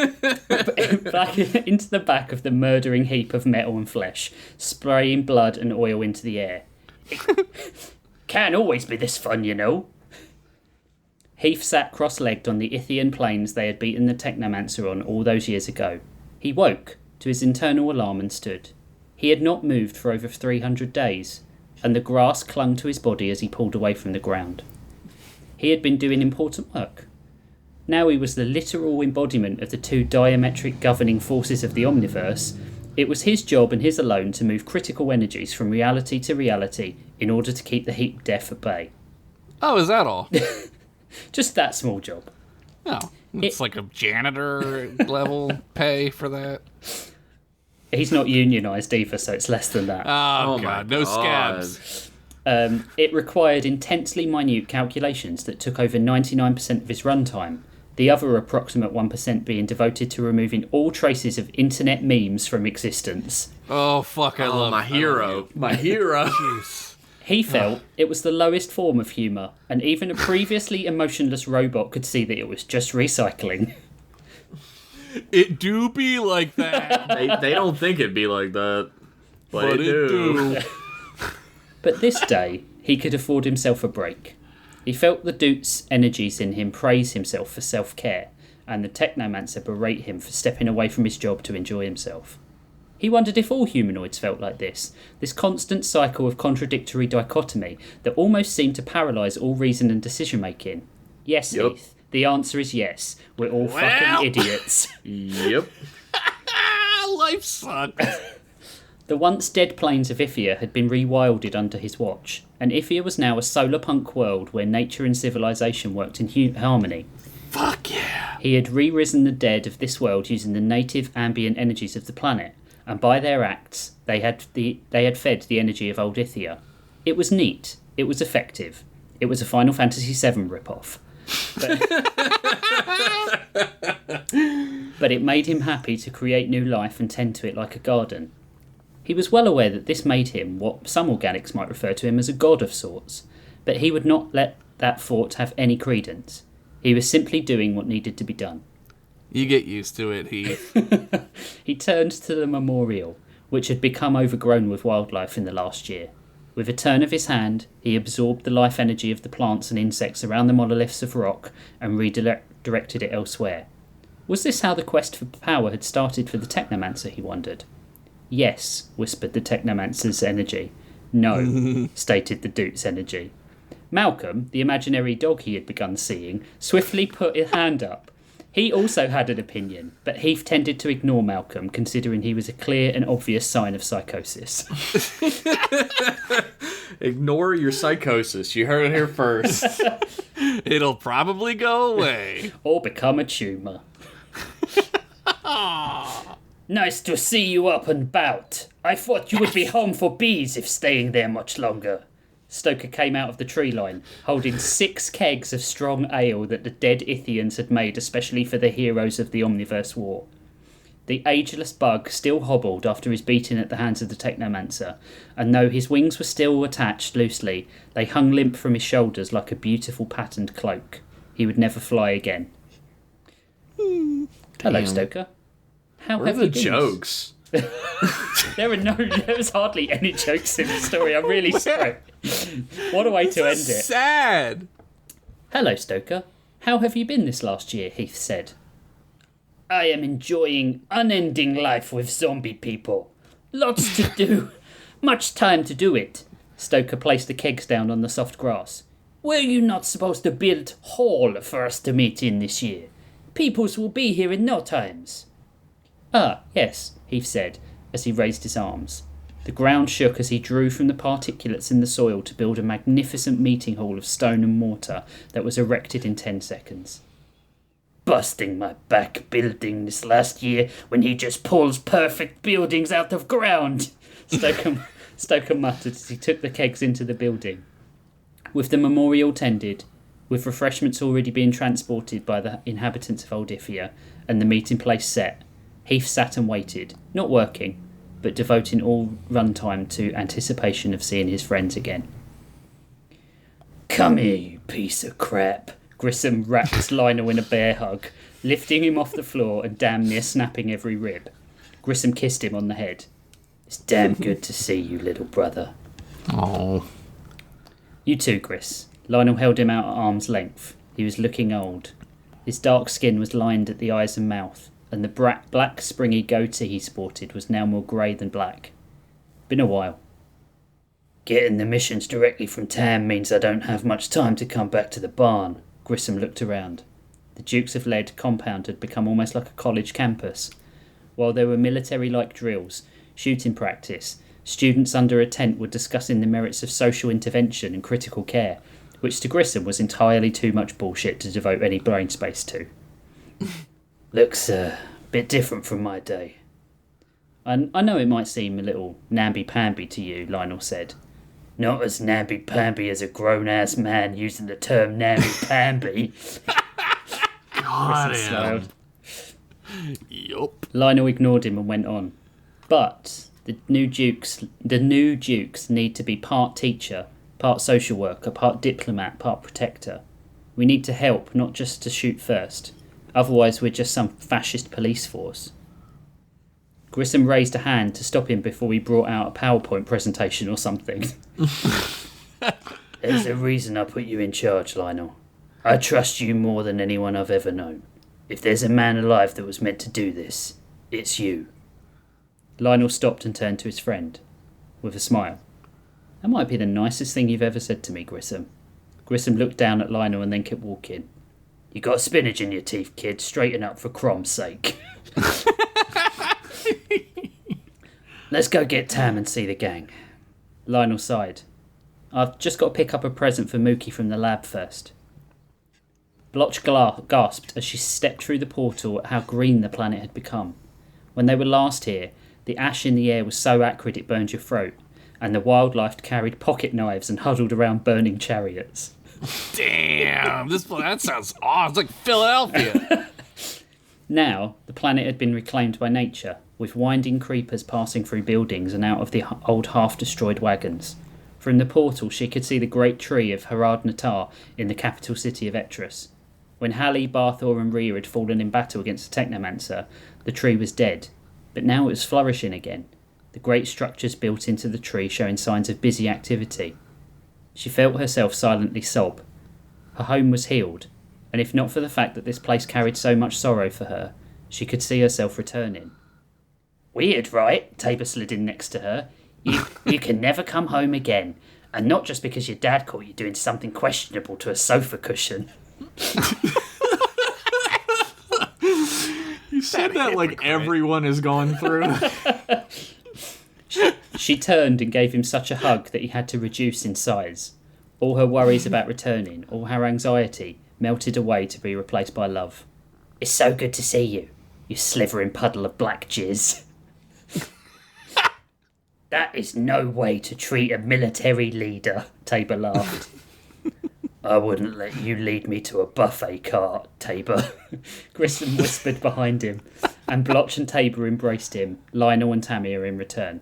Back into the back of the murdering heap of metal and flesh, spraying blood and oil into the air. It can't always be this fun, you know. Heath sat cross-legged on the Ithian plains they had beaten the Technomancer on all those years ago. He woke to his internal alarm and stood. He had not moved for over 300 days, and the grass clung to his body as he pulled away from the ground. He had been doing important work. Now he was the literal embodiment of the two diametric governing forces of the Omniverse. It was his job and his alone to move critical energies from reality to reality in order to keep the heap death at bay. Oh, is that all? Just that small job. Oh, it's like a janitor level pay for that. He's not unionised either, so it's less than that. Oh God, no scabs. It required intensely minute calculations that took over 99% of his runtime, the other approximate 1% being devoted to removing all traces of internet memes from existence. Oh, fuck, I love my hero. My hero. Jeez. He felt it was the lowest form of humour, and even a previously emotionless robot could see that it was just recycling. It do be like that. They don't think it'd be like that, but it do. But this day, he could afford himself a break. He felt the dude's energies in him praise himself for self-care, and the technomancer berate him for stepping away from his job to enjoy himself. He wondered if all humanoids felt like this constant cycle of contradictory dichotomy that almost seemed to paralyse all reason and decision-making. Yes, Yep. Heath, the answer is yes. We're all fucking idiots. Yep. Life sucks. The once dead plains of Ithia had been rewilded under his watch, and Ithia was now a solar punk world where nature and civilization worked in harmony. Fuck yeah. He had re-risen the dead of this world using the native ambient energies of the planet, and by their acts, they had fed the energy of old Ithia. It was neat. It was effective. It was a Final Fantasy VII rip-off. But it made him happy to create new life and tend to it like a garden. He was well aware that this made him what some organics might refer to him as a god of sorts, but he would not let that thought have any credence. He was simply doing what needed to be done. You get used to it, Heath. He turned to the memorial, which had become overgrown with wildlife in the last year. With a turn of his hand, he absorbed the life energy of the plants and insects around the monoliths of rock and redirected it elsewhere. Was this how the quest for power had started for the Technomancer, he wondered? Yes, whispered the Technomancer's energy. No, stated the Dute's energy. Malcolm, the imaginary dog he had begun seeing, swiftly put his hand up. He also had an opinion, but Heath tended to ignore Malcolm, considering he was a clear and obvious sign of psychosis. Ignore your psychosis. You heard it here first. It'll probably go away. Or become a tumour. Nice to see you up and about. I thought you would be home for bees if staying there much longer. Stoker came out of the tree line, holding 6 kegs of strong ale that the dead Ithians had made especially for the heroes of the Omniverse War. The ageless bug still hobbled after his beating at the hands of the Technomancer, and though his wings were still attached loosely, they hung limp from his shoulders like a beautiful patterned cloak. He would never fly again. Hello, Stoker. How Where are have the you been? jokes? There was hardly any jokes in the story. I'm really sorry. What a way to end it. Sad. Hello, Stoker. How have you been this last year? Heath said. I am enjoying unending life with zombie people. Lots to do. Much time to do it. Stoker placed the kegs down on the soft grass. Were you not supposed to build hall for us to meet in this year? Peoples will be here in no times. Ah, yes, Heath said, as he raised his arms. The ground shook as he drew from the particulates in the soil to build a magnificent meeting hall of stone and mortar that was erected in 10 seconds. Busting my back building this last year when he just pulls perfect buildings out of ground, Stoker muttered as he took the kegs into the building. With the memorial tended, with refreshments already being transported by the inhabitants of Old Ithia, and the meeting place set, Heath sat and waited, not working, but devoting all runtime to anticipation of seeing his friends again. Come here, you piece of crap. Grissom wrapped Lionel in a bear hug, lifting him off the floor and damn near snapping every rib. Grissom kissed him on the head. It's damn good to see you, little brother. Oh. You too, Gris. Lionel held him out at arm's length. He was looking old. His dark skin was lined at the eyes and mouth, and the black springy goatee he sported was now more grey than black. Been a while. Getting the missions directly from Tam means I don't have much time to come back to the barn. Grissom looked around. The Dukes of Lead compound had become almost like a college campus. While there were military-like drills, shooting practice, students under a tent were discussing the merits of social intervention and critical care, which to Grissom was entirely too much bullshit to devote any brain space to. Looks a bit different from my day. I know it might seem a little namby-pamby to you, Lionel said. Not as namby-pamby as a grown-ass man using the term namby-pamby. Got smiled. Yup. Lionel ignored him and went on. But The new dukes need to be part teacher, part social worker, part diplomat, part protector. We need to help, not just to shoot first. Otherwise, we're just some fascist police force. Grissom raised a hand to stop him before he brought out a PowerPoint presentation or something. There's a reason I put you in charge, Lionel. I trust you more than anyone I've ever known. If there's a man alive that was meant to do this, it's you. Lionel stopped and turned to his friend, with a smile. That might be the nicest thing you've ever said to me, Grissom. Grissom looked down at Lionel and then kept walking. You got spinach in your teeth, kid. Straighten up for Crom's sake. Let's go get Tam and see the gang. Lionel sighed. I've just got to pick up a present for Mookie from the lab first. Blotch gasped as she stepped through the portal at how green the planet had become. When they were last here, the ash in the air was so acrid it burned your throat, and the wildlife carried pocket knives and huddled around burning chariots. Damn, that sounds awesome. It's like Philadelphia. Now, the planet had been reclaimed by nature, with winding creepers passing through buildings and out of the old half-destroyed wagons. From the portal, she could see the great tree of Harad Natar in the capital city of Etros. When Hallie, Barthor and Rhea had fallen in battle against the Technomancer, the tree was dead, but now it was flourishing again, the great structures built into the tree showing signs of busy activity. She felt herself silently sob. Her home was healed, and if not for the fact that this place carried so much sorrow for her, she could see herself returning. Weird, right? Tabor slid in next to her. You can never come home again, and not just because your dad caught you doing something questionable to a sofa cushion. You said that like everyone has gone through. She turned and gave him such a hug that he had to reduce in size. All her worries about returning, all her anxiety, melted away to be replaced by love. It's so good to see you, you slithering puddle of black jizz. That is no way to treat a military leader, Tabor laughed. I wouldn't let you lead me to a buffet cart, Tabor. Grissom whispered behind him, and Blotch and Tabor embraced him, Lionel and Tamia in return.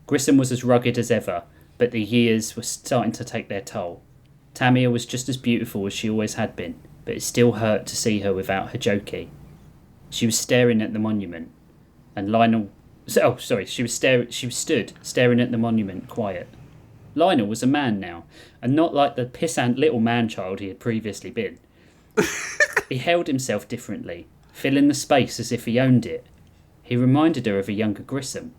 Grissom was as rugged as ever, but the years were starting to take their toll. Tamia was just as beautiful as she always had been, but it still hurt to see her without her Jokey. She was staring at the monument, and Lionel... she stood staring at the monument, quiet. Lionel was a man now, and not like the pissant little man-child he had previously been. He held himself differently, filling the space as if he owned it. He reminded her of a younger Grissom.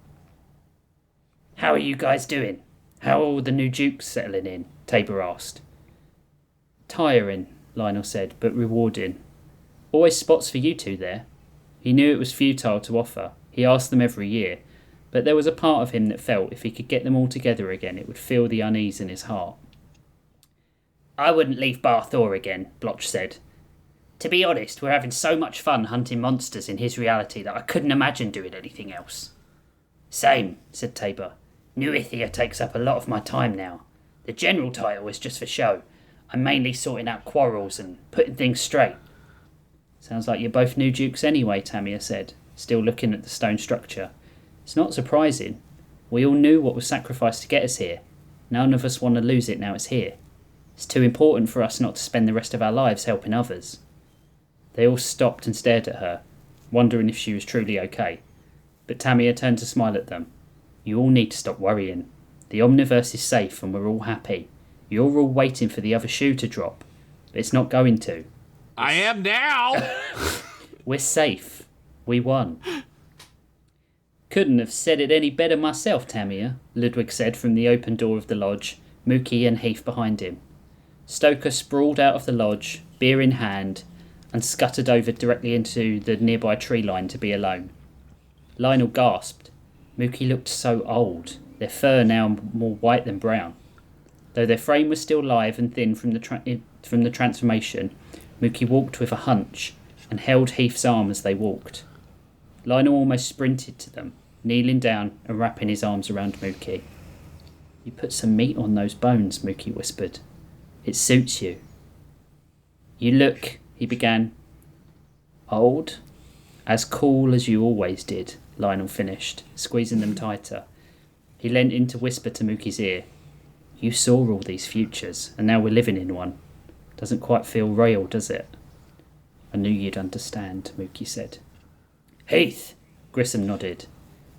How are you guys doing? How are all the new dukes settling in? Tabor asked. Tiring, Lionel said, but rewarding. Always spots for you two there. He knew it was futile to offer. He asked them every year, but there was a part of him that felt if he could get them all together again, it would feel the unease in his heart. I wouldn't leave Barthor again, Blotch said. To be honest, we're having so much fun hunting monsters in his reality that I couldn't imagine doing anything else. Same, said Tabor. New Ithia takes up a lot of my time now. The general title is just for show. I'm mainly sorting out quarrels and putting things straight. Sounds like you're both new dukes anyway, Tamia said, still looking at the stone structure. It's not surprising. We all knew what was sacrificed to get us here. None of us want to lose it now it's here. It's too important for us not to spend the rest of our lives helping others. They all stopped and stared at her, wondering if she was truly okay. But Tamia turned to smile at them. You all need to stop worrying. The Omniverse is safe and we're all happy. You're all waiting for the other shoe to drop, but it's not going to. I am now! We're safe. We won. Couldn't have said it any better myself, Tamia, Ludwig said from the open door of the lodge, Mookie and Heath behind him. Stoker sprawled out of the lodge, beer in hand, and scuttered over directly into the nearby tree line to be alone. Lionel gasped. Mookie looked so old, their fur now more white than brown. Though their frame was still live and thin from the transformation, Mookie walked with a hunch and held Heath's arm as they walked. Lionel almost sprinted to them, kneeling down and wrapping his arms around Mookie. You put some meat on those bones, Mookie whispered. It suits you. You look, he began. Old? As cool as you always did, Lionel finished, squeezing them tighter. He leant in to whisper to Mookie's ear. You saw all these futures, and now we're living in one. Doesn't quite feel real, does it? I knew you'd understand, Mookie said. Heath! Grissom nodded.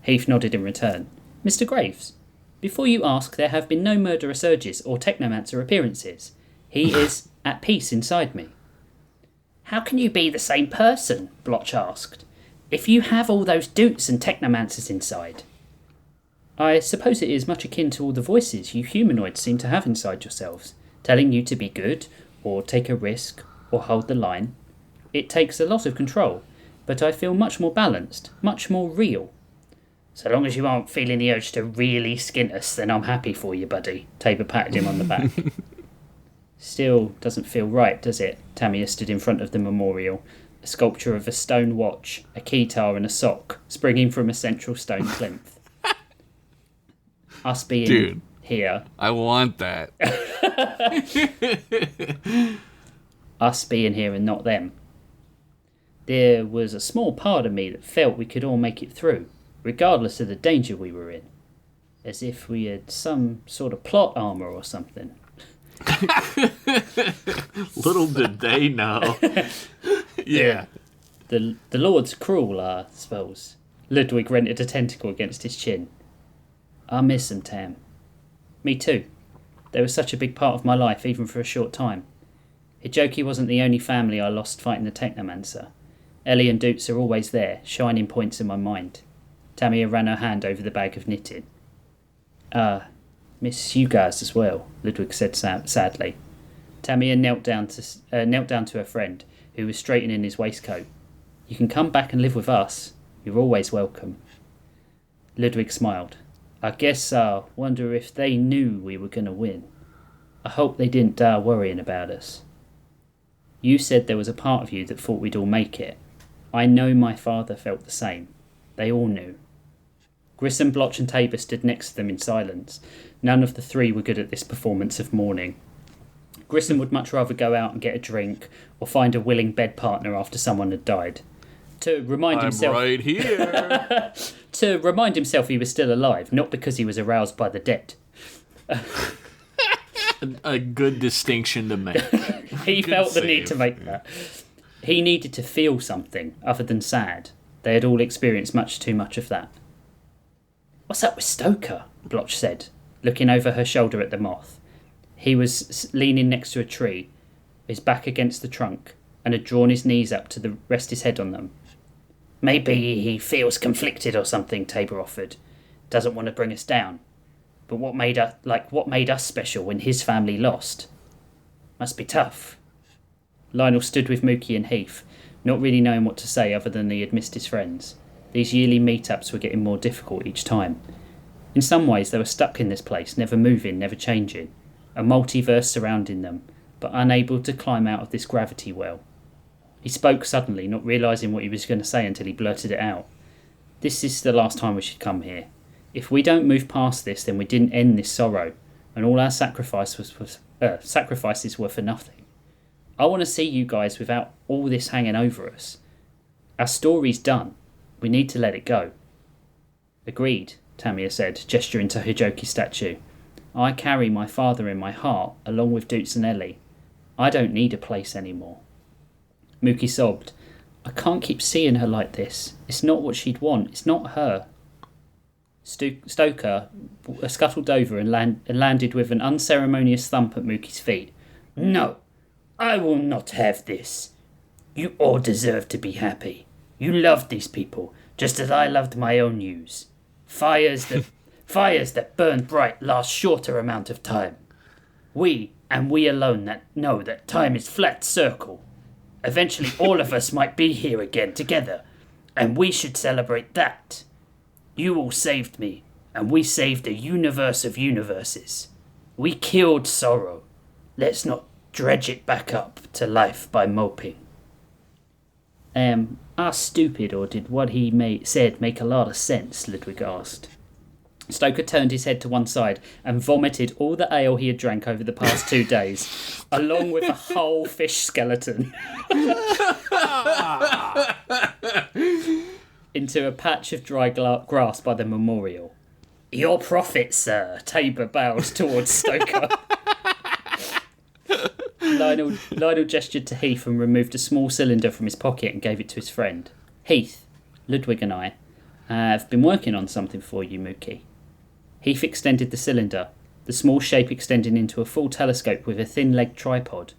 Heath nodded in return. Mr. Graves, before you ask, there have been no murderous urges or technomancer appearances. He is at peace inside me. How can you be the same person? Blotch asked. If you have all those doots and technomancers inside. I suppose it is much akin to all the voices you humanoids seem to have inside yourselves, telling you to be good, or take a risk, or hold the line. It takes a lot of control, but I feel much more balanced, much more real. So long as you aren't feeling the urge to really skin us, then I'm happy for you, buddy. Tabor patted him on the back. Still doesn't feel right, does it? Tamia stood in front of the memorial, a sculpture of a stone watch, a keytar and a sock, springing from a central stone plinth. Us being here... I want that. Us being here and not them. There was a small part of me that felt we could all make it through, regardless of the danger we were in. As if we had some sort of plot armour or something. Little did they know. Yeah. The Lord's cruel, I suppose. Ludwig rented a tentacle against his chin. I miss him, Tam. Me too. They were such a big part of my life, even for a short time. Hijoki wasn't the only family I lost fighting the Technomancer. Ellie and Doots are always there, shining points in my mind. Tamia ran her hand over the bag of knitting. Miss you guys as well, Ludwig said sadly. Tamia knelt down to her friend, who was straightening his waistcoat. You can come back and live with us. You're always welcome. Ludwig smiled. I guess I wonder if they knew we were going to win. I hope they didn't die worrying about us. You said there was a part of you that thought we'd all make it. I know my father felt the same. They all knew. Grissom, Blotch and Tabor stood next to them in silence. None of the three were good at this performance of mourning. Grissom would much rather go out and get a drink or find a willing bed partner after someone had died. To remind himself, right here. to remind himself he was still alive, not because he was aroused by the dead. A good distinction to make. He felt the need save. to make that. He needed to feel something other than sad. They had all experienced much too much of that. What's up with Stoker? Blotch said, looking over her shoulder at the moth. He was leaning next to a tree, his back against the trunk, and had drawn his knees up to rest his head on them. Maybe he feels conflicted or something, Tabor offered. Doesn't want to bring us down. But what made us special when his family lost? Must be tough. Lionel stood with Mookie and Heath, not really knowing what to say other than he had missed his friends. These yearly meetups were getting more difficult each time. In some ways they were stuck in this place, never moving, never changing. A multiverse surrounding them, but unable to climb out of this gravity well. He spoke suddenly, not realising what he was going to say until he blurted it out. This is the last time we should come here. If we don't move past this, then we didn't end this sorrow, and all our sacrifices were for nothing. I want to see you guys without all this hanging over us. Our story's done. We need to let it go. Agreed, Tamia said, gesturing to Hijoki's statue. I carry my father in my heart, along with Doots and Ellie. I don't need a place anymore. Mookie sobbed. I can't keep seeing her like this. It's not what she'd want. It's not her. Stoker scuttled over and landed with an unceremonious thump at Mookie's feet. No, I will not have this. You all deserve to be happy. You loved these people, just as I loved my own yous. Fires that burn bright last shorter amount of time. We, and we alone, that know that time is flat circle. Eventually all of us might be here again together, and we should celebrate that. You all saved me, and we saved a universe of universes. We killed sorrow. Let's not dredge it back up to life by moping. Are stupid, or did what he said make a lot of sense? Ludwig asked. Stoker turned his head to one side and vomited all the ale he had drank over the past 2 days, along with a whole fish skeleton, into a patch of dry grass by the memorial. Your profit, sir. Tabor bowed towards Stoker. Lionel gestured to Heath and removed a small cylinder from his pocket and gave it to his friend. Heath, Ludwig and I have been working on something for you, Mookie. Heath extended the cylinder, the small shape extending into a full telescope with a thin-legged tripod.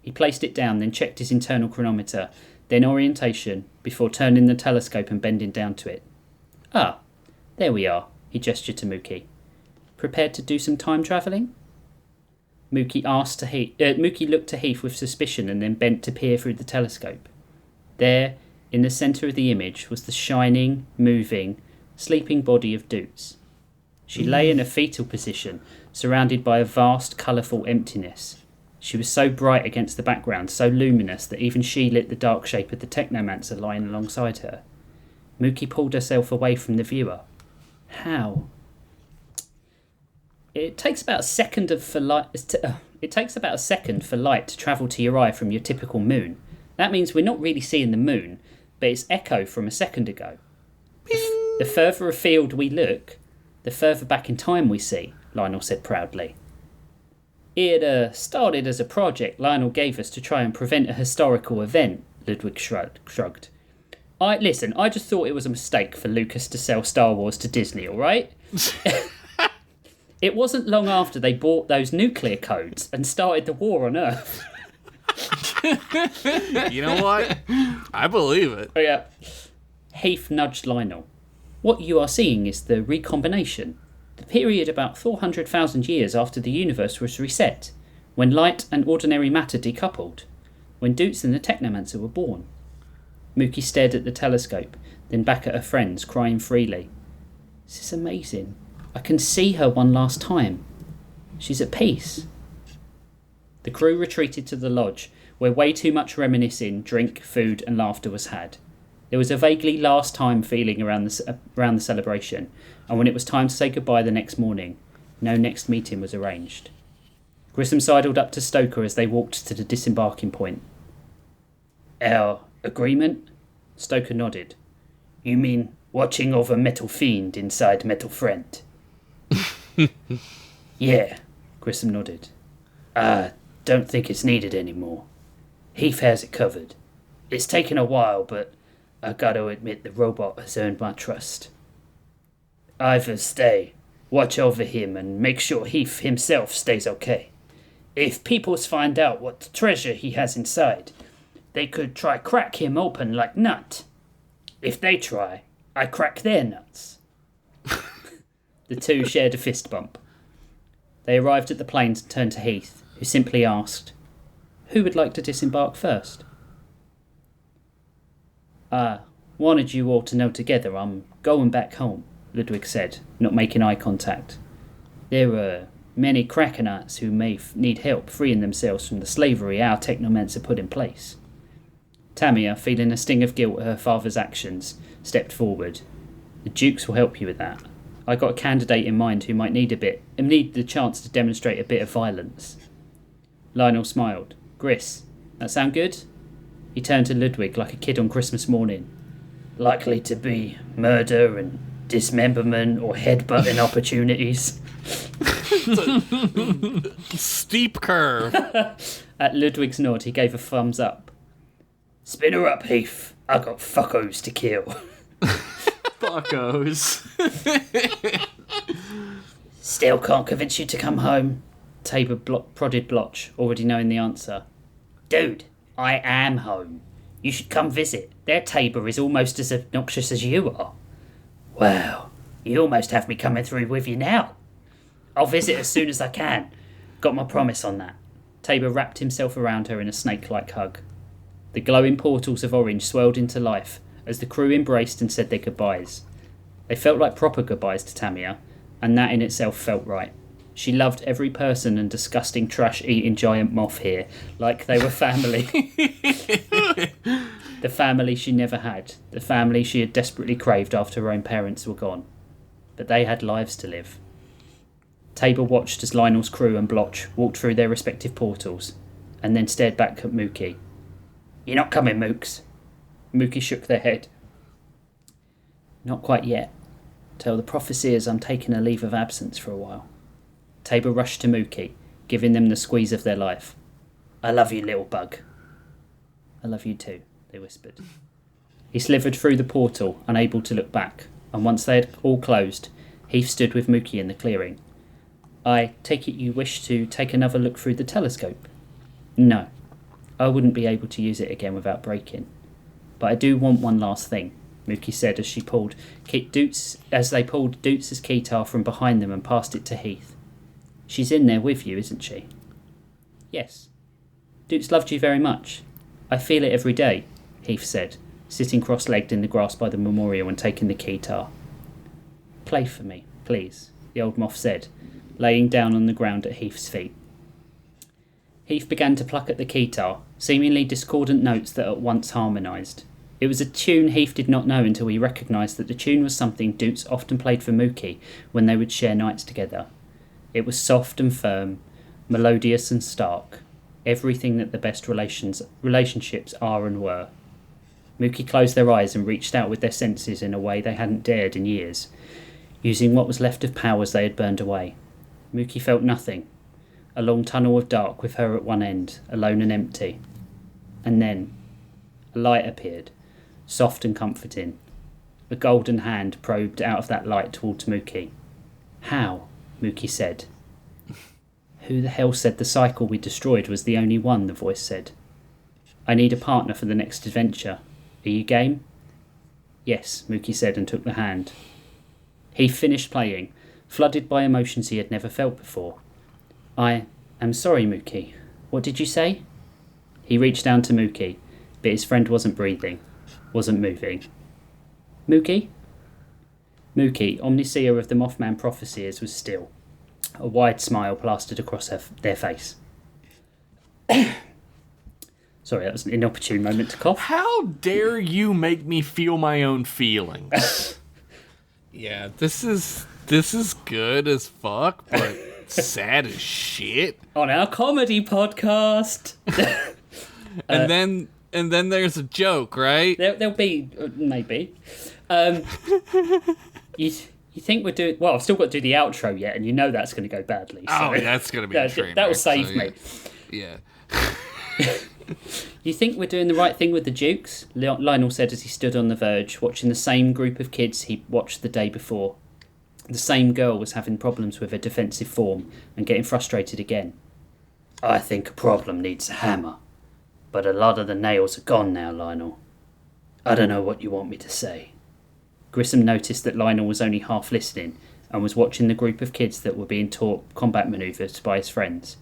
He placed it down, then checked his internal chronometer, then orientation, before turning the telescope and bending down to it. Ah, there we are, he gestured to Mookie. Prepared to do some time travelling? Mookie looked to Heath with suspicion and then bent to peer through the telescope. There, in the centre of the image, was the shining, moving, sleeping body of Doots. She lay in a fetal position, surrounded by a vast, colourful emptiness. She was so bright against the background, so luminous, that even she lit the dark shape of the technomancer lying alongside her. Mookie pulled herself away from the viewer. How? It takes about a second for light to travel to your eye from your typical moon. That means we're not really seeing the moon, but it's echo from a second ago. The further afield we look, the further back in time we see, Lionel said proudly. It started as a project Lionel gave us to try and prevent a historical event, Ludwig shrugged. I just thought it was a mistake for Lucas to sell Star Wars to Disney, alright? It wasn't long after they bought those nuclear codes and started the war on Earth. You know what? I believe it. Oh, yeah. Heath nudged Lionel. What you are seeing is the recombination. The period about 400,000 years after the universe was reset, when light and ordinary matter decoupled, when Doots and the Technomancer were born. Mookie stared at the telescope, then back at her friends, crying freely. This is amazing. I can see her one last time. She's at peace. The crew retreated to the lodge, where way too much reminiscing, drink, food and laughter was had. There was a vaguely last time feeling around the celebration, and when it was time to say goodbye the next morning, no next meeting was arranged. Grissom sidled up to Stoker as they walked to the disembarking point. Our agreement? Stoker nodded. You mean watching over Metal Fiend inside Metal Friend? Yeah, Grissom nodded. I don't think it's needed anymore. Heath has it covered. It's taken a while, but I gotta admit the robot has earned my trust. Either stay, watch over him, and make sure Heath himself stays okay. If peoples find out what treasure he has inside, they could try crack him open like nut. If they try, I crack their nuts. The two shared a fist bump. They arrived at the plains and turned to Heath, who simply asked, Who would like to disembark first? I wanted you all to know together I'm going back home, Ludwig said, not making eye contact. There are many Krakenites who may need help freeing themselves from the slavery our technomancer put in place. Tamia, feeling a sting of guilt at her father's actions, stepped forward. The Dukes will help you with that. I got a candidate in mind who might need the chance to demonstrate a bit of violence. Lionel smiled. Gris, that sound good? He turned to Ludwig like a kid on Christmas morning. Likely to be murder and dismemberment or headbutting opportunities. Steep curve. At Ludwig's nod, he gave a thumbs up. Spin her up, Heath. I got fuckos to kill. Fuckos. Still can't convince you to come home. Tabor prodded Blotch, already knowing the answer. Dude, I am home. You should come visit. Their Tabor is almost as obnoxious as you are. Wow, you almost have me coming through with you now. I'll visit as soon as I can. Got my promise on that. Tabor wrapped himself around her in a snake-like hug. The glowing portals of orange swirled into life as the crew embraced and said their goodbyes. They felt like proper goodbyes to Tamia, and that in itself felt right. She loved every person and disgusting trash-eating giant moth here, like they were family. The family she never had, the family she had desperately craved after her own parents were gone. But they had lives to live. Tabor watched as Lionel's crew and Blotch walked through their respective portals, and then stared back at Mookie. You're not coming, Mooks? Mookie shook their head. Not quite yet. Tell the prophecies I'm taking a leave of absence for a while. Tabor rushed to Mookie, giving them the squeeze of their life. I love you, little bug. I love you too, they whispered. He slithered through the portal, unable to look back, and once they had all closed, Heath stood with Mookie in the clearing. I take it you wish to take another look through the telescope? No. I wouldn't be able to use it again without breaking. But I do want one last thing, Mookie said as they pulled Doots' keytar from behind them and passed it to Heath. She's in there with you, isn't she? Yes. Doots loved you very much. I feel it every day, Heath said, sitting cross-legged in the grass by the memorial and taking the keytar. Play for me, please, the old moth said, laying down on the ground at Heath's feet. Heath began to pluck at the keytar, seemingly discordant notes that at once harmonised. It was a tune Heath did not know until he recognised that the tune was something Doots often played for Mookie when they would share nights together. It was soft and firm, melodious and stark, everything that the best relationships are and were. Mookie closed their eyes and reached out with their senses in a way they hadn't dared in years, using what was left of powers they had burned away. Mookie felt nothing. A long tunnel of dark with her at one end, alone and empty. And then a light appeared, soft and comforting. A golden hand probed out of that light towards Mookie. How? Mookie said. Who the hell said the cycle we destroyed was the only one, the voice said. I need a partner for the next adventure. Are you game? Yes, Mookie said and took the hand. He finished playing, flooded by emotions he had never felt before. I am sorry, Mookie. What did you say? He reached down to Mookie, but his friend wasn't breathing, wasn't moving. Mookie? Mookie, omniseer of the Mothman prophecies, was still. A wide smile plastered across their face. Sorry, that was an inopportune moment to cough. How dare you make me feel my own feelings? Yeah, this is good as fuck, but sad as shit. On our comedy podcast. And then there's a joke, right? There'll be maybe. You think we're doing... Well, I've still got to do the outro yet, and you know that's going to go badly. So. Oh, that's going to be a train That'll wreck, save so, me. Yeah. You think we're doing the right thing with the Dukes? Lionel said as he stood on the verge, watching the same group of kids he watched the day before. The same girl was having problems with her defensive form and getting frustrated again. I think a problem needs a hammer. But a lot of the nails are gone now, Lionel. I don't know what you want me to say. Grissom noticed that Lionel was only half listening and was watching the group of kids that were being taught combat manoeuvres by his friends.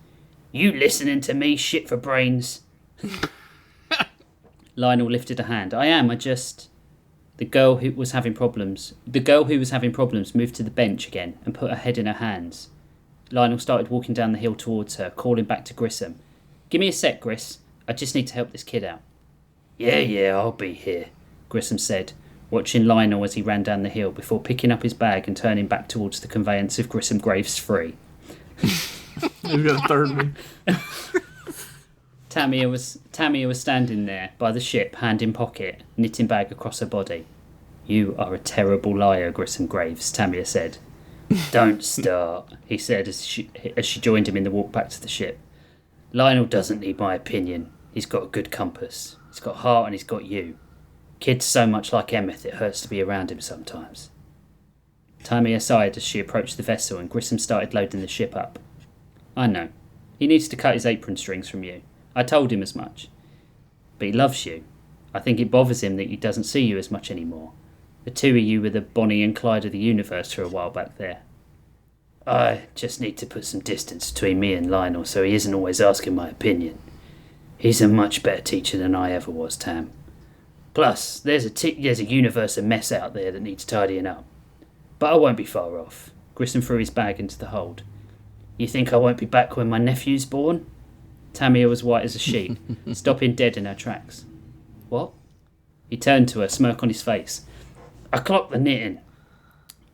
You listening to me, shit for brains? Lionel lifted a hand. I am, The girl who was having problems moved to the bench again and put her head in her hands. Lionel started walking down the hill towards her, calling back to Grissom. Give me a sec, Gris. I just need to help this kid out. Yeah, I'll be here, Grissom said, watching Lionel as he ran down the hill before picking up his bag and turning back towards the conveyance of Grissom Graves 3. You've got a third one. Tamia was standing there by the ship, hand in pocket, knitting bag across her body. You are a terrible liar, Grissom Graves, Tamia said. Don't start, he said as she joined him in the walk back to the ship. Lionel doesn't need my opinion. He's got a good compass. He's got heart and he's got you. Kid's so much like Emmett, it hurts to be around him sometimes. Tamia sighed as she approached the vessel and Grissom started loading the ship up. I know. He needs to cut his apron strings from you. I told him as much. But he loves you. I think it bothers him that he doesn't see you as much anymore. The two of you were the Bonnie and Clyde of the universe for a while back there. I just need to put some distance between me and Lionel so he isn't always asking my opinion. He's a much better teacher than I ever was, Tam. Plus, there's a universe of mess out there that needs tidying up. But I won't be far off. Grissom threw his bag into the hold. You think I won't be back when my nephew's born? Tamia was white as a sheet, stopping dead in her tracks. What? He turned to her, smirk on his face. I clocked the knitting.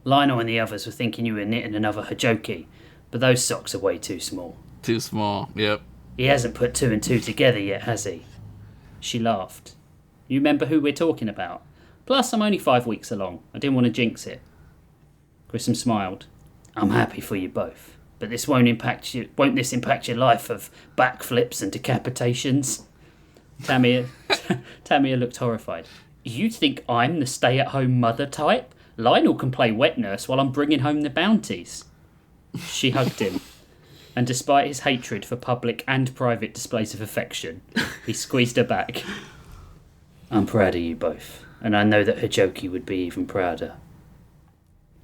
Lionel and the others were thinking you were knitting another Hajoki, but those socks are way too small. Too small, yep. He hasn't put two and two together yet, has he? She laughed. You remember who we're talking about? Plus, I'm only 5 weeks along. I didn't want to jinx it. Grissom smiled. I'm happy for you both, but this won't this impact your life of backflips and decapitations? Tamia looked horrified. You think I'm the stay-at-home mother type? Lionel can play wet nurse while I'm bringing home the bounties. She hugged him, and despite his hatred for public and private displays of affection, he squeezed her back. I'm proud of you both, and I know that Hijoki would be even prouder.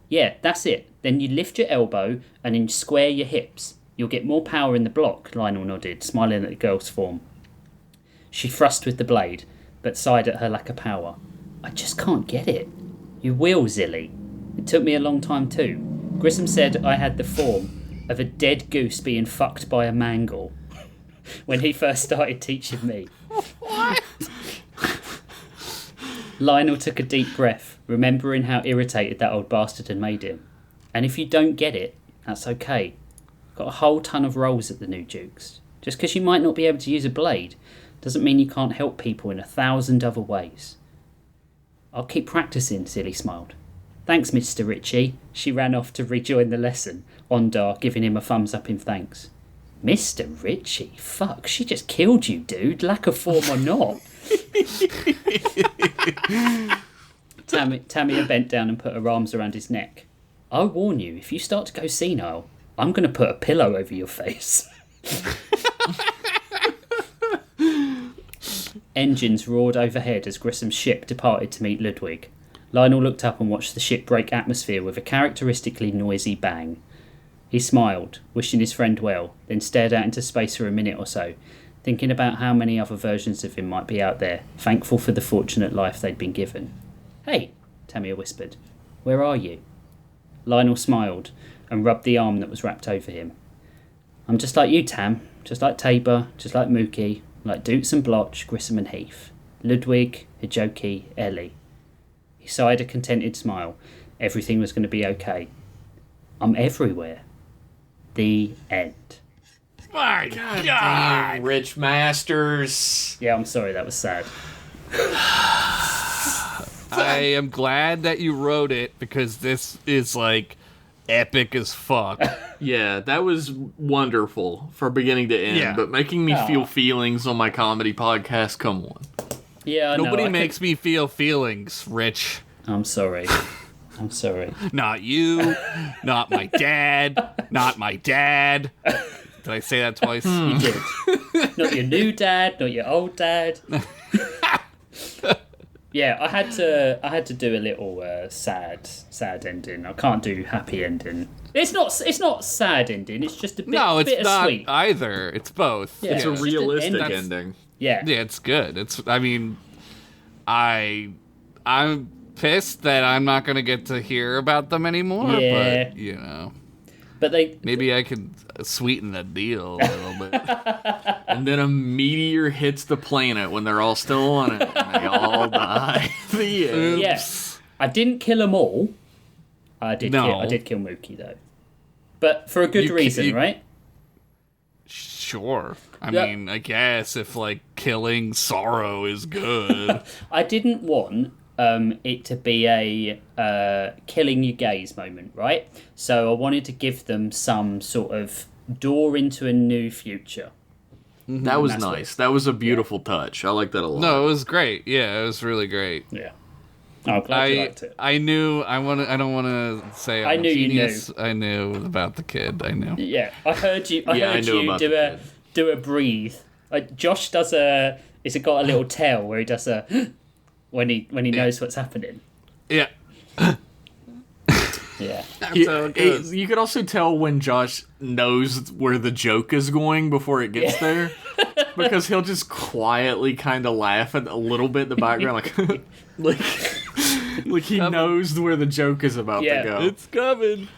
Yeah, that's it. Then you lift your elbow and then square your hips. You'll get more power in the block, Lionel nodded, smiling at the girl's form. She thrust with the blade, but sighed at her lack of power. I just can't get it. You will, Zilly. It took me a long time too. Grissom said I had the form of a dead goose being fucked by a mangle when he first started teaching me. What? Lionel took a deep breath, remembering how irritated that old bastard had made him. And if you don't get it, that's okay. Got a whole ton of roles at the New Dukes. Just because you might not be able to use a blade doesn't mean you can't help people in 1,000 other ways. I'll keep practicing, Silly smiled. Thanks, Mr. Ritchie. She ran off to rejoin the lesson, Ondar giving him a thumbs up in thanks. Mr. Ritchie? Fuck, she just killed you, dude. Lack of form or not. Tamia bent down and put her arms around his neck. I warn you, if you start to go senile, I'm going to put a pillow over your face. Engines roared overhead as Grissom's ship departed to meet Ludwig. Lionel looked up and watched the ship break atmosphere with a characteristically noisy bang. He smiled, wishing his friend well, then stared out into space for a minute or so, thinking about how many other versions of him might be out there, thankful for the fortunate life they'd been given. Hey, Tamia whispered. Where are you? Lionel smiled and rubbed the arm that was wrapped over him. I'm just like you, Tam. Just like Tabor, just like Mookie, like Dukes and Blotch, Grissom and Heath. Ludwig, Hijoki, Ellie. He sighed a contented smile. Everything was going to be okay. I'm everywhere. The end. My God damn, Rich Masters. Yeah, I'm sorry, that was sad. I am glad that you wrote it because this is like epic as fuck. Yeah, that was wonderful from beginning to end, Yeah. but making me feel feelings on my comedy podcast, come on. Yeah, Nobody makes me feel feelings, Rich. I'm sorry. I'm sorry. Not you, not my dad, not my dad. Did I say that twice? You did. Not your new dad, not your old dad. Yeah, I had to do a little sad ending. I can't do happy ending. It's not sad ending. It's just a bit. No, it's not sweet. either. It's both. Yeah, It's a just an realistic end. ending. Yeah. Yeah, it's good. I'm pissed that I'm not gonna get to hear about them anymore. Yeah. But you know, But maybe I could sweeten the deal a little bit. And then a meteor hits the planet when they're all still on it, and they all die. The end. yes, I didn't kill them all. I did kill Mookie though, but for a good reason, right? Sure. I Yeah. mean, I guess if like killing sorrow is good. I didn't want it to be a killing you gays moment, right? So I wanted to give them some sort of door into a new future. That was nice. That was a beautiful touch. I like that a lot. No, it was great. Yeah, it was really great. Yeah. Oh, glad you liked it. I knew. I don't want to say I'm I a knew you genius. I knew about the kid. I knew. Yeah, I heard you. I Yeah, I heard knew you about do the a kid. do a breathe. Josh does a. Is it got a little tail where he does a when he knows what's happening? Yeah. Yeah. You could also tell when Josh knows where the joke is going before it gets there, because he'll just quietly kind of laugh at a little bit in the background, like he knows where the joke is about to go. It's coming.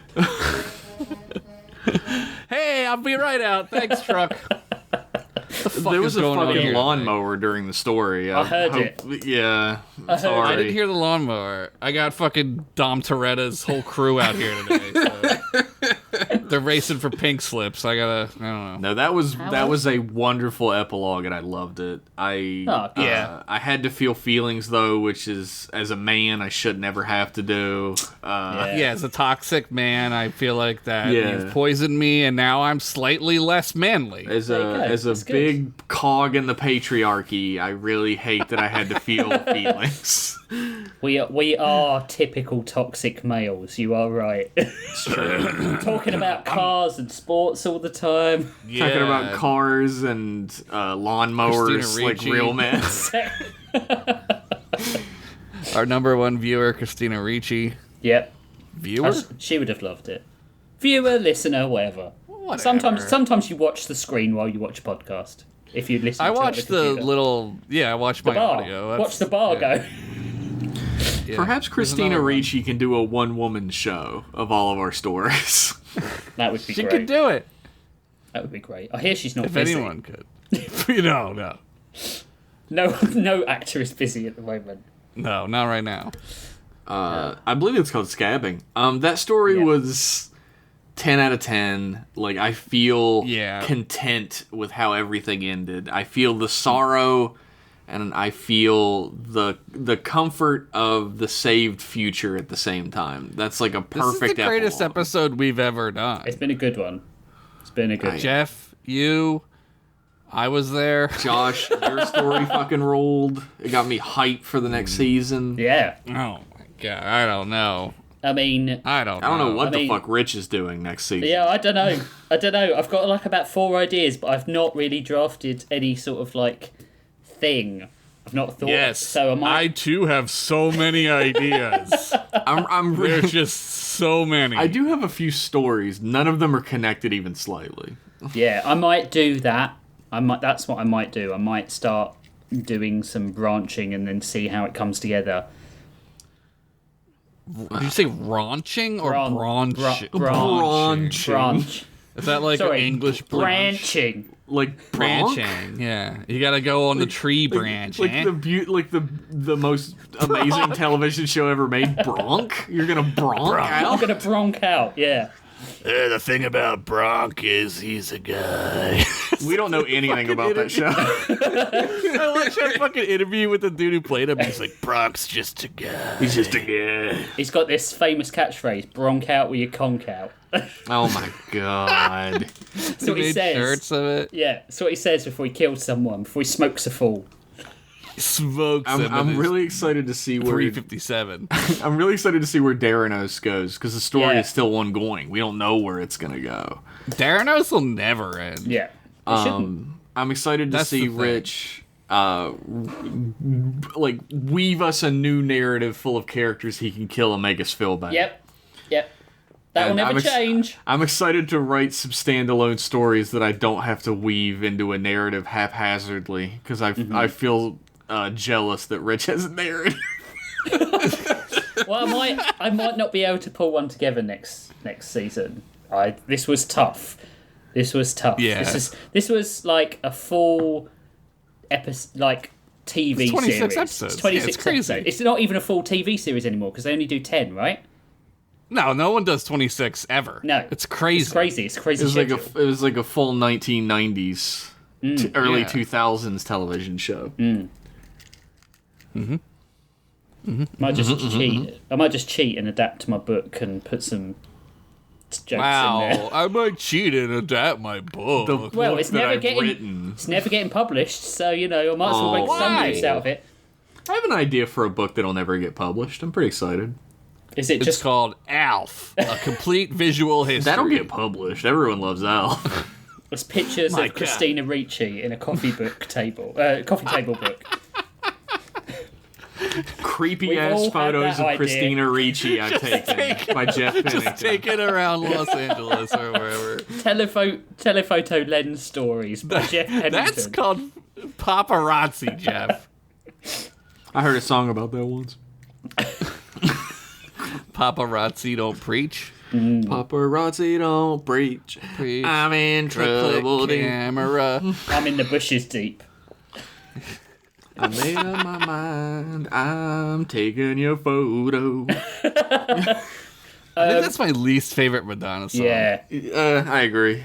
Hey, I'll be right out. Thanks, truck. There was a going on fucking here lawnmower during the story. I heard it. Yeah, I sorry. I didn't hear the lawnmower. I got fucking Dom Toretta's whole crew out here today. So. they're racing for pink slips. I don't know. No, that was a wonderful epilogue, and I loved it. I had to feel feelings though, which is, as a man, I should never have to do. As a toxic man, I feel like that you've poisoned me, and now I'm slightly less manly. As a big cog in the patriarchy, I really hate that I had to feel feelings. We are typical toxic males. You are right. Talking about cars and sports all the time. Yeah. Talking about cars and lawnmowers like real men. Our number one viewer, Christina Ricci. Yep. Viewer? She would have loved it. Viewer, listener, whatever. Whatever. Sometimes you watch the screen while you watch a podcast. If you listen, I to watched it on the computer. I watched my bar. audio. Watch the bar go. Yeah. Perhaps Christina Ricci can do a one-woman show of all of our stories. That would be She great. could do it. That would be great. I hear she's not If busy. anyone could. No. No actor is busy at the moment. No, not right now. I believe it's called Scabbing. That story was 10 out of 10. Like, I feel content with how everything ended. I feel the sorrow, and I feel the comfort of the saved future at the same time. That's like a perfect This is the greatest epilogue. episode we've ever done. It's been a good one. Jeff, I was there. Josh, your story fucking rolled. It got me hyped for the next season. Yeah. Oh my god, I don't know. I mean, I don't know what the mean, fuck Rich is doing next season. yeah, I don't know. I've got like about 4 ideas, but I've not really drafted any sort of like thing. I've not thought. Yes, So I too have so many ideas. I'm There's just so many. I do have a few stories. None of them are connected even slightly. Yeah, I might do that. That's what I might do. I might start doing some branching and then see how it comes together. Did you say raunching or branch? Branch. Is that like Sorry, English branch? branching. Like Branching, yeah. You gotta go on the tree branch, like eh? the most amazing television show ever made. Bronk? You're gonna bronk I'm out? gonna bronk out. Yeah. The thing about Bronk is he's a guy. We don't know anything about that show. I watched that fucking interview with the dude who played him. He's like, Brock's just a guy. He's just a guy. He's got this famous catchphrase: "Bronk out with your conk out." Oh my god. That's what he made says. shirts of it. Yeah, that's what he says before he kills someone. Before he smokes a fool. Smokes him. I'm really excited to see where 357. I'm really excited to see where Daranos goes because the story Yeah. is still ongoing. We don't know where it's gonna go. Daranos will never end. Yeah. It shouldn't. I'm excited to That's the see thing. Rich like weave us a new narrative full of characters he can kill and make us feel bad. Yep. That will And never I'm ex- change. I'm excited to write some standalone stories that I don't have to weave into a narrative haphazardly because I feel jealous that Rich has a narrative. Well, I might not be able to pull one together next season. This was tough. Yeah. This was like a full episode, like TV It's 26 series. episodes. It's 26 Yeah, it's crazy. episodes. It's not even a full TV series anymore because they only do 10, right? No one does 26 ever. No, It's crazy. It's crazy. It's a crazy. It was like a full 1990s to early Yeah. 2000s television show. Might just cheat. I might just cheat and adapt to my book and put some jokes in there. Wow, I might cheat and adapt my book. The Well, book it's that never I've getting written. it's never getting published, so I might as well make some why? use out of it. I have an idea for a book that'll never get published. I'm pretty excited. Is it It's just called Alf, a complete visual history. That'll get published. Everyone loves Alf. it's pictures My of God. Christina Ricci in a coffee table book? Creepy We've all ass had photos that of idea. Christina Ricci I've taken by Jeff Pennington. Take it around Los Angeles or wherever. Telephoto lens stories by Jeff Pennington. That's called paparazzi, Jeff. I heard a song about that once. Paparazzi don't preach. Paparazzi don't preach. Preach. I'm in trouble. Click camera. I'm in the bushes deep. I made up my mind. I'm taking your photo. I think that's my least favorite Madonna song. Yeah, I agree.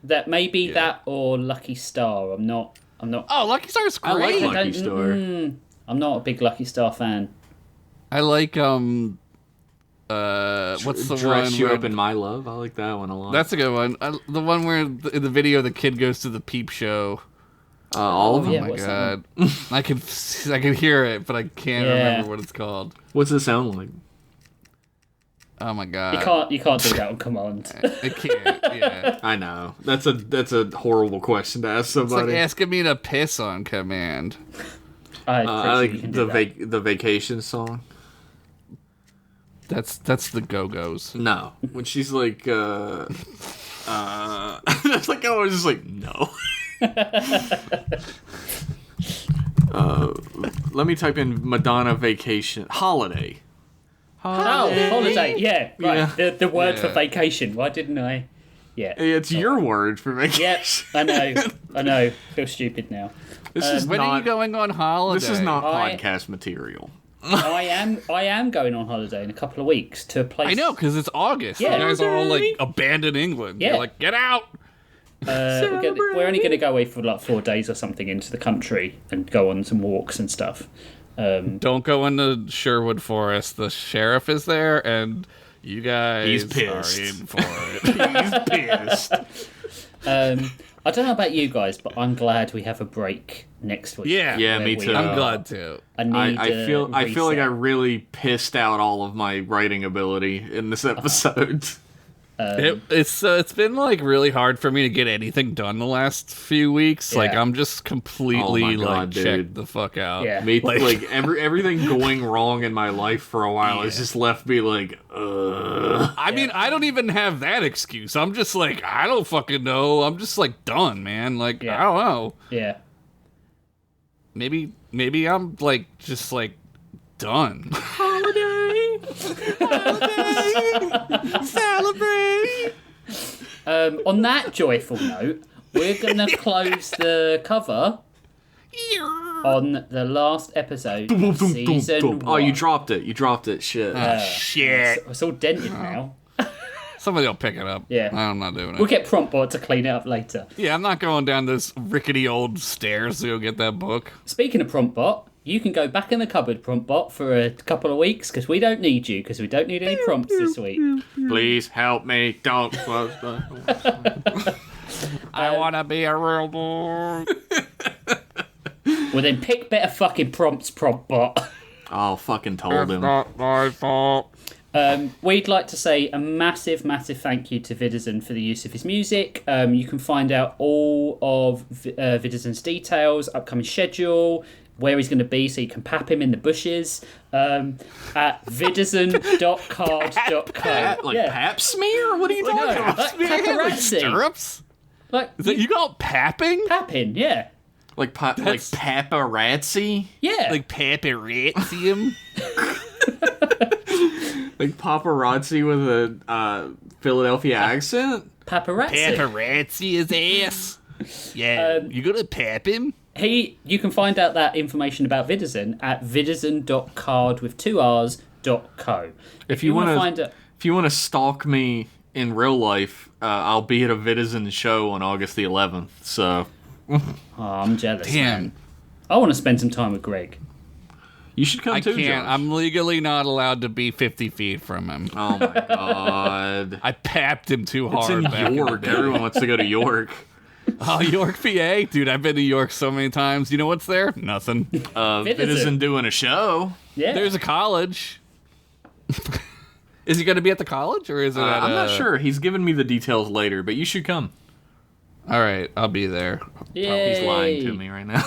that maybe that or Lucky Star. I'm not. Oh, Lucky Star's I great. like Lucky Star. I'm not a big Lucky Star fan. I like what's the Dress one You where- Up in My Love. I like that one a lot. That's a good one. The one where in the video the kid goes to the peep show. all of them. Yeah, Oh my what's that god, I can hear it, but I can't Yeah. remember what it's called. What's it sound like? Oh my god, You can't do that on command. It can't. Yeah, I know. That's a horrible question to ask it's like somebody. asking me to piss on command. I'm I pretty sure you like can the do that. the vacation song. That's the Go-Go's. No, when she's like, that's like I was just like no. Let me type in Madonna vacation holiday. Oh, holiday. Yeah, right. Yeah. The word for Yeah. vacation. Why didn't I? Yeah. It's your word for vacation. Yep. I know. Feel stupid now. This is When are you not. going on holiday? This is not I- podcast material. I am going on holiday in a couple of weeks to a place. I know, because it's August. Yeah. You guys all like abandon England. Yeah. You're like, get out. We're only going to go away for like 4 days or something into the country and go on some walks and stuff. Don't go into Sherwood Forest. The sheriff is there, and you guys He's pissed. are in for it. He's pissed. I don't know about you guys, but I'm glad we have a break next week. Yeah. Yeah, me Where we too. I'm are- glad to. I need. I feel like I reset. really pissed out all of my writing ability in this episode. It's been like really hard for me to get anything done the last few weeks. Like Yeah. I'm just completely Oh my God, like dude. checked the fuck out. Yeah. Me, like everything going wrong in my life for a while has just left me like, I mean, I don't even have that excuse. I'm just like, I don't fucking know. I'm just like done, man. Like Yeah. I don't know. Yeah. Maybe I'm like just like done. celebrate. On that joyful note, we're gonna close the cover on the last episode of season 1. Oh, you dropped it. You dropped it. Shit. Shit. It's all dented now. Somebody will pick it up. Yeah. I'm not doing it. We'll get Promptbot to clean it up later. Yeah, I'm not going down this rickety old stairs to go get that book. Speaking of Promptbot, you can go back in the cupboard, Promptbot, for a couple of weeks because we don't need you because we don't need any prompts this week. Please help me. Don't close the. I want to be a real boy. Well, then pick better fucking prompts, Promptbot. Oh, fucking told him. Not my fault. We'd like to say a massive, massive thank you to Vidazen for the use of his music. You can find out all of Vidazen's details, upcoming schedule, where he's going to be so you can pap him in the bushes at vidazen.card.co. Like pap smear? What are you talking about? Like Like paparazzi. stirrups? Like, Is that you call it papping? papping, yeah. Like paparazzi? Yeah. Like paparazzium? Like paparazzi with a Philadelphia accent? paparazzi. Paparazzi his ass. Yeah, you gonna pap him? You can find out that information about Vidazen at vidazen.card.co. If you want wanna to find out, if you want to stalk me in real life, I'll be at a Vidazen show on August the 11th. So I'm jealous. Damn. Man. I want to spend some time with Greg. you should come I too, can't. Josh. I'm legally not allowed to be 50 feet from him. Oh my god. I papped him too It's hard. in back the York. day. Everyone wants to go to York. Oh, York, PA? Dude, I've been to York so many times. You know what's there? Nothing. Vidazen doing a show. Yeah. There's a college. Is he going to be at the college, or is it at I'm not sure. He's giving me the details later, but you should come. All right, I'll be there. Yay. He's lying to me right now.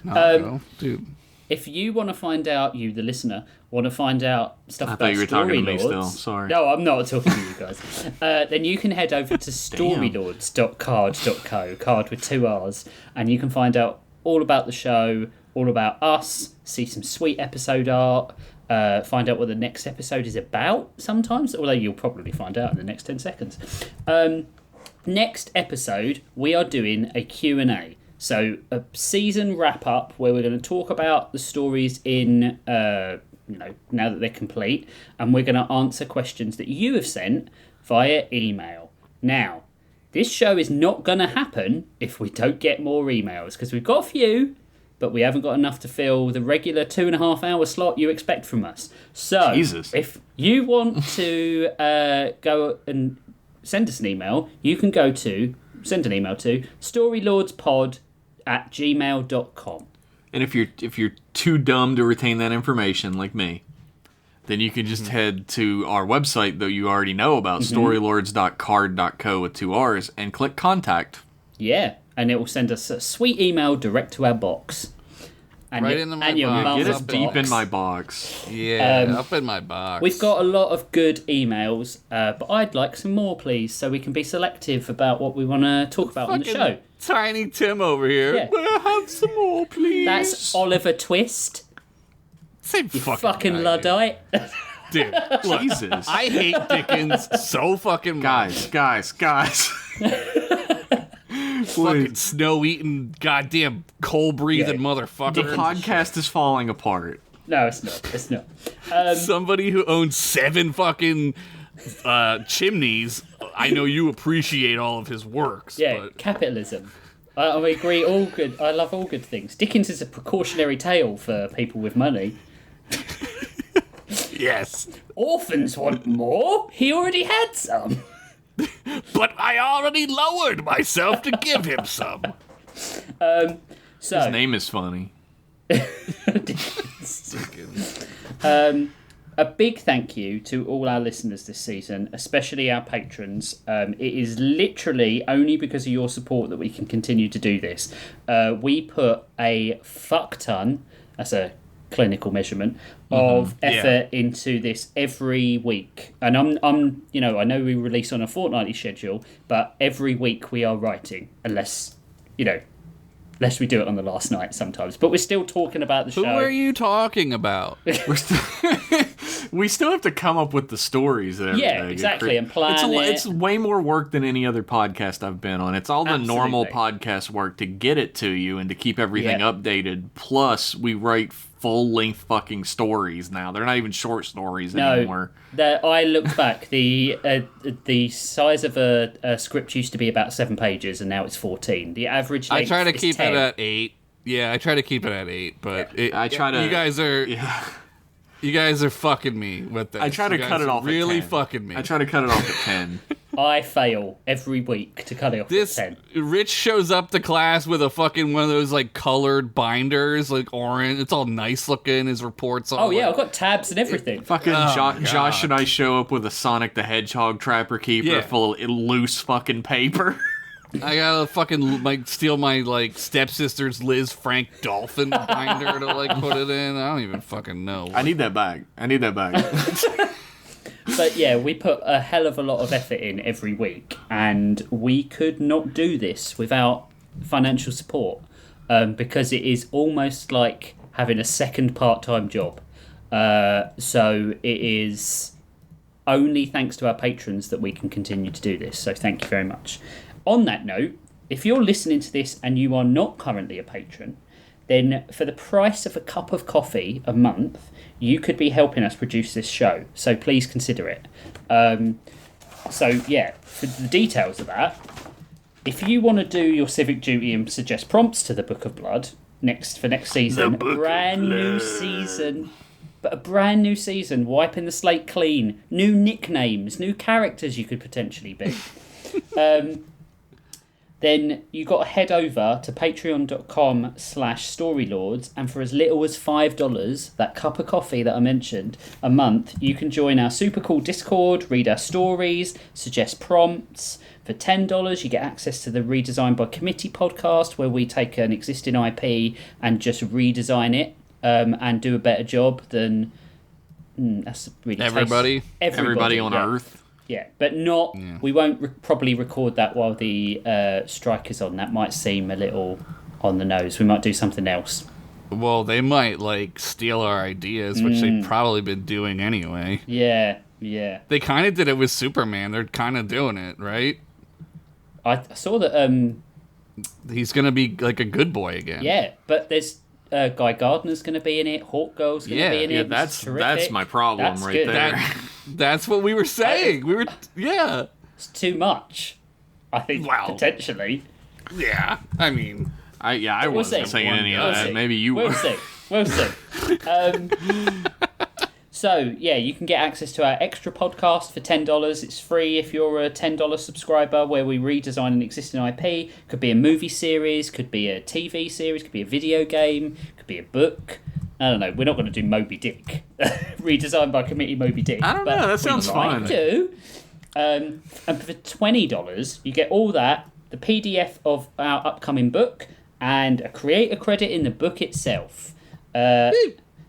No, I'll go. Dude. If you want to find out, you, the listener, want to find out stuff I about thought you were talking to me Storylords. still. Sorry. No, I'm not talking to you guys. Then you can head over to storylords.card.co, card with 2 R's, and you can find out all about the show, all about us, see some sweet episode art, find out what the next episode is about sometimes, although you'll probably find out in the next 10 seconds. Next episode, we are doing a Q&A. So a season wrap-up where we're going to talk about the stories in now that they're complete, and we're going to answer questions that you have sent via email. Now, this show is not going to happen if we don't get more emails, because we've got a few, but we haven't got enough to fill the regular 2.5 hour slot you expect from us. So, Jesus. If you want to go and send us an email, you can send an email to storylordspod@gmail.com. And if you're too dumb to retain that information, like me, then you can just head to our website that you already know about, storylords.card.co with 2 R's, and click contact. Yeah, and it will send us a sweet email direct to our box. And Right into my your box. mum's Get us deep in box. my box. Yeah, up in my box. We've got a lot of good emails, but I'd like some more, please, so we can be selective about what we want to talk about on the Fucking show. Tiny Tim over here. Yeah. May I have some more, please? That's Oliver Twist, Same you fucking fucking guy, Luddite. Dude, look, Jesus. I hate Dickens so fucking much. Guys. Fucking snow-eating, goddamn coal-breathing The motherfucker. podcast is falling apart. No, it's not. It's not. Somebody who owns 7 fucking chimneys. I know you appreciate all of his works. Yeah, but capitalism. I agree, all good. I love all good things. Dickens is a precautionary tale for people with money. yes. Orphans want more? He already had some. But I already lowered myself to give him some. So, His name is funny. a big thank you to all our listeners this season, especially our patrons. It is literally only because of your support that we can continue to do this. We put a fuck ton, that's a clinical measurement, of effort into this every week. And I'm I know we release on a fortnightly schedule, but every week we are writing, unless we do it on the last night sometimes. But we're still talking about the show. Who are you talking about? We still have to come up with the stories and everything. Yeah, exactly, and plan it. It's way more work than any other podcast I've been on. It's all the normal podcast work to get it to you and to keep everything updated. Plus, we write full-length fucking stories now. They're not even short stories anymore. I looked back. The size of a script used to be about 7 pages, and now it's 14. The average length I try to is keep 10. it at 8. Yeah, I try to keep it at 8, but I try to. You guys are. Yeah. You guys are fucking me with this. I try to You guys cut it are off. Really at 10. fucking me. I try to cut it off at 10. I fail every week to cut it off This at 10. Rich shows up to class with a fucking one of those like colored binders, like orange. It's all nice looking. His reports all. Oh yeah, like, I've got tabs and everything. Fucking God. Josh and I show up with a Sonic the Hedgehog Trapper Keeper Yeah. full of loose fucking paper. I gotta fucking like steal my like stepsister's Liz Frank Dolphin binder to like put it in. I don't even fucking know. I need that back. But yeah, we put a hell of a lot of effort in every week, and we could not do this without financial support, because it is almost like having a second part-time job. So it is only thanks to our patrons that we can continue to do this. So thank you very much. On that note, if you're listening to this and you are not currently a patron, then for the price of a cup of coffee a month, you could be helping us produce this show. So please consider it. So yeah, for the details of that, if you want to do your civic duty and suggest prompts to the Book of Blood next season, a brand new season, wiping the slate clean, new nicknames, new characters you could potentially be. Then you got to head over to patreon.com/storylords, and for as little as $5, that cup of coffee that I mentioned, a month, you can join our super cool Discord, read our stories, suggest prompts. For $10, you get access to the Redesign by Committee podcast, where we take an existing IP and just redesign it and do a better job than... that's really Everybody? Everybody on Earth. Yeah, but not. Yeah. We won't probably record that while the strike is on. That might seem a little on the nose. We might do something else. Well, they might like steal our ideas, which they've probably been doing anyway. Yeah. They kind of did it with Superman. They're kind of doing it, right? I saw that. He's gonna be like a good boy again. Yeah, but there's Guy Gardner's going to be in it. Hawk Girl's going to be in it. That's terrific. my problem That's right good. there. That's what we were saying. It's too much, I think, Wow. potentially. Yeah. I mean, I We'll wasn't see. saying any of We'll that. see. Maybe you We'll were. see. We'll see. So, yeah, you can get access to our extra podcast for $10. It's free if you're a $10 subscriber, where we redesign an existing IP. Could be a movie series, could be a TV series, could be a video game, could be a book. I don't know. We're not going to do Moby Dick. Redesigned by Committee Moby Dick. I don't know, that sounds fun. We do. And for $20, you get all that, the PDF of our upcoming book, and a creator credit in the book itself.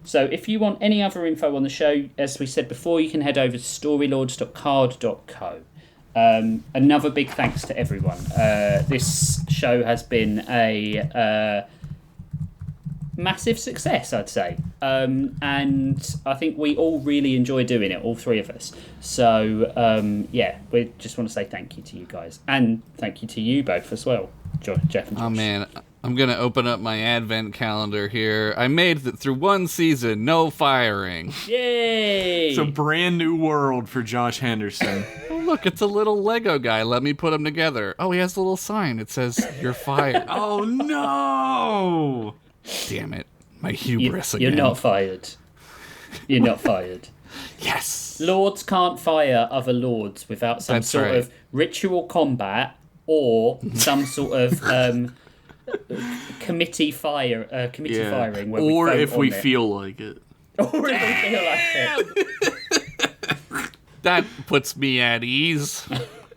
So if you want any other info on the show, as we said before, you can head over to storylords.card.co. Another big thanks to everyone. This show has been a massive success, I'd say. And I think we all really enjoy doing it, all three of us. So, we just want to say thank you to you guys. And thank you to you both as well, Jeff and Josh. oh man, I'm going to open up my advent calendar here. I made it through one season, no firing. Yay! It's a brand new world for Josh Henderson. Oh, look, it's a little Lego guy. Let me put them together. Oh, he has a little sign. It says, "You're fired." Oh no! Damn it. My hubris You're again. not fired. You're not fired. Yes. Lords can't fire other lords without some That's sort right. of ritual combat or some sort of committee firing. Where Or we vote if on we it. feel like it. Or if we feel like it. That puts me at ease.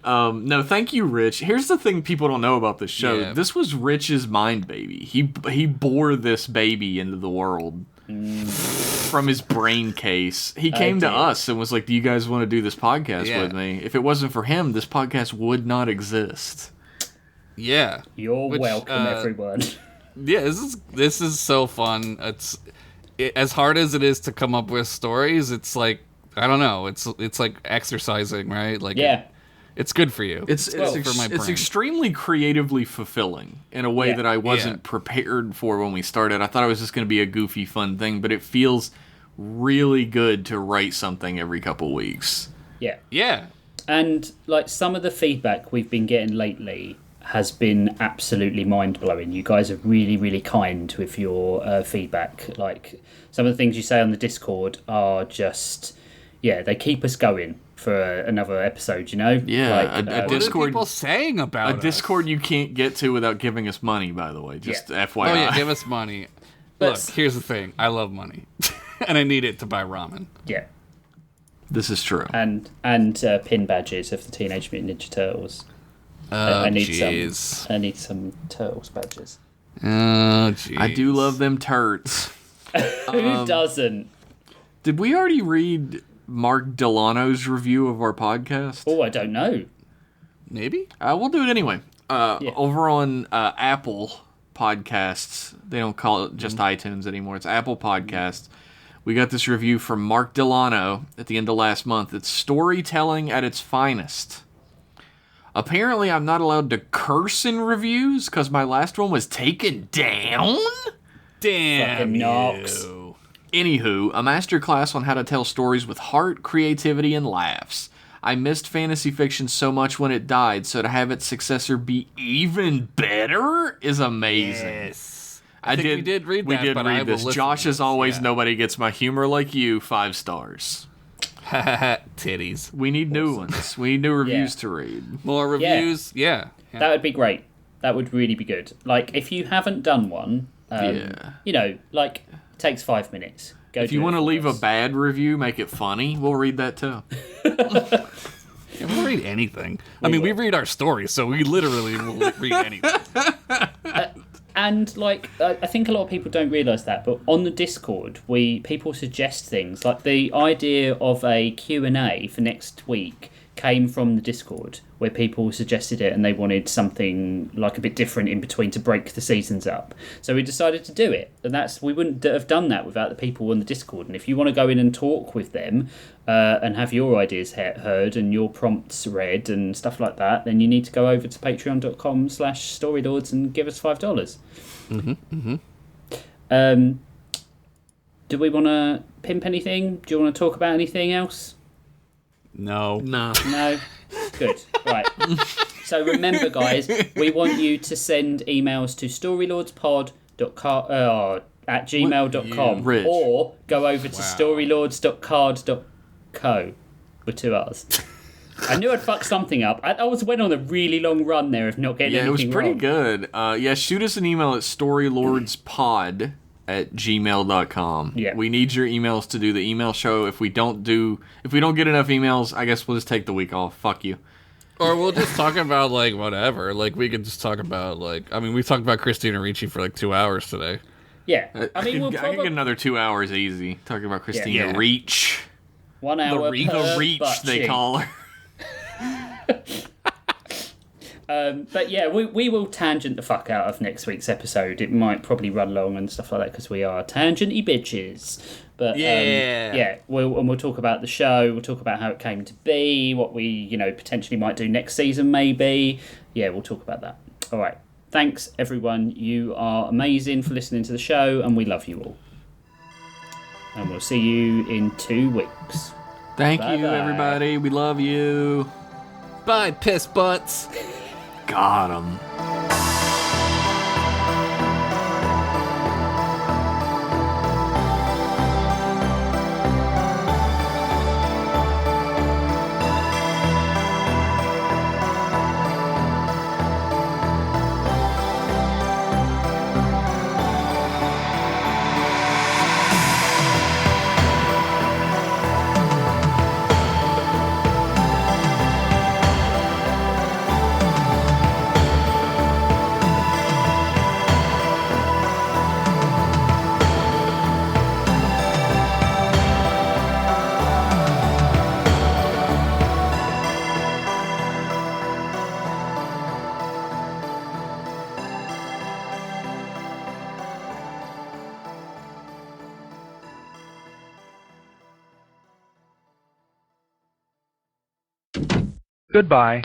No, thank you, Rich. Here's the thing people don't know about this show. Yeah. This was Rich's mind baby. He bore this baby into the world from his brain case. He came to did. us and was like, "Do you guys want to do this podcast Yeah. with me?" If it wasn't for him, this podcast would not exist. Yeah. You're Which, welcome, everyone. Yeah, this is so fun. As hard as it is to come up with stories, it's like, I don't know, it's like exercising, right? Like Yeah. it's good for you. It's for my it's brain. extremely creatively fulfilling in a way Yeah. that I wasn't prepared for when we started. I thought it was just going to be a goofy, fun thing, but it feels really good to write something every couple weeks. Yeah. Yeah. And like some of the feedback we've been getting lately has been absolutely mind-blowing. You guys are really, really kind with your feedback. Like some of the things you say on the Discord are just, they keep us going for another episode, you know? Yeah, like, a What Discord- are people saying about A us? Discord you can't get to without giving us money, by the way. Just Oh FYI. yeah, give us money. But- Look, here's the thing. I love money. And I need it to buy ramen. Yeah. This is true. And pin badges of the Teenage Mutant Ninja Turtles. Oh, I need jeez. some. I need some Turtles badges. Oh, jeez. I do love them turds. Who doesn't? Did we already read Mark Delano's review of our podcast? Oh, I don't know. Maybe? We'll do it anyway. Over on Apple Podcasts, they don't call it just iTunes anymore. It's Apple Podcasts. We got this review from Mark Delano at the end of last month. It's storytelling at its finest. Apparently, I'm not allowed to curse in reviews because my last one was taken down. Damn Fucking knocks. you. Anywho, a masterclass on how to tell stories with heart, creativity, and laughs. I missed fantasy fiction so much when it died, so to have its successor be even better is amazing. Yes. I think we did read that, but I will this. listen Josh, to as this, always, yeah. nobody gets my humor like you. 5 stars. Titties. We need new ones. We need new reviews to read. More reviews? Yeah. That would be great. That would really be good. Like, if you haven't done one, you know, like, it takes 5 minutes. Go If you want to leave a bad review, make it funny, we'll read that too. Yeah, we'll read anything. We read our stories, so we literally will read anything. And, like, I think a lot of people don't realise that, but on the Discord, people suggest things. Like, the idea of a Q&A for next week came from the Discord, where people suggested it and they wanted something, like, a bit different in between to break the seasons up. So we decided to do it. And we wouldn't have done that without the people on the Discord. And if you want to go in and talk with them and have your ideas heard and your prompts read and stuff like that, then you need to go over to patreon.com/storylords and give us $5. Do we want to pimp anything? Do you want to talk about anything else? No. No. No? Good. Right. So remember, guys, we want you to send emails to storylordspod@gmail.com Rich. or go over to storylords.card.co with 2 R's. I knew I'd fuck something up. I went on a really long run there of not getting Yeah, it was anything pretty wrong. good. Shoot us an email at storylordspod@gmail.com. Yeah. We need your emails to do the email show. If we don't get enough emails, I guess we'll just take the week off. Fuck you. Or we'll just talk about, like, whatever. Like, we could just talk about, like... I mean, we talked about Christina Ricci for, like, 2 hours today. Yeah. I could get another 2 hours easy talking about Christina Yeah. Ricci. 1 hour Reach. per The Reach, butt they cheek. call her. But yeah, we will tangent the fuck out of next week's episode. It might probably run long and stuff like that because we are tangenty bitches. But we'll talk about the show. We'll talk about how it came to be, what we potentially might do next season, maybe. Yeah, we'll talk about that. All right. Thanks, everyone. You are amazing for listening to the show, and we love you all. And we'll see you in 2 weeks. Thank Bye-bye. you, everybody. We love you. Bye, piss butts. Got 'em. Goodbye.